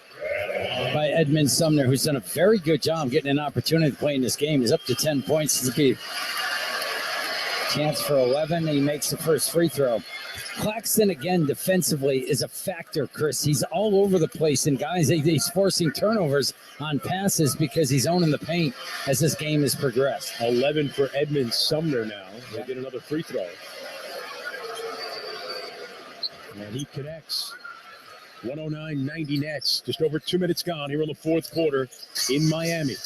by Edmund Sumner, who's done a very good job getting an opportunity to play in this game. He's up to 10 points. Chance for 11. He makes the first free throw. Claxton, again, defensively is a factor, Chris. He's all over the place, and guys, he's forcing turnovers on passes because he's owning the paint as this game has progressed. 11 for Edmund Sumner now. He'll get another free throw. And he connects. 109-90 Nets. Just over 2 minutes gone here in the fourth quarter in Miami.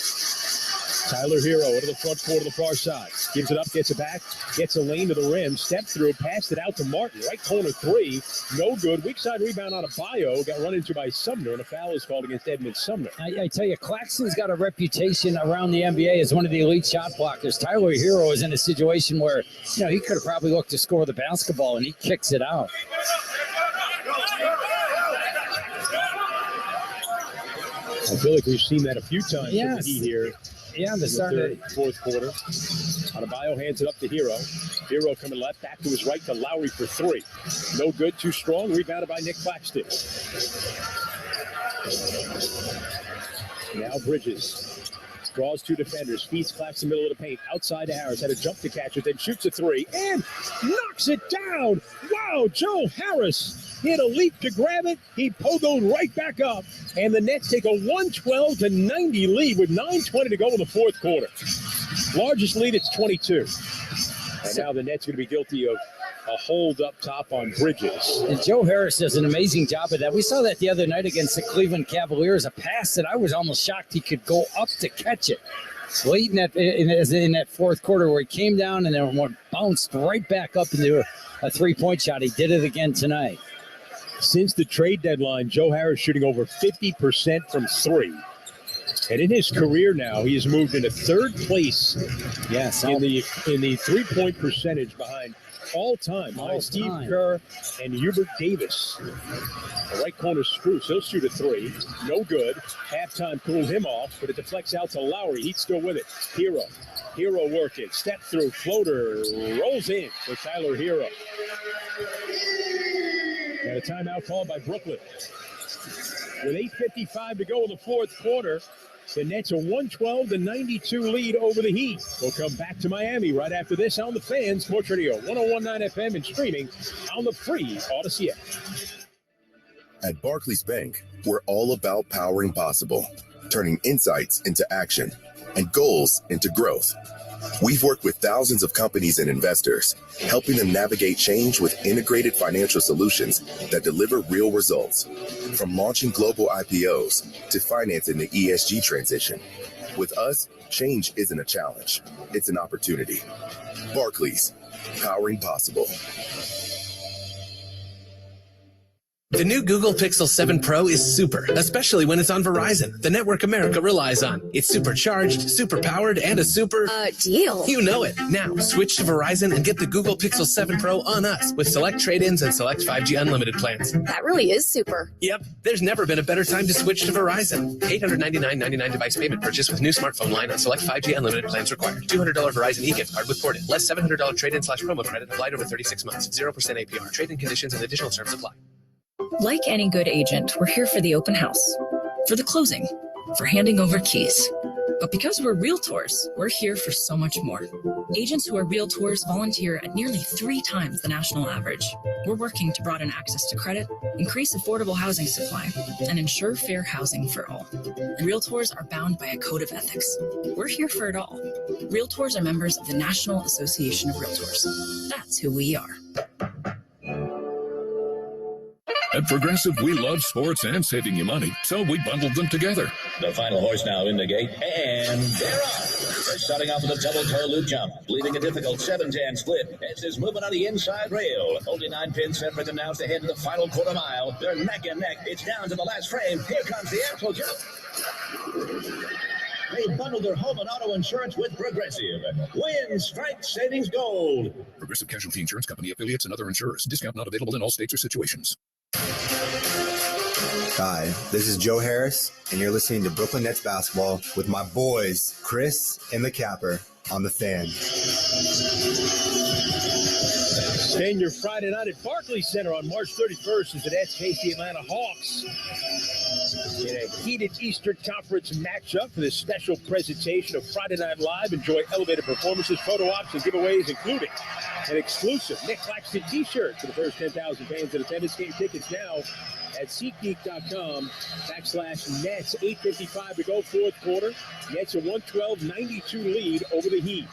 Tyler Hero into the front court to the far side. Gives it up, gets it back, gets a lane to the rim, step through, passed it out to Martin. Right corner three, no good. Weak side rebound out of Bio, got run into by Sumner, and a foul is called against Edmund Sumner. I tell you, Claxton's got a reputation around the NBA as one of the elite shot blockers. Tyler Hero is in a situation where, he could have probably looked to score the basketball, and he kicks it out. I feel like we've seen that a few times with the Heat here. Yeah, the fourth quarter. Adebayo hands it up to Hero. Hero coming left, back to his right to Lowry for three. No good, too strong. Rebounded by Nick Claxton. Now Bridges draws two defenders, feeds Claxton middle of the paint, outside to Harris, had a jump to catch it, then shoots a three, and knocks it down. Wow, Joe Harris, he had a leap to grab it. He pogoed right back up, and the Nets take a 112-90 lead with 9:20 to go in the fourth quarter. Largest lead, it's 22. And now the Nets going to be guilty of a hold up top on Bridges. And Joe Harris does an amazing job of that. We saw that the other night against the Cleveland Cavaliers, a pass that I was almost shocked he could go up to catch it. Late in that fourth quarter where he came down and then bounced right back up into a three-point shot. He did it again tonight. Since the trade deadline, Joe Harris shooting over 50% from three. And in his career now, he has moved into third place in the three-point percentage behind all-time Steve Kerr and Hubert Davis. The right corner Spruce, he'll shoot a three. No good. Halftime cooled him off, but it deflects out to Lowry. He's still with it. Hero working. Step through. Floater. Rolls in for Tyler Hero. Got a timeout called by Brooklyn. With 8:55 to go in the fourth quarter, the Nets a 112-92 lead over the Heat. We'll come back to Miami right after this on the Fan Sports Radio 101.9 FM and streaming on the free Odyssey app. At Barclays Bank, we're all about powering possible, turning insights into action, and goals into growth. We've worked with thousands of companies and investors, helping them navigate change with integrated financial solutions that deliver real results. From launching global IPOs to financing the ESG transition. With us, change isn't a challenge, it's an opportunity. Barclays, powering possible. The new Google Pixel 7 Pro is super, especially when it's on Verizon, the network America relies on. It's supercharged, super powered, and a super... deal. You know it. Now, switch to Verizon and get the Google Pixel 7 Pro on us with select trade-ins and select 5G unlimited plans. That really is super. Yep. There's never been a better time to switch to Verizon. $899.99 device payment purchase with new smartphone line on select 5G unlimited plans required. $200 Verizon e-gift card with ported. Less $700 trade-in/promo credit applied over 36 months. 0% APR. Trade-in conditions and additional terms apply. Like any good agent, we're here for the open house, for the closing, for handing over keys. But because we're realtors, we're here for so much more. Agents who are realtors volunteer at nearly 3 times the national average. We're working to broaden access to credit, increase affordable housing supply, and ensure fair housing for all. And realtors are bound by a code of ethics. We're here for it all. Realtors are members of the National Association of Realtors. That's who we are. At Progressive, we love sports and saving you money, so we bundled them together. The final horse now in the gate, and they're off. They're starting off with a double toe loop jump, leaving a difficult 7-10 split. This is moving on the inside rail. Only 9 pins separate them now to head to the final quarter mile. They're neck and neck. It's down to the last frame. Here comes the axle jump. They bundled their home and auto insurance with Progressive. Win, strike, savings, gold. Progressive Casualty Insurance Company, affiliates, and other insurers. Discount not available in all states or situations. Hi, this is Joe Harris, and you're listening to Brooklyn Nets basketball with my boys, Chris and the Capper, on the Fan. Staying your Friday night at Barclays Center on March 31st as the Nets face the Atlanta Hawks in a heated Eastern Conference matchup for this special presentation of Friday Night Live. Enjoy elevated performances, photo ops, and giveaways, including an exclusive Nick Claxton t-shirt for the first 10,000 fans in attendance. Game tickets now at SeatGeek.com/Nets. 8:55 to go, fourth quarter. Nets a 112-92 lead over the Heat.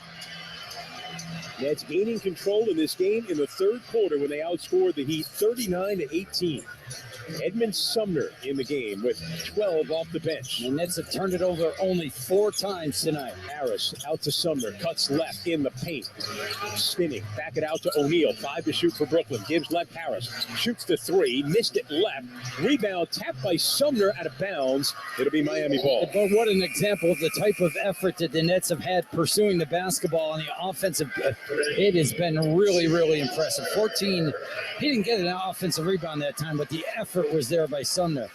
Nets gaining control in this game in the third quarter when they outscored the Heat 39-18. Edmund Sumner in the game with 12 off the bench. The Nets have turned it over only 4 times tonight. Harris out to Sumner, cuts left in the paint. Spinning, back it out to O'Neal. 5 to shoot for Brooklyn. Gives left Harris. Shoots the 3, missed it left. Rebound tapped by Sumner out of bounds. It'll be Miami ball. But what an example of the type of effort that the Nets have had pursuing the basketball on the offensive. It has been really, really impressive. 14, he didn't get an offensive rebound that time, but the effort was there by Sumner.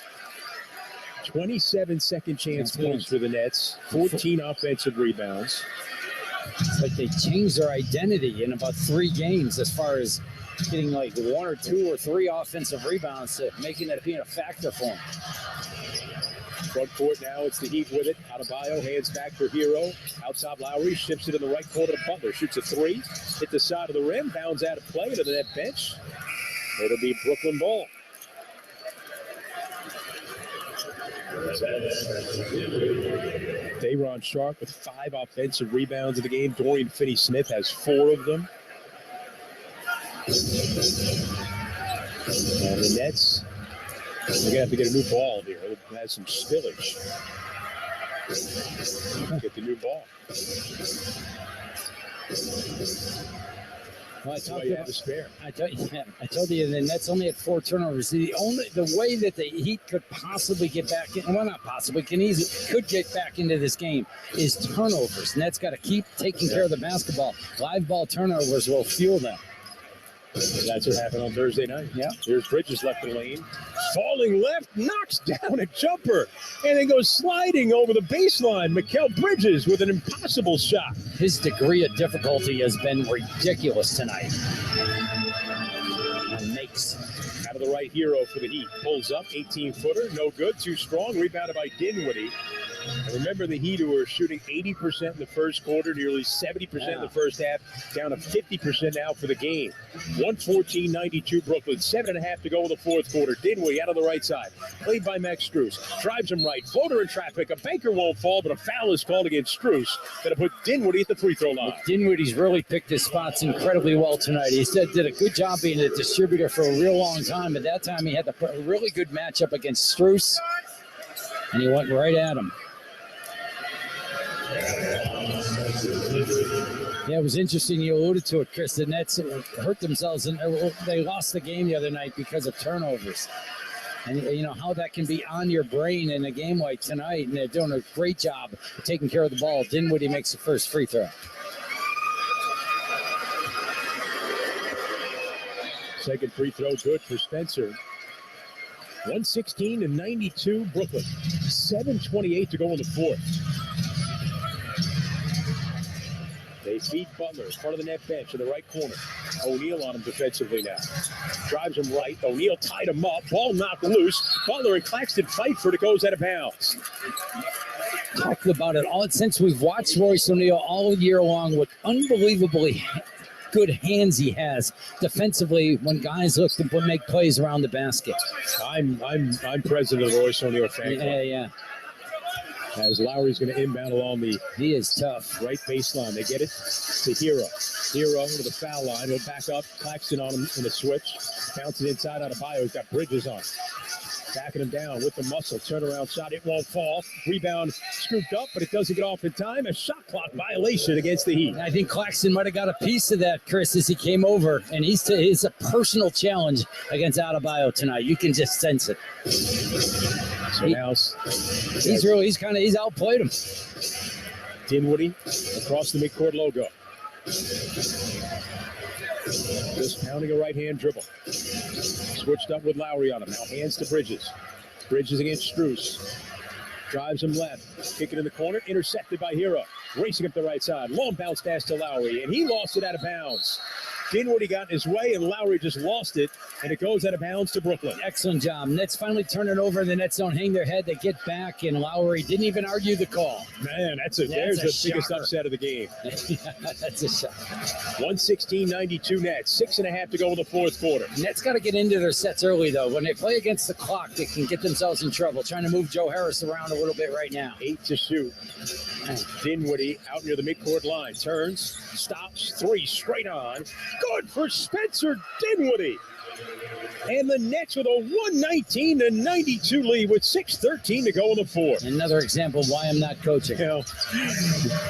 27 second chance points for the Nets, 14 offensive rebounds. It's like they changed their identity in about 3 games as far as getting like 1 or 2 or 3 offensive rebounds to making that being a factor for them. Front court now, it's the Heat with it. Adebayo hands back for Hero. Outside Lowry, ships it in the right corner to Butler. Shoots a 3, hit the side of the rim, bounds out of play to the net bench. It'll be Brooklyn ball. Day'Ron Sharpe with 5 offensive rebounds in the game. Dorian Finney-Smith has 4 of them. And the Nets, they're going to have to get a new ball here. It has some spillage. Get the new ball. Well, I told you the Nets only had 4 turnovers. The way that the Heat could possibly get back in, well, not possibly, could get back into this game is turnovers. Nets got to keep taking care of the basketball. Live ball turnovers will fuel them. That's what happened on Thursday night. Yeah. Here's Bridges left the lane. Falling left, knocks down a jumper, and then goes sliding over the baseline. Mikal Bridges with an impossible shot. His degree of difficulty has been ridiculous tonight. And makes. Out of the right, Hero for the Heat. Pulls up, 18-footer, no good, too strong. Rebounded by Dinwiddie. And remember the Heat, who were shooting 80% in the first quarter, nearly 70% in the first half, down to 50% now for the game. 114-92 Brooklyn, 7.5 to go in the fourth quarter. Dinwiddie out of the right side, played by Max Strus. Drives him right, floater in traffic. A banker won't fall, but a foul is called against Strus. That'll put Dinwiddie at the free throw line. Dinwiddie's really picked his spots incredibly well tonight. He did a good job being a distributor for a real long time. At that time, he had a really good matchup against Strus, and he went right at him. Yeah, it was interesting. You alluded to it, Chris. The Nets hurt themselves, and they lost the game the other night because of turnovers. And you know how that can be on your brain in a game like tonight, and they're doing a great job of taking care of the ball. Dinwiddie makes the first free throw. Second free throw good for Spencer. 116-92 Brooklyn. 7:28 to go in the fourth. They feed Butler, part of the net bench in the right corner. O'Neal on him defensively now. Drives him right. O'Neal tied him up. Ball knocked loose. Butler and Claxton fight for it. It goes out of bounds. Talked about it all since we've watched Royce O'Neal all year long with unbelievably good hands he has defensively when guys look to make plays around the basket. I'm president of the Royce O'Neal fan club. Yeah. As Lowry's going to inbound along the he is tough right baseline. They get it to Hero. Hero to the foul line. He'll back up. Claxton on him in a switch. Bounces inside out of Bio. He's got Bridges on. Backing him down with the muscle. Turnaround shot. It won't fall. Rebound scooped up, but it doesn't get off in time. A shot clock violation against the Heat. I think Claxton might have got a piece of that, Chris, as he came over. And it's a personal challenge against Adebayo tonight. You can just sense it. So now he's outplayed him. Dinwiddie across the midcourt logo. Just pounding a right-hand dribble. Switched up with Lowry on him. Now hands to Bridges. Bridges against Strus. Drives him left. Kick it in the corner. Intercepted by Hero. Racing up the right side. Long bounce pass to Lowry, and he lost it out of bounds. Dinwiddie got in his way, and Lowry just lost it, and it goes out of bounds to Brooklyn. Excellent job. Nets finally turn it over. The Nets don't hang their head. They get back, and Lowry didn't even argue the call. Man, there's the biggest upset of the game. That's a shot. 116-92 Nets. 6.5 to go in the fourth quarter. Nets got to get into their sets early, though. When they play against the clock, they can get themselves in trouble. Trying to move Joe Harris around a little bit right now. 8 to shoot. Dinwiddie out near the midcourt line. Turns, stops, 3 straight on. Good for Spencer Dinwiddie. And the Nets with a 119-92 lead with 6:13 to go in the fourth. Another example of why I'm not coaching. You know,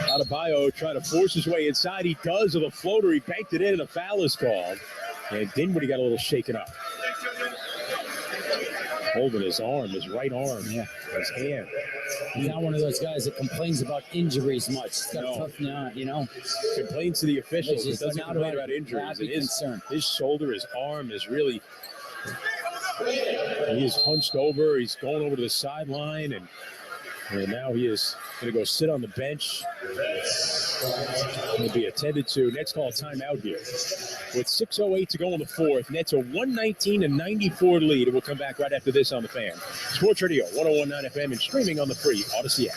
Adebayo trying to force his way inside. He does with a floater. He banked it in, and a foul is called. And Dinwiddie got a little shaken up. Holding his arm, his right arm, his hand. He's not one of those guys that complains about injuries much. He's got a tough, Complains to the officials. He doesn't complain about injuries. His shoulder, his arm is really. He is hunched over. He's going over to the sideline, and And now he is going to go sit on the bench. Will be attended to. Nets call timeout here. With 6:08 to go in the fourth, Nets a 119-94 lead. And we'll come back right after this on the Fan. Sports Radio 101.9 FM and streaming on the free Odyssey app.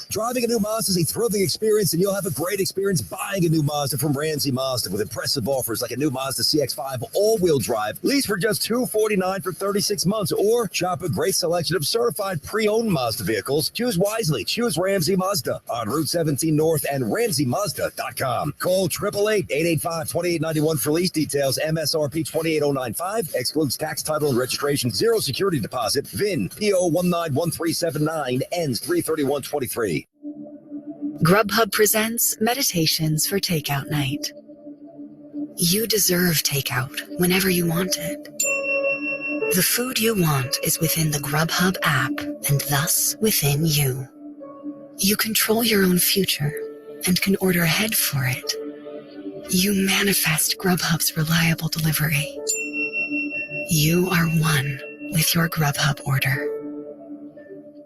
Driving a new Mazda is a thrilling experience, and you'll have a great experience buying a new Mazda from Ramsey Mazda with impressive offers like a new Mazda CX-5 all-wheel drive, lease for just $249 for 36 months, or shop a great selection of certified pre-owned Mazda vehicles. Choose wisely. Choose Ramsey Mazda on Route 17 North and RamseyMazda.com. Call 888-885-2891 for lease details. MSRP 28095 excludes tax, title, and registration. Zero security deposit. VIN P0191379 ends 3/31/23. Grubhub presents Meditations for Takeout Night. You deserve takeout whenever you want it. The food you want is within the Grubhub app and thus within you. You control your own future and can order ahead for it. You manifest Grubhub's reliable delivery. You are one with your Grubhub order.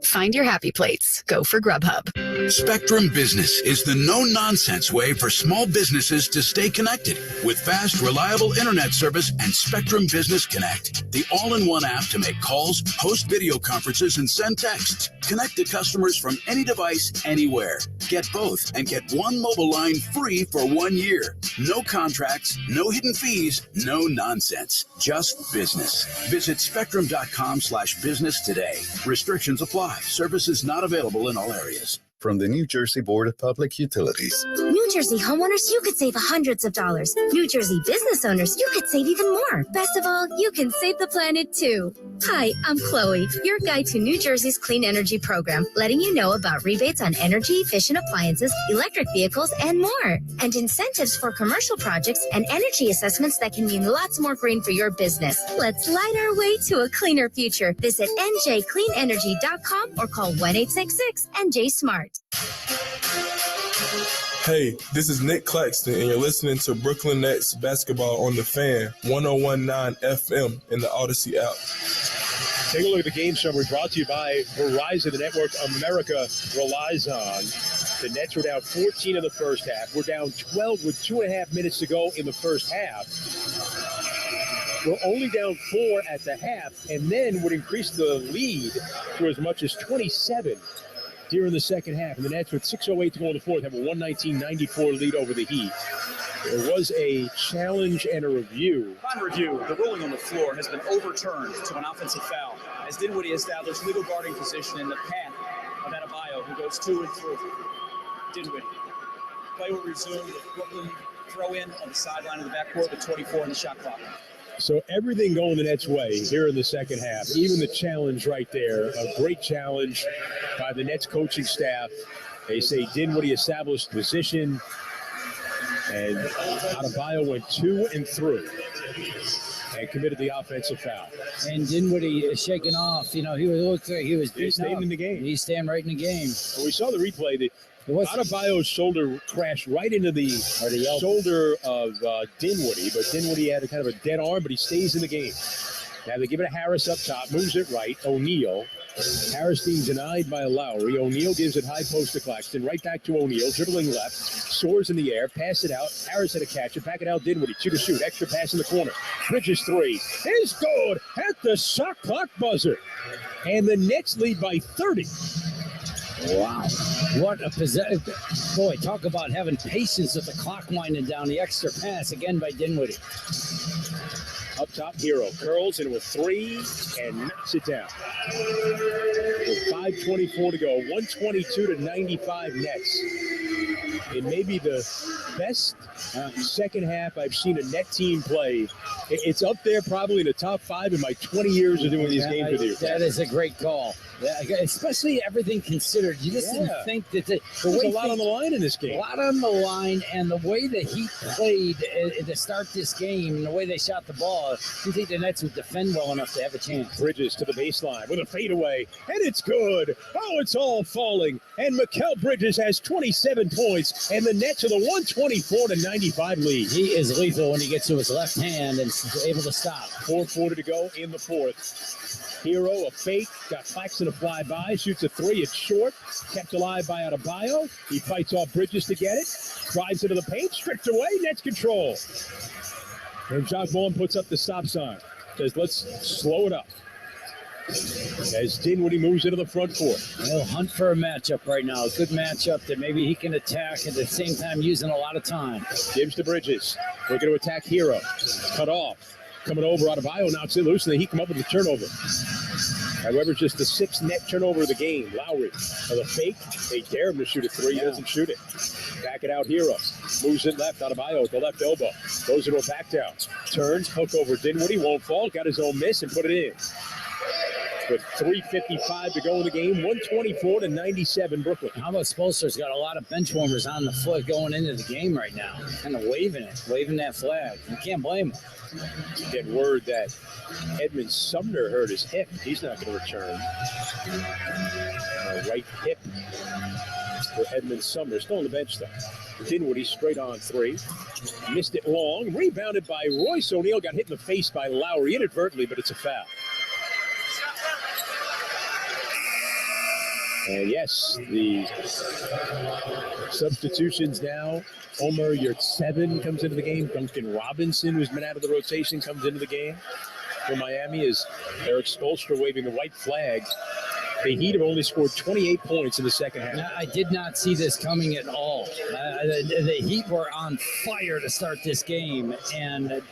Find your happy plates. Go for Grubhub. Spectrum Business is the no-nonsense way for small businesses to stay connected with fast, reliable internet service and Spectrum Business Connect, the all-in-one app to make calls, host video conferences, and send texts. Connect to customers from any device, anywhere. Get both and get one mobile line free for 1 year. No contracts, no hidden fees, no nonsense. Just business. Visit spectrum.com/business today. Restrictions apply. Services not available in all areas. From the New Jersey Board of Public Utilities. New Jersey homeowners, you could save hundreds of dollars. New Jersey business owners, you could save even more. Best of all, you can save the planet too. Hi, I'm Chloe, your guide to New Jersey's Clean Energy Program, letting you know about rebates on energy-efficient appliances, electric vehicles, and more. And incentives for commercial projects and energy assessments that can mean lots more green for your business. Let's light our way to a cleaner future. Visit njcleanenergy.com or call 1-866-NJ-SMART. Hey, this is Nick Claxton, and you're listening to Brooklyn Nets basketball on the Fan, 101.9 FM in the Odyssey app. Take a look at the game summary brought to you by Verizon, the network America relies on. The Nets were down 14 in the first half. We're down 12 with 2.5 minutes to go in the first half. We're only down 4 at the half, and then would increase the lead to as much as 27 during the second half. And the Nets, with 6:08 to go in the fourth, have a 119-94 lead over the Heat. There was a challenge and a review. On review, the ruling on the floor has been overturned to an offensive foul as Dinwiddie established legal guarding position in the path of Adebayo, who goes to and through Dinwiddie. Play will resume with Brooklyn throw in on the sideline of the backcourt with 24 on the shot clock. So everything going the Nets' way here in the second half, even the challenge right there, a great challenge by the Nets coaching staff. They say Dinwiddie established position, and Adebayo went to and through and committed the offensive foul. And Dinwiddie is shaking off. You know, he looked like he was staying in the game. He's staying right in the game. Well, we saw the replay. Adebayo's shoulder crashed right into the shoulder of Dinwiddie, but Dinwiddie had a kind of a dead arm, but he stays in the game. Now they give it to Harris up top, moves it right. O'Neal. Harris being denied by Lowry. O'Neal gives it high post to Claxton. Right back to O'Neal, dribbling left, soars in the air, pass it out. Harris had to catch it, back it out. Dinwiddie, shoot, extra pass in the corner. Bridges three is good at the shot clock buzzer, and the Nets lead by 30. Wow. What a possession. Boy, talk about having patience with the clock winding down. The extra pass again by Dinwiddie. Up top, Hero curls into a three and knocks it down. With 5:24 to go, 122-95 Nets. It may be the best second half I've seen a Net team play. It's up there probably in the top 5 in my 20 years of doing these games with you. That is a great call. Especially everything considered. You just didn't think that there's a lot on the line in this game. A lot on the line, and the way the Heat played to start this game, and the way they shot the ball, you think the Nets would defend well enough to have a chance. Bridges to the baseline with a fadeaway, and it's good. Oh, it's all falling. And Mikal Bridges has 27 points, and the Nets are the 124-95 lead. He is lethal when he gets to his left hand and is able to stop. 4:40 to go in the fourth. Hero, a fake, got Claxton Johnson to fly by, shoots a three. It's short, kept alive by Adebayo. He fights off Bridges to get it, drives into the paint, stripped away, Nets control. And Jacques Vaughn puts up the stop sign. Says, let's slow it up. As Dinwiddie moves into the front court. He'll hunt for a matchup right now. A good matchup that maybe he can attack at the same time using a lot of time. Gives to Bridges. Looking to attack Hero. Cut off. Coming over, Adebayo knocks it loose, and then he come up with a turnover. However, just the 6th net turnover of the game. Lowry, the fake. They dare him to shoot a three. He doesn't shoot it. Back it out, Hero. Moves it left. Adebayo with the left elbow. Goes into a back down. Turns, hook over Dinwiddie. Won't fall. Got his own miss and put it in. With 3:55 to go in the game, 124-97 Brooklyn. How about Spoelstra's got a lot of bench warmers on the foot going into the game right now, kind of waving that flag. You can't blame him. Get word that Edmund Sumner hurt his hip. He's not going to return. Right hip for Edmund Sumner. Still on the bench, though. Dinwiddie straight on three. Missed it long. Rebounded by Royce O'Neal. Got hit in the face by Lowry inadvertently, but it's a foul. And yes, the substitutions now. Omer Yurtseven comes into the game. Duncan Robinson, who's been out of the rotation, comes into the game for Miami as Eric Spoelstra waving the white flag. The Heat have only scored 28 points in the second half. I did not see this coming at all. The Heat were on fire to start this game, and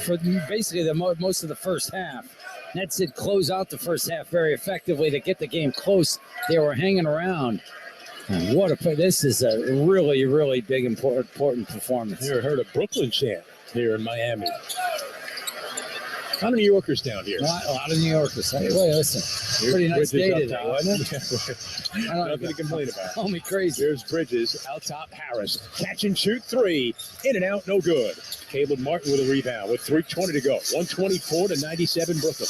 for basically most of the first half. Nets did close out the first half very effectively to get the game close. They were hanging around. And what a play. This is a really, really big, important performance. You ever heard of Brooklyn chant here in Miami? A lot of New Yorkers down here. A lot of New Yorkers. Hey, wait, listen. Pretty nice day today, wasn't it? Nothing to complain about. Call me crazy. There's Bridges, out top Harris. Catch and shoot three. In and out, no good. Caleb Martin with a rebound with 3:20 to go. 124-97 Brooklyn.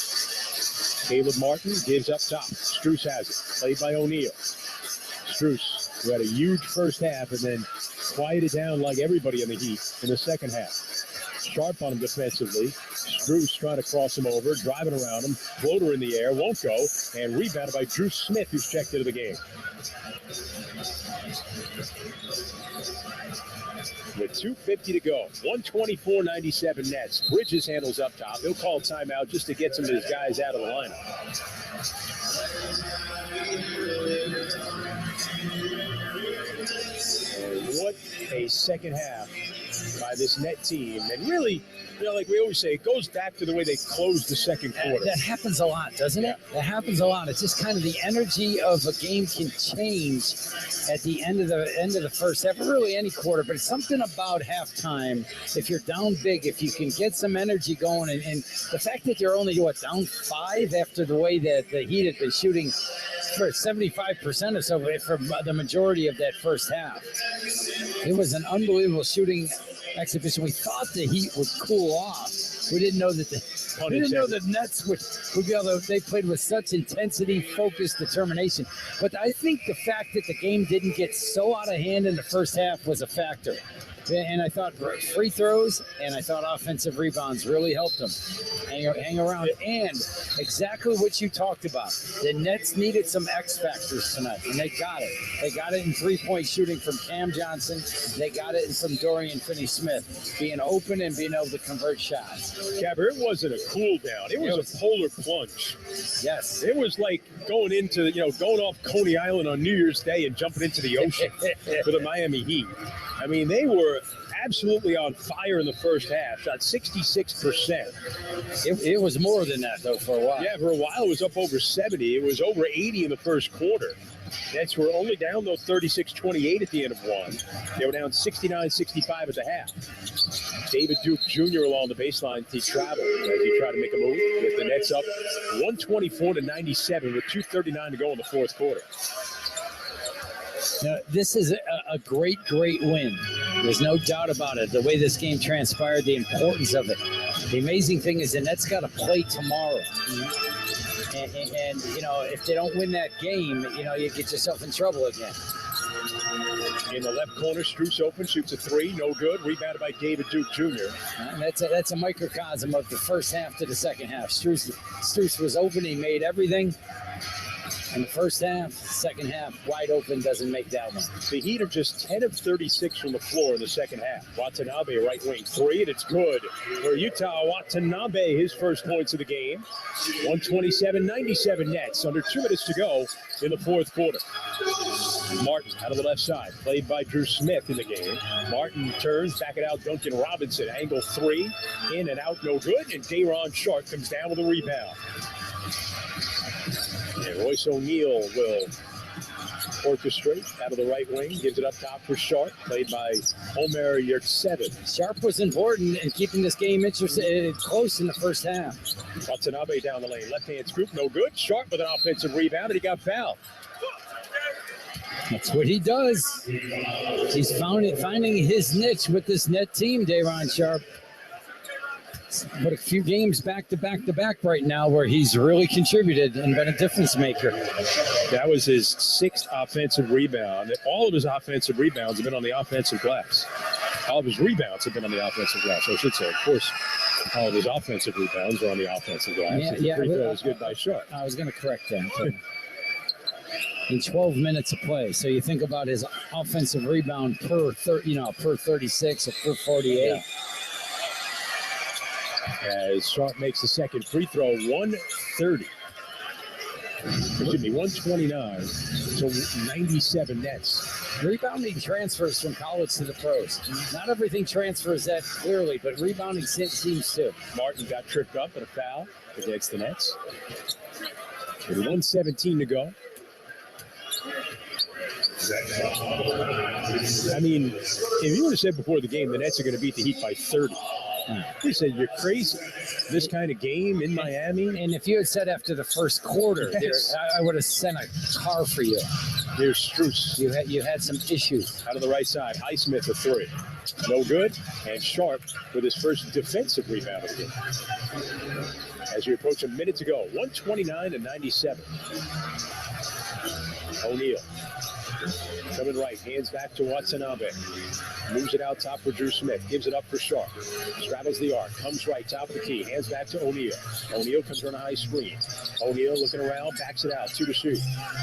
Caleb Martin gives up top. Strus has it. Played by O'Neal. Strus, who had a huge first half and then quieted down like everybody in the Heat in the second half. Sharp on him defensively. Strus trying to cross him over, driving around him. Floater in the air, won't go. And rebounded by Drew Smith, who's checked into the game. With 2:50 to go, 124-97 Nets. Bridges handles up top. He'll call timeout just to get some of his guys out of the lineup. And what a second half by this net team. And really, like we always say, it goes back to the way they closed the second quarter. That happens a lot, doesn't it? That happens a lot. It's just kind of the energy of a game can change at the end of the first half, really any quarter, but it's something about halftime. If you're down big, if you can get some energy going, and the fact that they're only down 5 after the way that the Heat had been shooting for 75% or so for the majority of that first half. It was an unbelievable shooting exhibition. We thought the Heat would cool off. We didn't know that the Nets would be able to. They played with such intensity, focus, determination. But I think the fact that the game didn't get so out of hand in the first half was a factor. And I thought free throws and I thought offensive rebounds really helped them hang around. And exactly what you talked about. The Nets needed some X factors tonight, and they got it. They got it in three-point shooting from Cam Johnson. They got it from Dorian Finney-Smith, being open and being able to convert shots. Capper, it wasn't a cool down. It was a polar plunge. Yes. It was like going off Coney Island on New Year's Day and jumping into the ocean for the Miami Heat. I mean, they were absolutely on fire in the first half. Shot 66%. It was more than that, though, for a while. Yeah, for a while it was up over 70. It was over 80 in the first quarter. Nets were only down, though, 36-28 at the end of one. They were down 69-65 at the half. David Duke Jr. along the baseline to travel as he tried to make a move with the Nets up 124-97 with 2:39 to go in the fourth quarter. Now, this is a great, great win. There's no doubt about it. The way this game transpired, the importance of it. The amazing thing is the Nets got to play tomorrow. And if they don't win that game, you get yourself in trouble again. In the left corner, Strus open, shoots a three, no good. Rebounded by David Duke Jr. That's a microcosm of the first half to the second half. Strus was open, he made everything. in the first half. Second half, wide open, doesn't make that one. The Heat are just 10 of 36 from the floor in the second half. Watanabe, right wing three, and it's good for Utah. Watanabe, his first points of the game. 127-97 Nets, under 2 minutes to go in the fourth quarter. Martin out of the left side, played by Drew Smith in the game. Martin turns, back it out, Duncan Robinson, angle three, in and out, no good, and Day'Ron Sharp comes down with a rebound. And Royce O'Neal will orchestrate out of the right wing, gives it up top for Sharp, played by Omer Yurtseven. Sharp was important in keeping this game interested, close in the first half. Watanabe down the lane, left-hand scoop, no good. Sharp with an offensive rebound, and he got fouled. That's what he does. He's finding his niche with this net team, Day'Ron Sharp. But a few games back to back right now where he's really contributed and been a difference maker. That was his 6th offensive rebound. All of his offensive rebounds have been on the offensive glass. All of his rebounds have been on the offensive glass, I should say. Of course, all of his offensive rebounds are on the offensive glass. Yeah, free throw was good by Sharp. I was going to correct that. In 12 minutes of play. So you think about his offensive rebound per 36 or per 48. Yeah. As Sharp makes the second free throw, 129 to 97 Nets. Rebounding transfers from college to the pros. Not everything transfers that clearly, but rebounding seems to. Martin got tripped up and a foul against the Nets. With 1:17 to go. I mean, if you would have said before the game the Nets are going to beat the Heat by 30, you said you're crazy. This kind of game in Miami. And if you had said after the first quarter, Yes. I would have sent a car for you. Here's Strus. You had some issues. Out of the right side, Highsmith a three. No good. And Sharp with his first defensive rebound of the game. As we approach a minute to go, 129 to 97. O'Neal. Coming right, hands back to Watanabe. Moves it out top for Drew Smith. Gives it up for Sharp. Straddles the arc. Comes right, top of the key. Hands back to O'Neal. O'Neal comes on a high screen. O'Neal looking around, backs it out. 2 to shoot.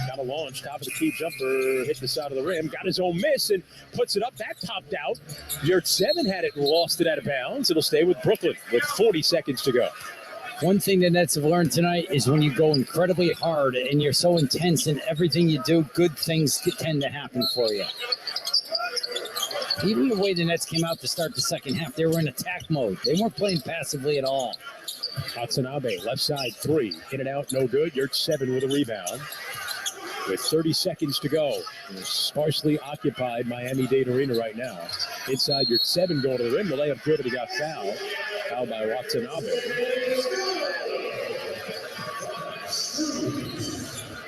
Got a launch. Top of the key jumper. Hit the side of the rim. Got his own miss and puts it up. That popped out. Yurtseven had it and lost it out of bounds. It'll stay with Brooklyn with 40 seconds to go. One thing the Nets have learned tonight is when you go incredibly hard and you're so intense in everything you do, good things tend to happen for you. Even the way the Nets came out to start the second half, they were in attack mode. They weren't playing passively at all. Watanabe, left side three. In and out, no good. Yurtseven with a rebound. With 30 seconds to go. In a sparsely occupied Miami-Dade Arena right now. Inside, Yurtseven going to the rim. The layup good, but he got fouled. Fouled by Watanabe.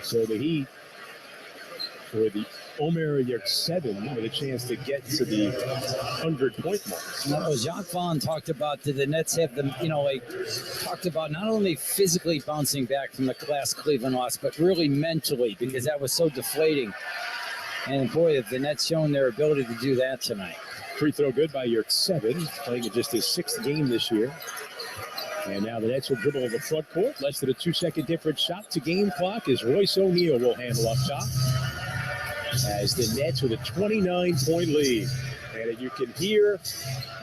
So the Heat, for the Omer Yurtseven, with a chance to get to the 100-point mark. No, Jacques Vaughn talked about the Nets have them, talked about not only physically bouncing back from the last Cleveland loss, but really mentally, because that was so deflating. And boy, have the Nets shown their ability to do that tonight. Free throw good by Yurtseven, playing in just his 6th game this year. And now the Nets will dribble in the front court. Less than a 2-second difference shot to game clock as Royce O'Neal will handle up top. As the Nets with a 29-point lead. And you can hear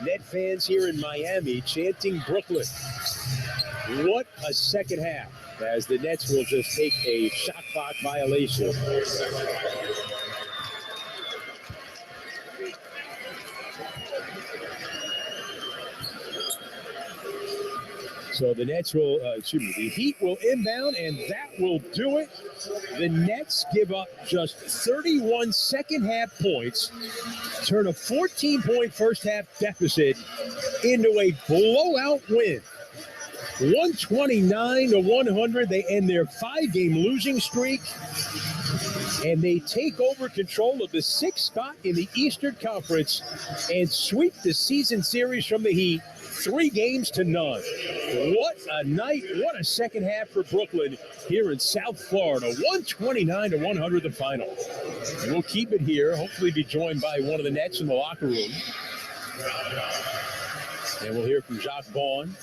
Net fans here in Miami chanting Brooklyn. What a second half, as the Nets will just take a shot clock violation. So the Nets will, the Heat will inbound, and that will do it. The Nets give up just 31 second-half points, turn a 14-point first-half deficit into a blowout win. 129 to 100. They end their 5-game losing streak, and they take over control of the 6th spot in the Eastern Conference and sweep the season series from the Heat 3-0. What a night. What a second half for Brooklyn here in South Florida. 129 to 100 the final. And we'll keep it here. Hopefully be joined by one of the Nets in the locker room. And we'll hear from Jacques Vaughn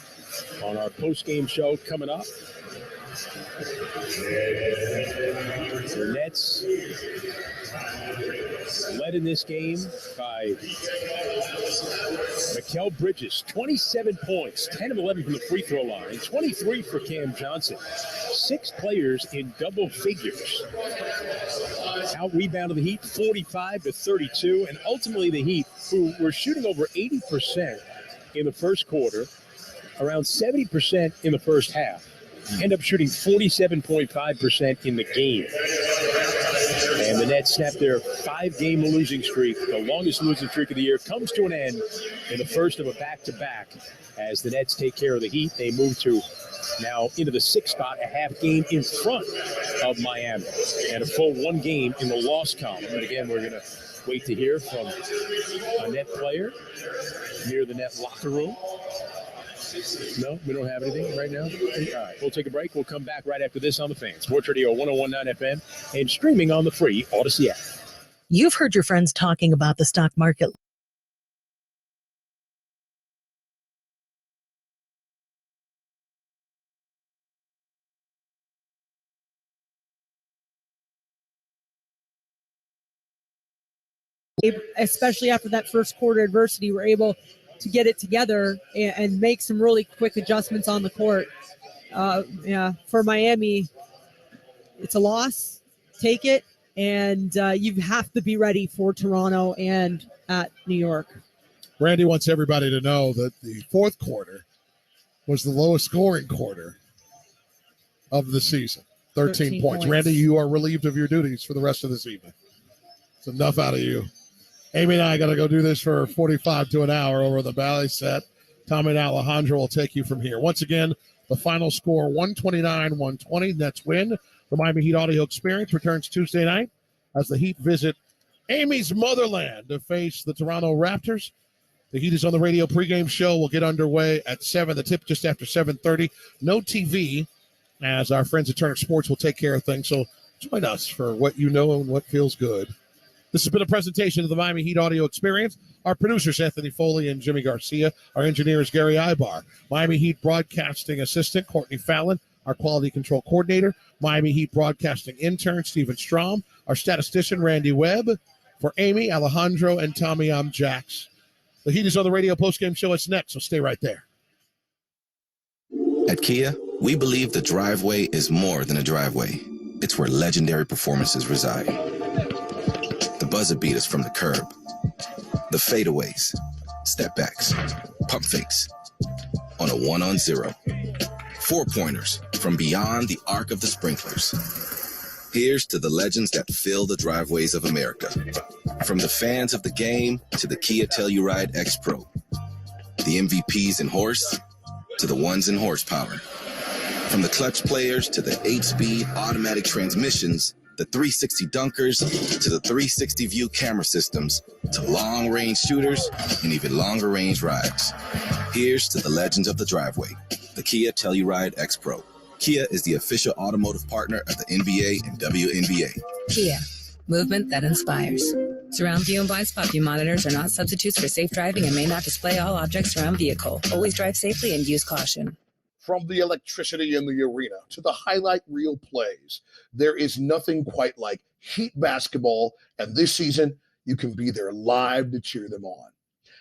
on our post-game show coming up. The Nets led in this game by Mikal Bridges, 27 points, 10 of 11 from the free throw line, 23 for Cam Johnson. 6 players in double figures. Out-rebounded the Heat 45-32, and ultimately the Heat, who were shooting over 80% in the first quarter, around 70% in the first half, end up shooting 47.5% in the game. And the Nets snapped their 5-game losing streak. The longest losing streak of the year comes to an end in the first of a back-to-back. As the Nets take care of the Heat, they move to now into the 6th spot, a half game in front of Miami, and a full 1 game in the loss column. But again, we're going to wait to hear from a Net player near the Net locker room. No, we don't have anything right now. All right, we'll take a break. We'll come back right after this on the Fan. Sports Radio 101.9 FM and streaming on the free Odyssey app. You've heard your friends talking about the stock market. Especially after that first quarter adversity, we're able to get it together and make some really quick adjustments on the court. For Miami, it's a loss. Take it, and you have to be ready for Toronto and at New York. Randy wants everybody to know that the fourth quarter was the lowest scoring quarter of the season. 13 points. Randy, you are relieved of your duties for the rest of this evening. It's enough out of you. Amy and I got to go do this for 45 to an hour over the Valley set. Tommy and Alejandro will take you from here. Once again, the final score, 129-120. Nets win. The Miami Heat audio experience returns Tuesday night as the Heat visit Amy's motherland to face the Toronto Raptors. The Heat is on the radio pregame show. We'll get underway at 7. The tip just after 7:30. No TV, as our friends at Turner Sports will take care of things. So join us for what you know and what feels good. This has been a presentation of the Miami Heat audio experience. Our producers, Anthony Foley and Jimmy Garcia. Our engineer is Gary Ibar. Miami Heat broadcasting assistant, Courtney Fallon. Our quality control coordinator, Miami Heat broadcasting intern, Stephen Strom. Our statistician, Randy Webb. For Amy, Alejandro, and Tommy, I'm Jax. The Heat is on the radio postgame show. It's next, so stay right there. At Kia, we believe the driveway is more than a driveway. It's where legendary performances reside. The buzzer beaters from the curb, the fadeaways, step backs, pump fakes, on a 1-on-0, 4-pointers from beyond the arc of the sprinklers. Here's to the legends that fill the driveways of America. From the fans of the game to the Kia Telluride X Pro, the MVPs in horse to the ones in horsepower. From the clutch players to the 8-speed automatic transmissions, the 360 dunkers to the 360 view camera systems, to long-range shooters and even longer-range rides. Here's to the legends of the driveway, the Kia Telluride X Pro. Kia is the official automotive partner of the NBA and WNBA. Kia, movement that inspires. Surround view and blind spot view monitors are not substitutes for safe driving and may not display all objects around vehicle. Always drive safely and use caution. From the electricity in the arena to the highlight reel plays, there is nothing quite like Heat basketball, and this season, you can be there live to cheer them on.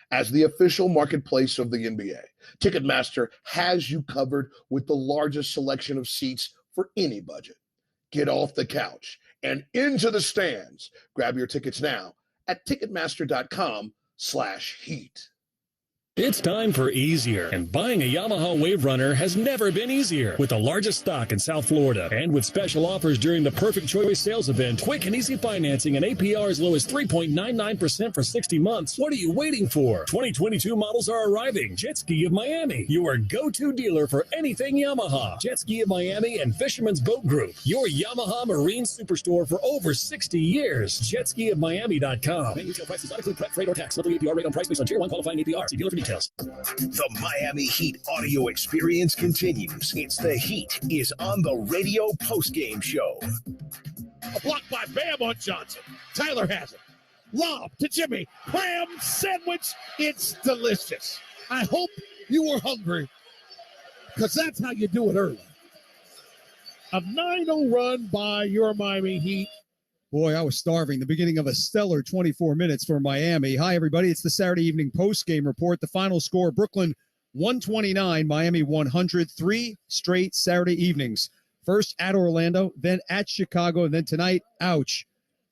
As the official marketplace of the NBA, Ticketmaster has you covered with the largest selection of seats for any budget. Get off the couch and into the stands. Grab your tickets now at Ticketmaster.com/heat. It's time for easier, and buying a Yamaha Wave Runner has never been easier. With the largest stock in South Florida, and with special offers during the Perfect Choice sales event, quick and easy financing and APR as low as 3.99% for 60 months. What are you waiting for? 2022 models are arriving. Jet Ski of Miami, your go-to dealer for anything Yamaha. Jet Ski of Miami and Fisherman's Boat Group, your Yamaha Marine Superstore for over 60 years. JetSkiofMiami.com. Main retail prices not include prep, freight, or tax. Monthly APR rate on price based on Tier 1 qualifying APR. See dealer for details. The Miami Heat audio experience continues. It's the Heat is on the radio postgame show. A block by Bam on Johnson. Tyler has it. Lob to Jimmy. Cram sandwich. It's delicious. I hope you were hungry, because that's how you do it early. A 9-0 run by your Miami Heat. Boy, I was starving. The beginning of a stellar 24 minutes for Miami. Hi, everybody. It's the Saturday evening post-game report. The final score, Brooklyn 129, Miami 100. 3 straight Saturday evenings. First at Orlando, then at Chicago, and then tonight, ouch.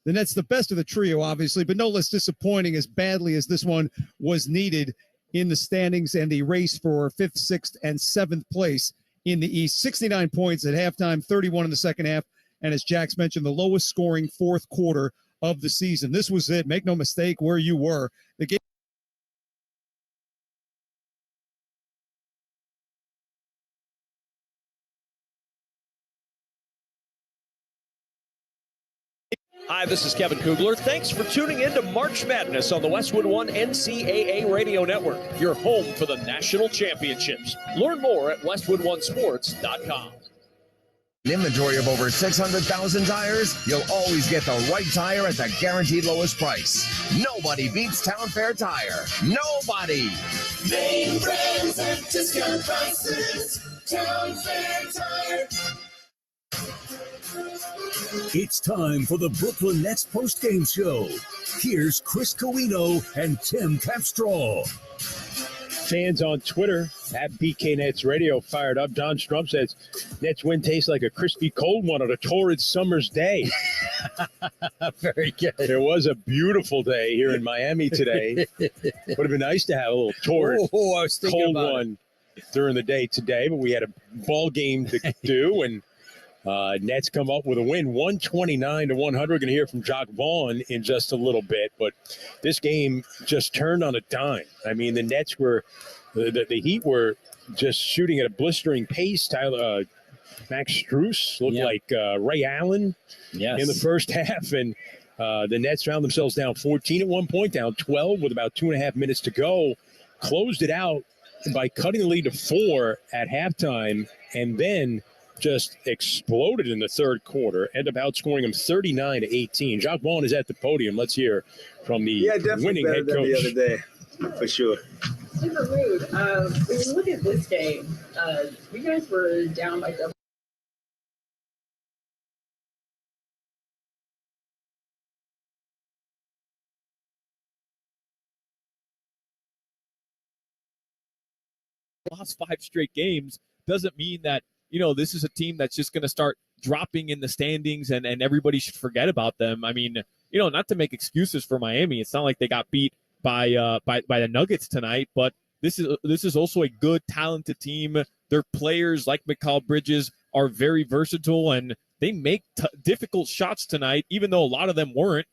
The Nets, the best of the trio, obviously, but no less disappointing as badly as this one was needed in the standings and the race for 5th, 6th, and 7th place in the East. 69 points at halftime, 31 in the second half. And as Jax mentioned, the lowest scoring fourth quarter of the season. This was it. Make no mistake where you were. The game. Hi, this is Kevin Kugler. Thanks for tuning in to March Madness on the Westwood One NCAA Radio Network, your home for the national championships. Learn more at westwoodonesports.com. Inventory of over 600,000 tires, you'll always get the right tire at the guaranteed lowest price. Nobody beats Town Fair Tire. Nobody. Name brands at discount prices. Town Fair Tire. It's time for the Brooklyn Nets postgame show. Here's Chris Carino and Tim Capstraw. Fans on Twitter at BK Nets Radio fired up. Don Strum says, Nets win tastes like a crispy cold one on a torrid summer's day. Very good. It was a beautiful day here in Miami today. Would have been nice to have a little torrid I was thinking cold about one during the day today, but we had a ball game to do, and Nets come up with a win, 129-100. We're going to hear from Jock Vaughn in just a little bit, but this game just turned on a dime. I mean, the Nets were, the Heat were just shooting at a blistering pace. Max Strus looked like Ray Allen in the first half, and the Nets found themselves down 14 at one point, down 12 with about 2.5 minutes to go, closed it out by cutting the lead to 4 at halftime, and then just exploded in the third quarter, ended up outscoring him 39-18. Jacques Vaughn is at the podium. Let's hear from the winning head coach. The other day, for sure. Super rude. When you look at this game, you guys were down by double. Lost 5 straight games doesn't mean that, this is a team that's just going to start dropping in the standings and everybody should forget about them. I mean, not to make excuses for Miami. It's not like they got beat by the Nuggets tonight, but this is also a good, talented team. Their players, like Mikal Bridges, are very versatile, and they make difficult shots tonight, even though a lot of them weren't.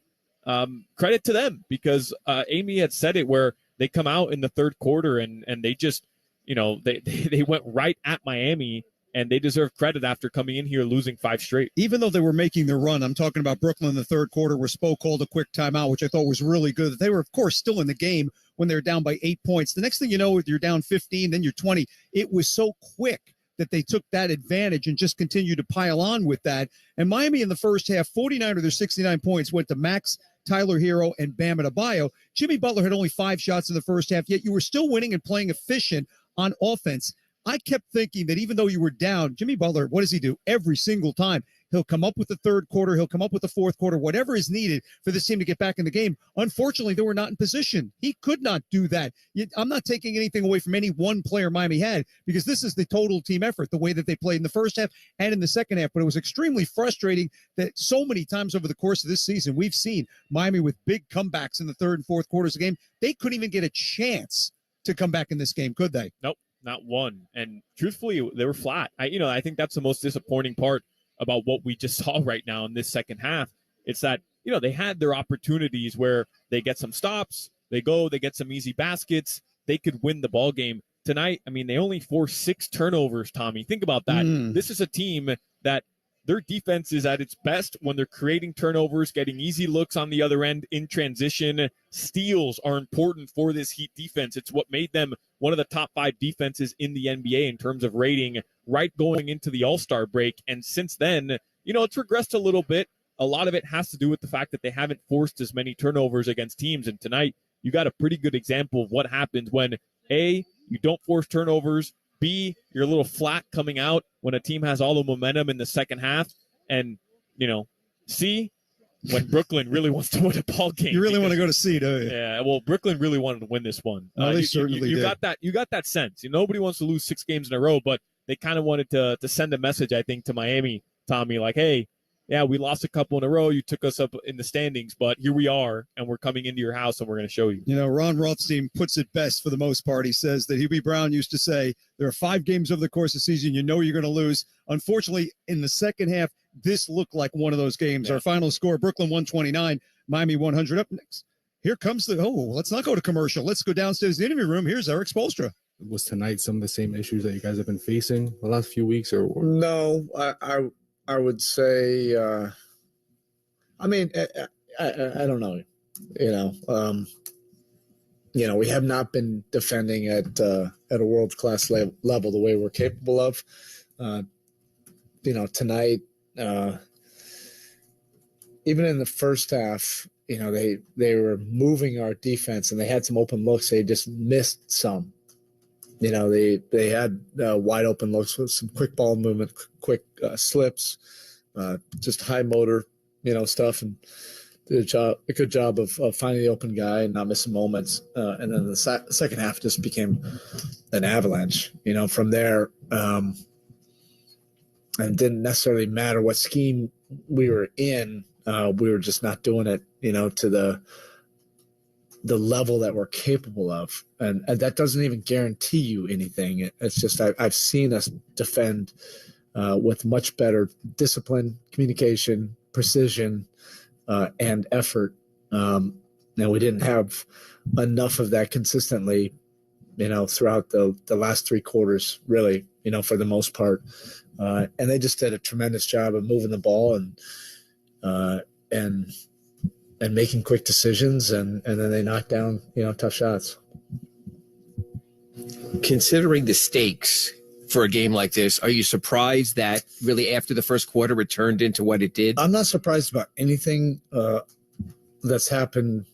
Credit to them, because Amy had said it, where they come out in the third quarter and they just, they went right at Miami, and they deserve credit after coming in here losing 5 straight. Even though they were making their run, I'm talking about Brooklyn in the third quarter, where Spo called a quick timeout, which I thought was really good. They were, of course, still in the game when they were down by 8 points. The next thing you know, you're down 15, then you're 20. It was so quick that they took that advantage and just continued to pile on with that. And Miami in the first half, 49 of their 69 points went to Max, Tyler Hero, and Bam Adebayo. Jimmy Butler had only 5 shots in the first half, yet you were still winning and playing efficient on offense. I kept thinking that even though you were down, Jimmy Butler, what does he do? Every single time, he'll come up with the third quarter, he'll come up with the fourth quarter, whatever is needed for this team to get back in the game. Unfortunately, they were not in position. He could not do that. I'm not taking anything away from any one player Miami had, because this is the total team effort, the way that they played in the first half and in the second half. But it was extremely frustrating that so many times over the course of this season, we've seen Miami with big comebacks in the third and fourth quarters of the game. They couldn't even get a chance to come back in this game, could they? Nope. Not one. And truthfully, they were flat. I think that's the most disappointing part about what we just saw right now in this second half. It's that, they had their opportunities where they get some stops, they get some easy baskets, they could win the ball game. Tonight, they only forced 6 turnovers, Tommy. Think about that. This is a team that their defense is at its best when they're creating turnovers, getting easy looks on the other end in transition. Steals are important for this Heat defense. It's what made them one of the top 5 defenses in the NBA in terms of rating right going into the All-Star break. And since then, it's regressed a little bit. A lot of it has to do with the fact that they haven't forced as many turnovers against teams. And tonight, you got a pretty good example of what happens when, A, you don't force turnovers, B, you're a little flat coming out when a team has all the momentum in the second half. And, C, when Brooklyn really wants to win a ball game. You really want to go to C, don't you? Yeah, well, Brooklyn really wanted to win this one. No, they certainly did. You got that sense. Nobody wants to lose 6 games in a row, but they kind of wanted to send a message, I think, to Miami, Tommy, like, hey, yeah, we lost a couple in a row. You took us up in the standings, but here we are, and we're coming into your house, and we're going to show you. Ron Rothstein puts it best for the most part. He says that Hubie Brown used to say, there are 5 games over the course of the season you're going to lose. Unfortunately, in the second half, this looked like one of those games. Yeah. Our final score, Brooklyn 129, Miami 100. Up next, here comes let's not go to commercial. Let's go downstairs to the interview room. Here's Eric Spoelstra. Was tonight some of the same issues that you guys have been facing the last few weeks? Or No, I would say, I don't know. We have not been defending at a world-class level the way we're capable of. Tonight, even in the first half, they were moving our defense and they had some open looks. They just missed some. They had wide open looks with some quick ball movement, quick slips, just high motor, stuff, and did a good job of finding the open guy and not missing moments. And then the second half just became an avalanche. From there, and it didn't necessarily matter what scheme we were in. We were just not doing it, to the level that we're capable of. And that doesn't even guarantee you anything. It's just I've seen us defend with much better discipline, communication, precision, and effort. Now, we didn't have enough of that consistently, throughout the last 3 quarters, really, for the most part. And they just did a tremendous job of moving the ball and making quick decisions, and then they knocked down, tough shots. Considering the stakes for a game like this, are you surprised that really after the first quarter it turned into what it did? I'm not surprised about anything that's happened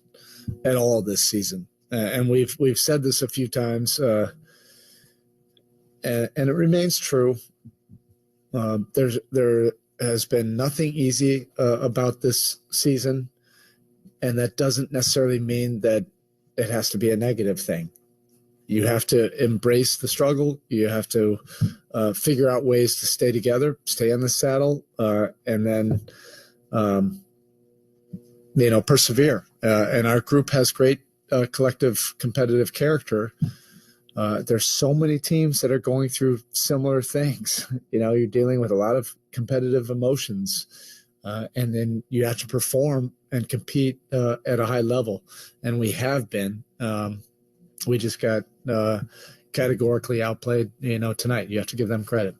at all this season. And we've said this a few times, and it remains true. There has been nothing easy about this season, and that doesn't necessarily mean that it has to be a negative thing. You have to embrace the struggle. You have to figure out ways to stay together, stay on the saddle, and then, persevere. And our group has great collective competitive character. There's so many teams that are going through similar things. You're dealing with a lot of competitive emotions, and then you have to perform and compete at a high level. And we have been. We just got categorically outplayed, tonight. You have to give them credit.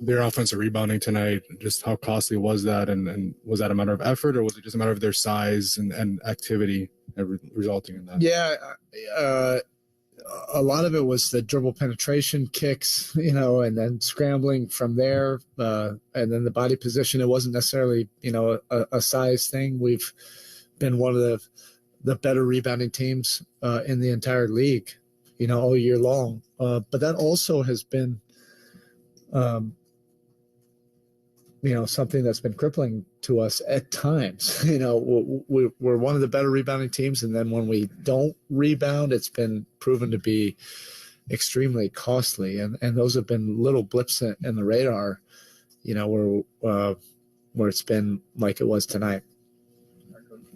Their offensive rebounding tonight, just how costly was that? And was that a matter of effort, or was it just a matter of their size and activity resulting in that? Yeah, a lot of it was the dribble penetration kicks, and then scrambling from there, and then the body position. It wasn't necessarily, a size thing. We've been one of the better rebounding teams in the entire league, all year long. But that also has been, something that's been crippling to us at times. We're one of the better rebounding teams, and then when we don't rebound, it's been proven to be extremely costly. And those have been little blips in the radar, where it's been like it was tonight.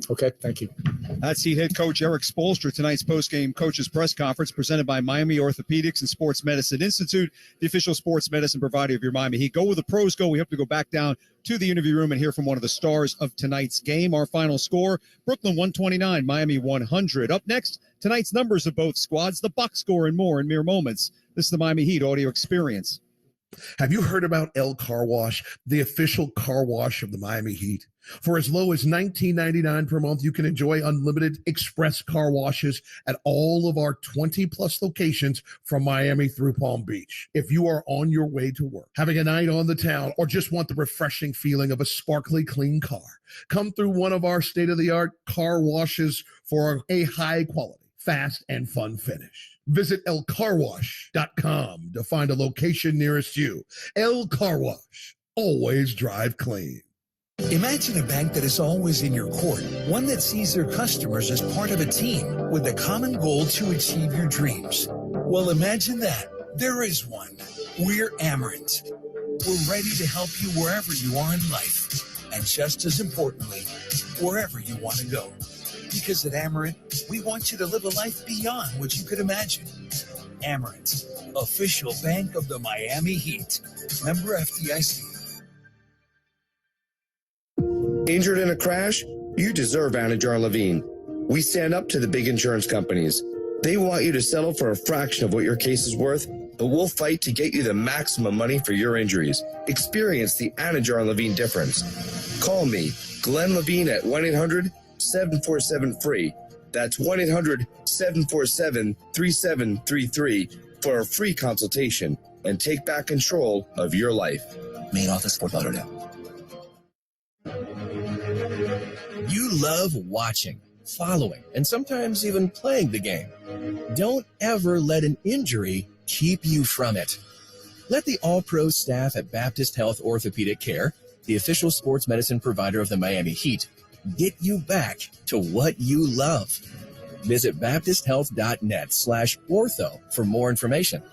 Okay, thank you. That's Heat head coach Eric Spoelstra. Tonight's postgame coaches press conference presented by Miami Orthopedics and Sports Medicine Institute, the official sports medicine provider of your Miami Heat. Go where the pros go. We have to go back down to the interview room and hear from one of the stars of tonight's game. Our final score, Brooklyn 129, Miami 100. Up next, tonight's numbers of both squads, the box score, and more in mere moments. This is the Miami Heat audio experience. Have you heard about El Car Wash, the official car wash of the Miami Heat? For as low as $19.99 per month, you can enjoy unlimited express car washes at all of our 20-plus locations from Miami through Palm Beach. If you are on your way to work, having a night on the town, or just want the refreshing feeling of a sparkly clean car, come through one of our state-of-the-art car washes for a high-quality, fast, and fun finish. Visit elcarwash.com to find a location nearest you. El Car Wash. Always drive clean. Imagine a bank that is always in your court, one that sees their customers as part of a team with a common goal to achieve your dreams. Well, imagine that. There is one. We're Amerant. We're ready to help you wherever you are in life, and just as importantly, wherever you want to go. Because at Amerant, we want you to live a life beyond what you could imagine. Amerant, official bank of the Miami Heat. Member FDIC. Injured in a crash? You deserve Anajar Levine. We stand up to the big insurance companies. They want you to settle for a fraction of what your case is worth, but we'll fight to get you the maximum money for your injuries. Experience the Anajar Levine difference. Call me, Glenn Levine, at 1-800-747-FREE. That's 1-800-747-3733 for a free consultation and take back control of your life. Main office, Fort Lauderdale. You love watching, following, and sometimes even playing the game. Don't ever let an injury keep you from it. Let the all-pro staff at Baptist Health Orthopedic Care, the official sports medicine provider of the Miami Heat, get you back to what you love. Visit baptisthealth.net/ortho for more information.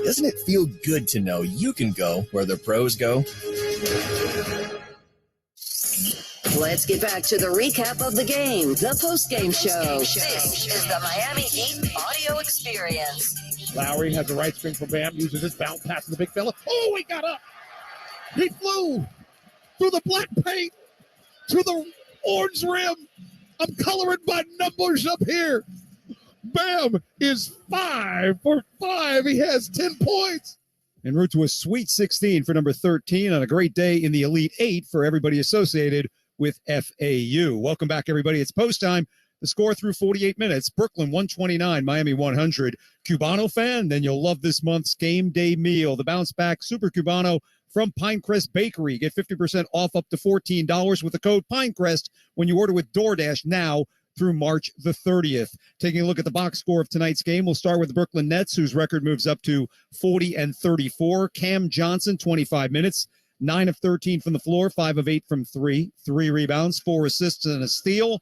Doesn't it feel good to know you can go where the pros go? Let's get back to the recap of the game, the post-game show. This is the Miami Heat audio experience. Lowry has the right swing for Bam, uses his bounce pass to the big fella. Oh, he got up. He flew through the black paint to the orange rim. I'm coloring by numbers up here. Bam is 5 for 5. He has 10 points. En route to a Sweet 16 for number 13 on a great day in the Elite 8 for everybody associated with FAU. Welcome back, everybody. It's post time. The score through 48 minutes, Brooklyn 129, Miami 100. Cubano fan, then you'll love this month's game day meal. The bounce back Super Cubano from Pinecrest Bakery. Get 50% off up to $14 with the code Pinecrest when you order with DoorDash now through March the 30th. Taking a look at the box score of tonight's game, we'll start with the Brooklyn Nets, whose record moves up to 40-34. Cam Johnson, 25 minutes, 9 of 13 from the floor, 5 of 8 from 3, 3 rebounds, 4 assists and a steal.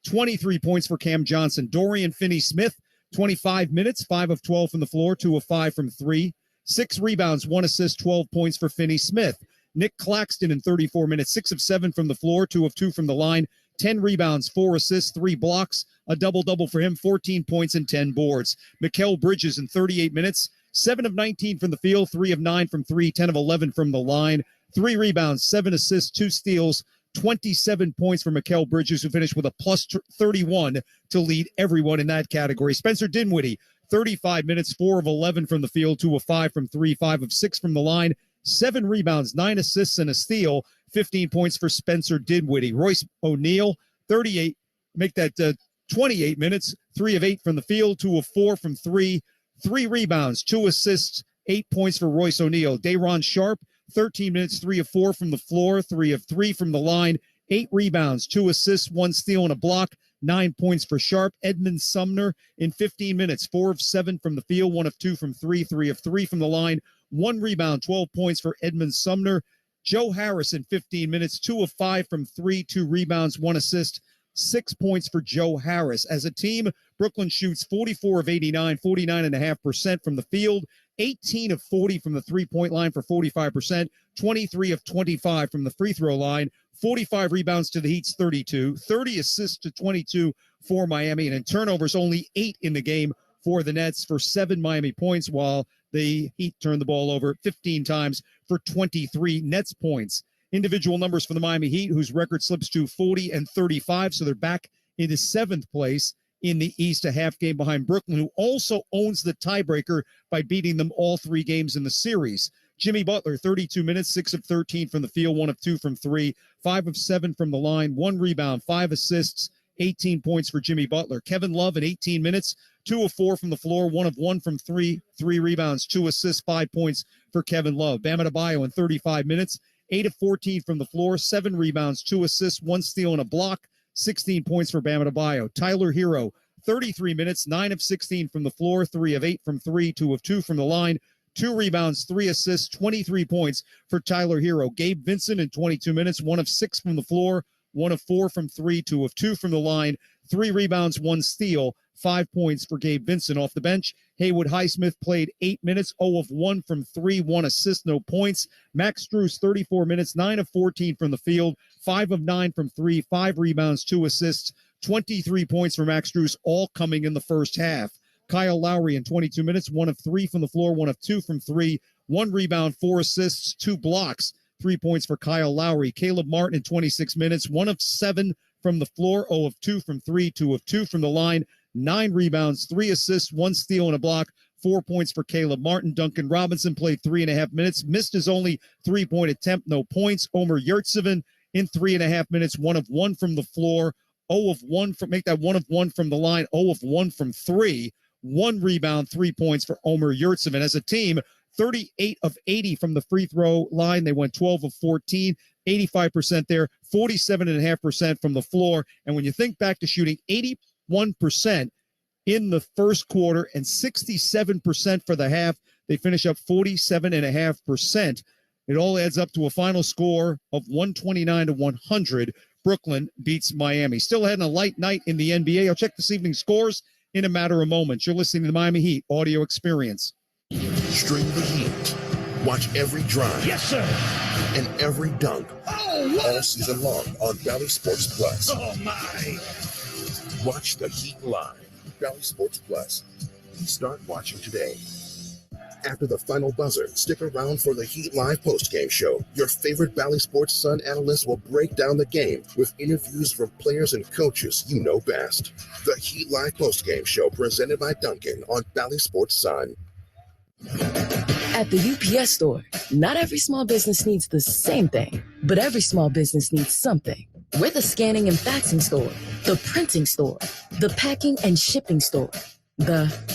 23 points for Cam Johnson. Dorian Finney-Smith, 25 minutes, 5 of 12 from the floor, 2 of 5 from 3, 6 rebounds, 1 assist, 12 points for Finney-Smith. Nick Claxton in 34 minutes, 6 of 7 from the floor, 2 of 2 from the line, 10 rebounds, 4 assists, 3 blocks, a double-double for him, 14 points and 10 boards. Mikal Bridges in 38 minutes, 7 of 19 from the field, 3 of 9 from 3, 10 of 11 from the line, 3 rebounds, 7 assists, 2 steals, 27 points for Mikal Bridges, who finished with a plus 31 to lead everyone in that category. Spencer Dinwiddie, 35 minutes, 4 of 11 from the field, 2 of 5 from 3, 5 of 6 from the line, 7 rebounds, 9 assists and a steal, 15 points for Spencer Dinwiddie. Royce O'Neal, 28 minutes, 3 of 8 from the field, 2 of 4 from 3, 3 rebounds, 2 assists, 8 points for Royce O'Neal. Day'Ron Sharp, 13 minutes, 3 of 4 from the floor, 3 of 3 from the line, 8 rebounds, 2 assists, 1 steal and a block, 9 points for Sharp. Edmund Sumner in 15 minutes, 4 of 7 from the field, 1 of 2 from 3, 3 of 3 from the line, 1 rebound, 12 points for Edmund Sumner. Joe Harris in 15 minutes, 2 of 5 from 3, 2 rebounds, 1 assist, 6 points for Joe Harris. As a team, Brooklyn shoots 44 of 89, 49.5% from the field, 18 of 40 from the three-point line for 45%, 23 of 25 from the free throw line, 45 rebounds to the Heat's 32, 30 assists to 22 for Miami, and in turnovers, only 8 in the game for the Nets for 7 Miami points, while the Heat turned the ball over 15 times for 23 Nets points. Individual numbers for the Miami Heat, whose record slips to 40-35, so they're back into 7th place in the East, a half game behind Brooklyn, who also owns the tiebreaker by beating them all 3 games in the series. Jimmy Butler, 32 minutes, 6 of 13 from the field, 1 of 2 from 3, 5 of 7 from the line, 1 rebound, 5 assists, 18 points for Jimmy Butler. Kevin Love in 18 minutes, 2 of 4 from the floor, 1 of 1 from 3, 3 rebounds, 2 assists, 5 points for Kevin Love. Bam Adebayo in 35 minutes, 8 of 14 from the floor, 7 rebounds, 2 assists, 1 steal and a block, 16 points for Bam Adebayo. Tyler Hero, 33 minutes, 9 of 16 from the floor, 3 of 8 from 3, 2 of 2 from the line, 2 rebounds, 3 assists, 23 points for Tyler Hero. Gabe Vincent in 22 minutes, 1 of 6 from the floor, 1 of 4 from 3, 2 of 2 from the line, 3 rebounds, 1 steal, 5 points for Gabe Vincent. Off the bench, Haywood Highsmith played 8 minutes, 0 of 1 from 3, 1 assist, no points. Max Strus, 34 minutes, 9 of 14 from the field, 5 of 9 from 3, 5 rebounds, 2 assists, 23 points for Max Strus, all coming in the first half. Kyle Lowry in 22 minutes, 1 of 3 from the floor, 1 of 2 from 3, 1 rebound, 4 assists, 2 blocks, 3 points for Kyle Lowry. Caleb Martin in 26 minutes, 1 of 7 from the floor, 0 of 2 from 3, 2 of 2 from the line, 9 rebounds, 3 assists, 1 steal and a block, 4 points for Caleb Martin. Duncan Robinson played 3.5 minutes, missed his only 3-point attempt, no points. Omer Yurtseven in 3.5 minutes, 1 of 1 from the floor, 0 of 1 from, make that 1 of 1 from the line, 0 of 1 from 3, 1 rebound, 3 points for Omer Yurtseven. As a team, 38 of 80 from the free throw line. They went 12 of 14, 85% there, 47.5% from the floor. And when you think back to shooting 81% in the first quarter and 67% for the half, they finish up 47.5%. It all adds up to a final score of 129-100. Brooklyn beats Miami. Still having a light night in the NBA. I'll check this evening's scores in a matter of moments. You're listening to the Miami Heat audio experience. Stream the Heat. Watch every drive. Yes, sir. And every dunk. Oh, all season long on Bally Sports Plus. Oh, my. Watch the Heat live. Bally Sports Plus. Start watching today. After the final buzzer, stick around for the Heat Live postgame show. Your favorite Bally Sports Sun analysts will break down the game with interviews from players and coaches you know best. The Heat Live postgame show presented by Duncan on Bally Sports Sun. At the UPS store, not every small business needs the same thing, but every small business needs something. We're the scanning and faxing store, the printing store, the packing and shipping store,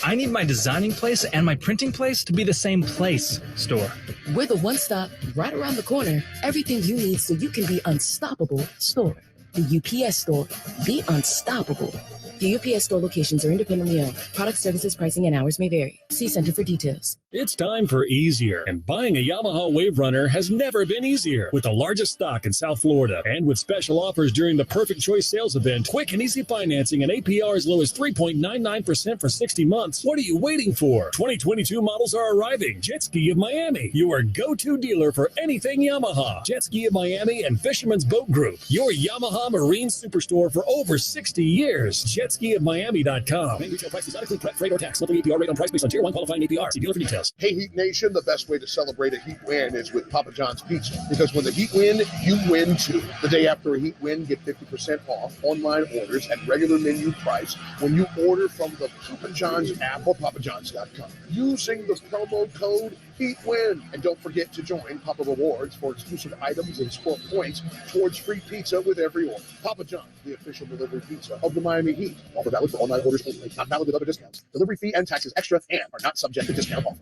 I need my designing place and my printing place to be the same place store. We're the one-stop, right around the corner, everything you need so you can be unstoppable store. The UPS store, be unstoppable. The UPS store locations are independently owned. Product, services, pricing, and hours may vary. See Center for details. It's time for easier, and buying a Yamaha Wave Runner has never been easier. With the largest stock in South Florida, and with special offers during the Perfect Choice sales event, quick and easy financing and APR as low as 3.99% for 60 months. What are you waiting for? 2022 models are arriving. Jet Ski of Miami, your go-to dealer for anything Yamaha. Jet Ski of Miami and Fisherman's Boat Group, your Yamaha Marine Superstore for over 60 years. JetSkiofMiami.com. Main retail price does not include prep, freight, or tax. Monthly APR rate on price based on Tier 1 qualifying APR. See dealer for details. Hey, Heat Nation, the best way to celebrate a Heat win is with Papa John's Pizza. Because when the Heat win, you win too. The day after a Heat win, get 50% off online orders at regular menu price when you order from the Papa John's app or papajohns.com. Using the promo code HEATWIN. And don't forget to join Papa Rewards for exclusive items and score points towards free pizza with every order. Papa John's, the official delivery pizza of the Miami Heat. Offer valid for online orders only. Not valid with other discounts. Delivery fee and taxes extra and are not subject to discount offer.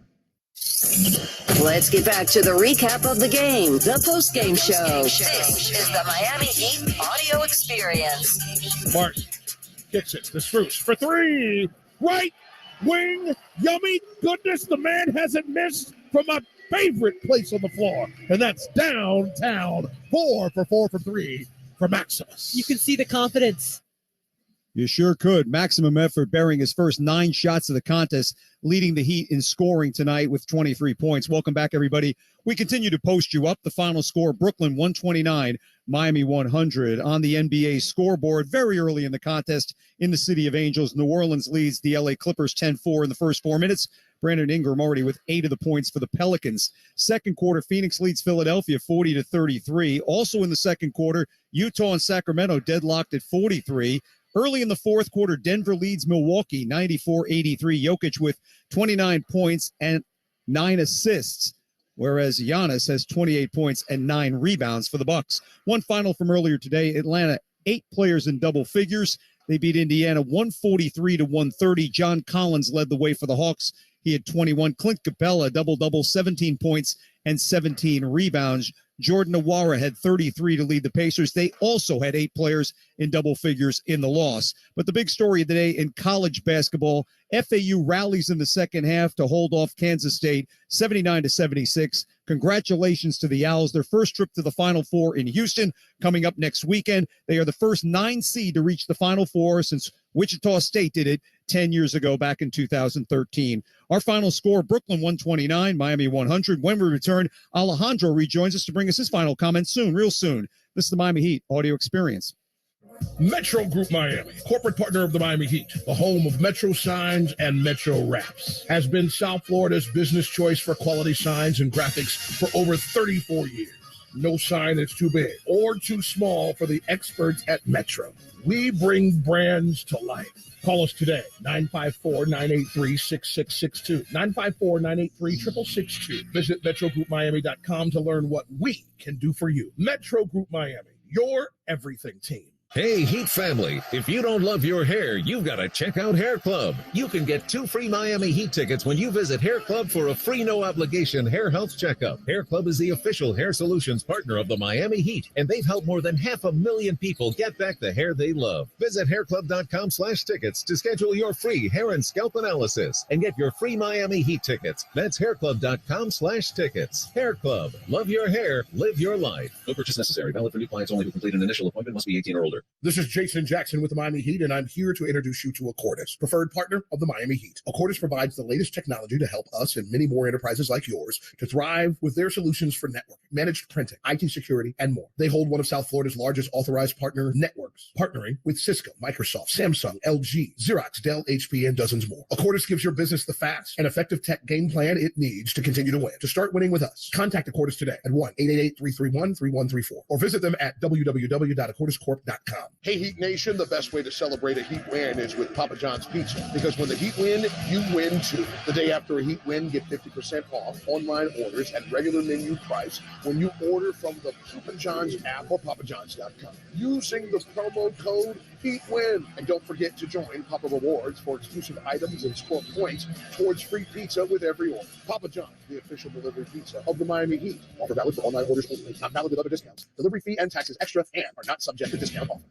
Let's get back to the recap of the game. The post-game show. This is the Miami Heat audio experience. Martin kicks it to Strus for three. Right wing. Yummy goodness, the man hasn't missed from my favorite place on the floor, and that's downtown. 4 for 3 for Maximus. You can see the confidence. You sure could. Maximum effort, bearing his first 9 shots of the contest, leading the Heat in scoring tonight with 23 points. Welcome back, everybody. We continue to post you up. The final score, Brooklyn 129, Miami 100. On the NBA scoreboard, very early in the contest in the City of Angels, New Orleans leads the LA Clippers 10-4 in the first 4 minutes. Brandon Ingram already with 8 of the points for the Pelicans. Second quarter, Phoenix leads Philadelphia 40-33. Also in the second quarter, Utah and Sacramento deadlocked at 43. Early in the fourth quarter, Denver leads Milwaukee 94-83. Jokic with 29 points and 9 assists, whereas Giannis has 28 points and 9 rebounds for the Bucks. One final from earlier today, Atlanta, 8 players in double figures. They beat Indiana 143-130. John Collins led the way for the Hawks. He had 21. Clint Capella, double-double, 17 points and 17 rebounds. Jordan Nwora had 33 to lead the Pacers. They also had 8 players in double figures in the loss. But the big story of the day in college basketball, FAU rallies in the second half to hold off Kansas State 79-76. Congratulations to the Owls. Their first trip to the Final Four in Houston coming up next weekend. They are the first 9 seed to reach the Final Four since Wichita State did it 10 years ago back in 2013. Our final score, Brooklyn 129, Miami 100. When we return, Alejandro rejoins us to bring us his final comments soon, real soon. This is the Miami Heat audio experience. Metro Group Miami, corporate partner of the Miami Heat, the home of Metro Signs and Metro Wraps, has been South Florida's business choice for quality signs and graphics for over 34 years. No sign is too big or too small for the experts at Metro. We bring brands to life. Call us today, 954-983-6662, 954-983-6662. Visit MetroGroupMiami.com to learn what we can do for you. Metro Group Miami, your everything team. Hey, Heat family, if you don't love your hair, you've got to check out Hair Club. You can get 2 free Miami Heat tickets when you visit Hair Club for a free no-obligation hair health checkup. Hair Club is the official hair solutions partner of the Miami Heat, and they've helped more than 500,000 people get back the hair they love. Visit hairclub.com/tickets to schedule your free hair and scalp analysis and get your free Miami Heat tickets. That's hairclub.com/tickets. Hair Club. Love your hair, live your life. No purchase necessary. Valid for new clients only who complete an initial appointment. Must be 18 or older. This is Jason Jackson with the Miami Heat, and I'm here to introduce you to Accordis, preferred partner of the Miami Heat. Accordis provides the latest technology to help us and many more enterprises like yours to thrive with their solutions for network, managed printing, IT security, and more. They hold one of South Florida's largest authorized partner networks, partnering with Cisco, Microsoft, Samsung, LG, Xerox, Dell, HP, and dozens more. Accordis gives your business the fast and effective tech game plan it needs to continue to win. To start winning with us, contact Accordis today at 1-888-331-3134 or visit them at www.accordiscorp.com. Hey, Heat Nation, the best way to celebrate a Heat win is with Papa John's Pizza, because when the Heat win, you win too. The day after a Heat win, get 50% off online orders at regular menu price when you order from the Papa John's app or papajohns.com using the promo code HEATWIN. And don't forget to join Papa Rewards for exclusive items and score points towards free pizza with every order. Papa John's, the official delivery pizza of the Miami Heat. Offer valid for online orders only, not valid with other discounts. Delivery fee and taxes extra and are not subject to discount offer.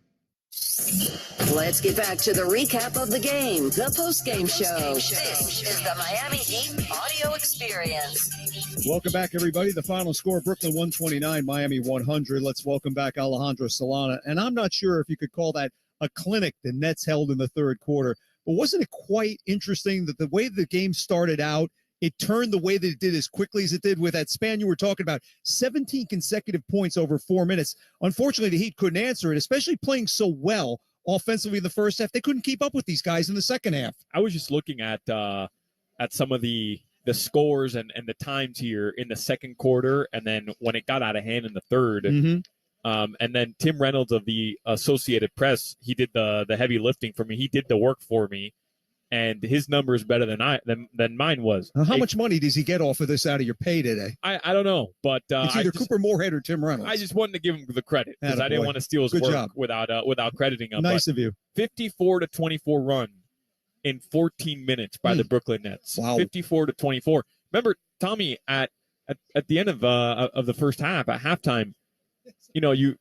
Let's get back to the recap of the game, the post-game show. This is the Miami Heat audio experience. Welcome back, everybody. The final score, Brooklyn 129, Miami 100. Let's welcome back Alejandro Solana. And I'm not sure if you could call that a clinic the Nets held in the third quarter, but wasn't it quite interesting that the way the game started out, it turned the way that it did as quickly as it did with that span you were talking about, 17 consecutive points over 4 minutes. Unfortunately, the Heat couldn't answer it, especially playing so well offensively in the first half. They couldn't keep up with these guys in the second half. I was just looking at some of the scores and the times here in the second quarter, and then when it got out of hand in the third. And then Tim Reynolds of the Associated Press, he did the heavy lifting for me. He did the work for me. And his number is better than mine was. How much money does he get off of this out of your pay today? I don't know, but it's either Cooper Moorhead or Tim Reynolds. I just wanted to give him the credit because I didn't want to steal his work without crediting him. Nice of you. 54-24 run in 14 minutes by the Brooklyn Nets. Wow. 54-24. Remember, Tommy, at the end of the first half, at halftime, you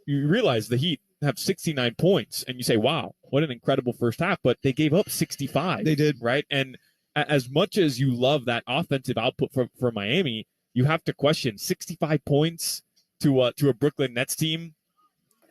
realize the Heat have 69 points, and you say, wow, what an incredible first half, but they gave up 65. They did. Right? And as much as you love that offensive output for Miami, you have to question 65 points to a Brooklyn Nets team.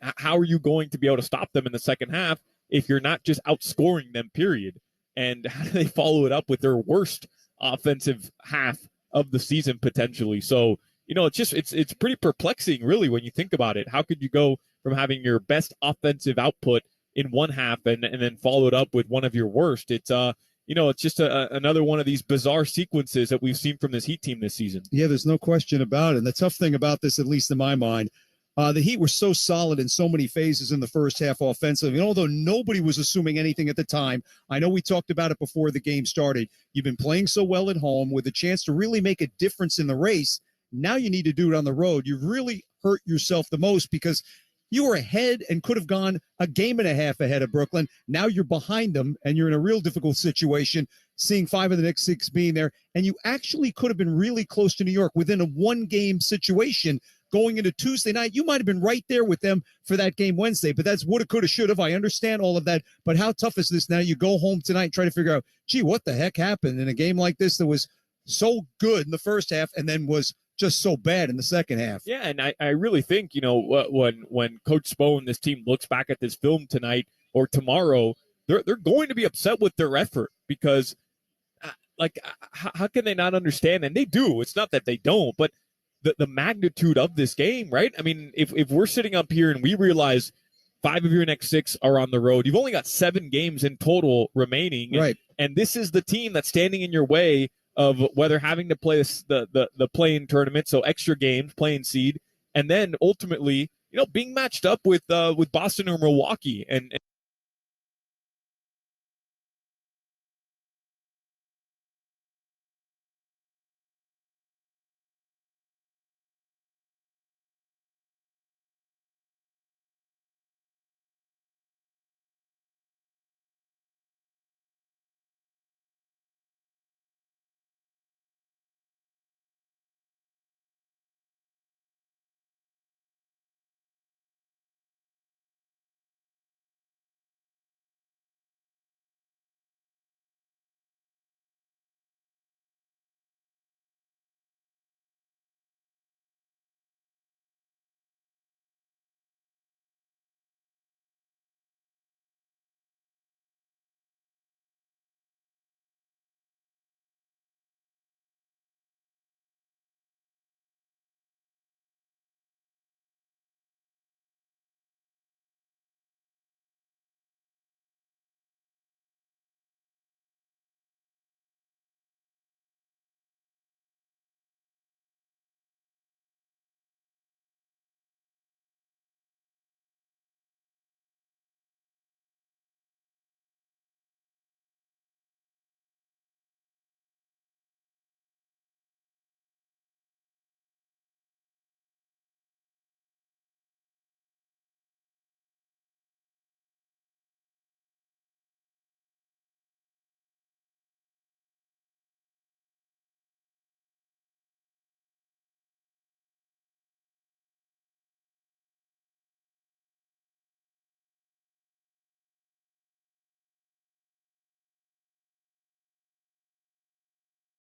How are you going to be able to stop them in the second half if you're not just outscoring them, period? And how do they follow it up with their worst offensive half of the season potentially? So, it's pretty perplexing, really, when you think about it. How could you go from having your best offensive output in one half and then follow it up with one of your worst? It's it's just another one of these bizarre sequences that we've seen from this Heat team this season. Yeah, there's no question about it. And the tough thing about this, at least in my mind, the Heat were so solid in so many phases in the first half offensively. And although nobody was assuming anything at the time, I know we talked about it before the game started. You've been playing so well at home with a chance to really make a difference in the race. Now you need to do it on the road. You've really hurt yourself the most because you were ahead and could have gone a game and a half ahead of Brooklyn. Now you're behind them, and you're in a real difficult situation. seeing 5 of the next 6 being there, and you actually could have been really close to New York within a 1-game situation going into Tuesday night. You might have been right there with them for that game Wednesday, but that's woulda, coulda, shoulda. I understand all of that, but how tough is this now? You go home tonight and try to figure out, gee, what the heck happened in a game like this that was so good in the first half and then was just so bad in the second half. Yeah, and I really think, when Coach Spo and this team looks back at this film tonight or tomorrow, they're going to be upset with their effort because, how can they not understand? And they do. It's not that they don't, but the magnitude of this game, right? I mean, if we're sitting up here and we realize 5 of your next 6 are on the road, you've only got 7 games in total remaining. Right. And this is the team that's standing in your way of whether having to play the play-in tournament, so extra games, playing seed, and then ultimately, being matched up with Boston or Milwaukee. And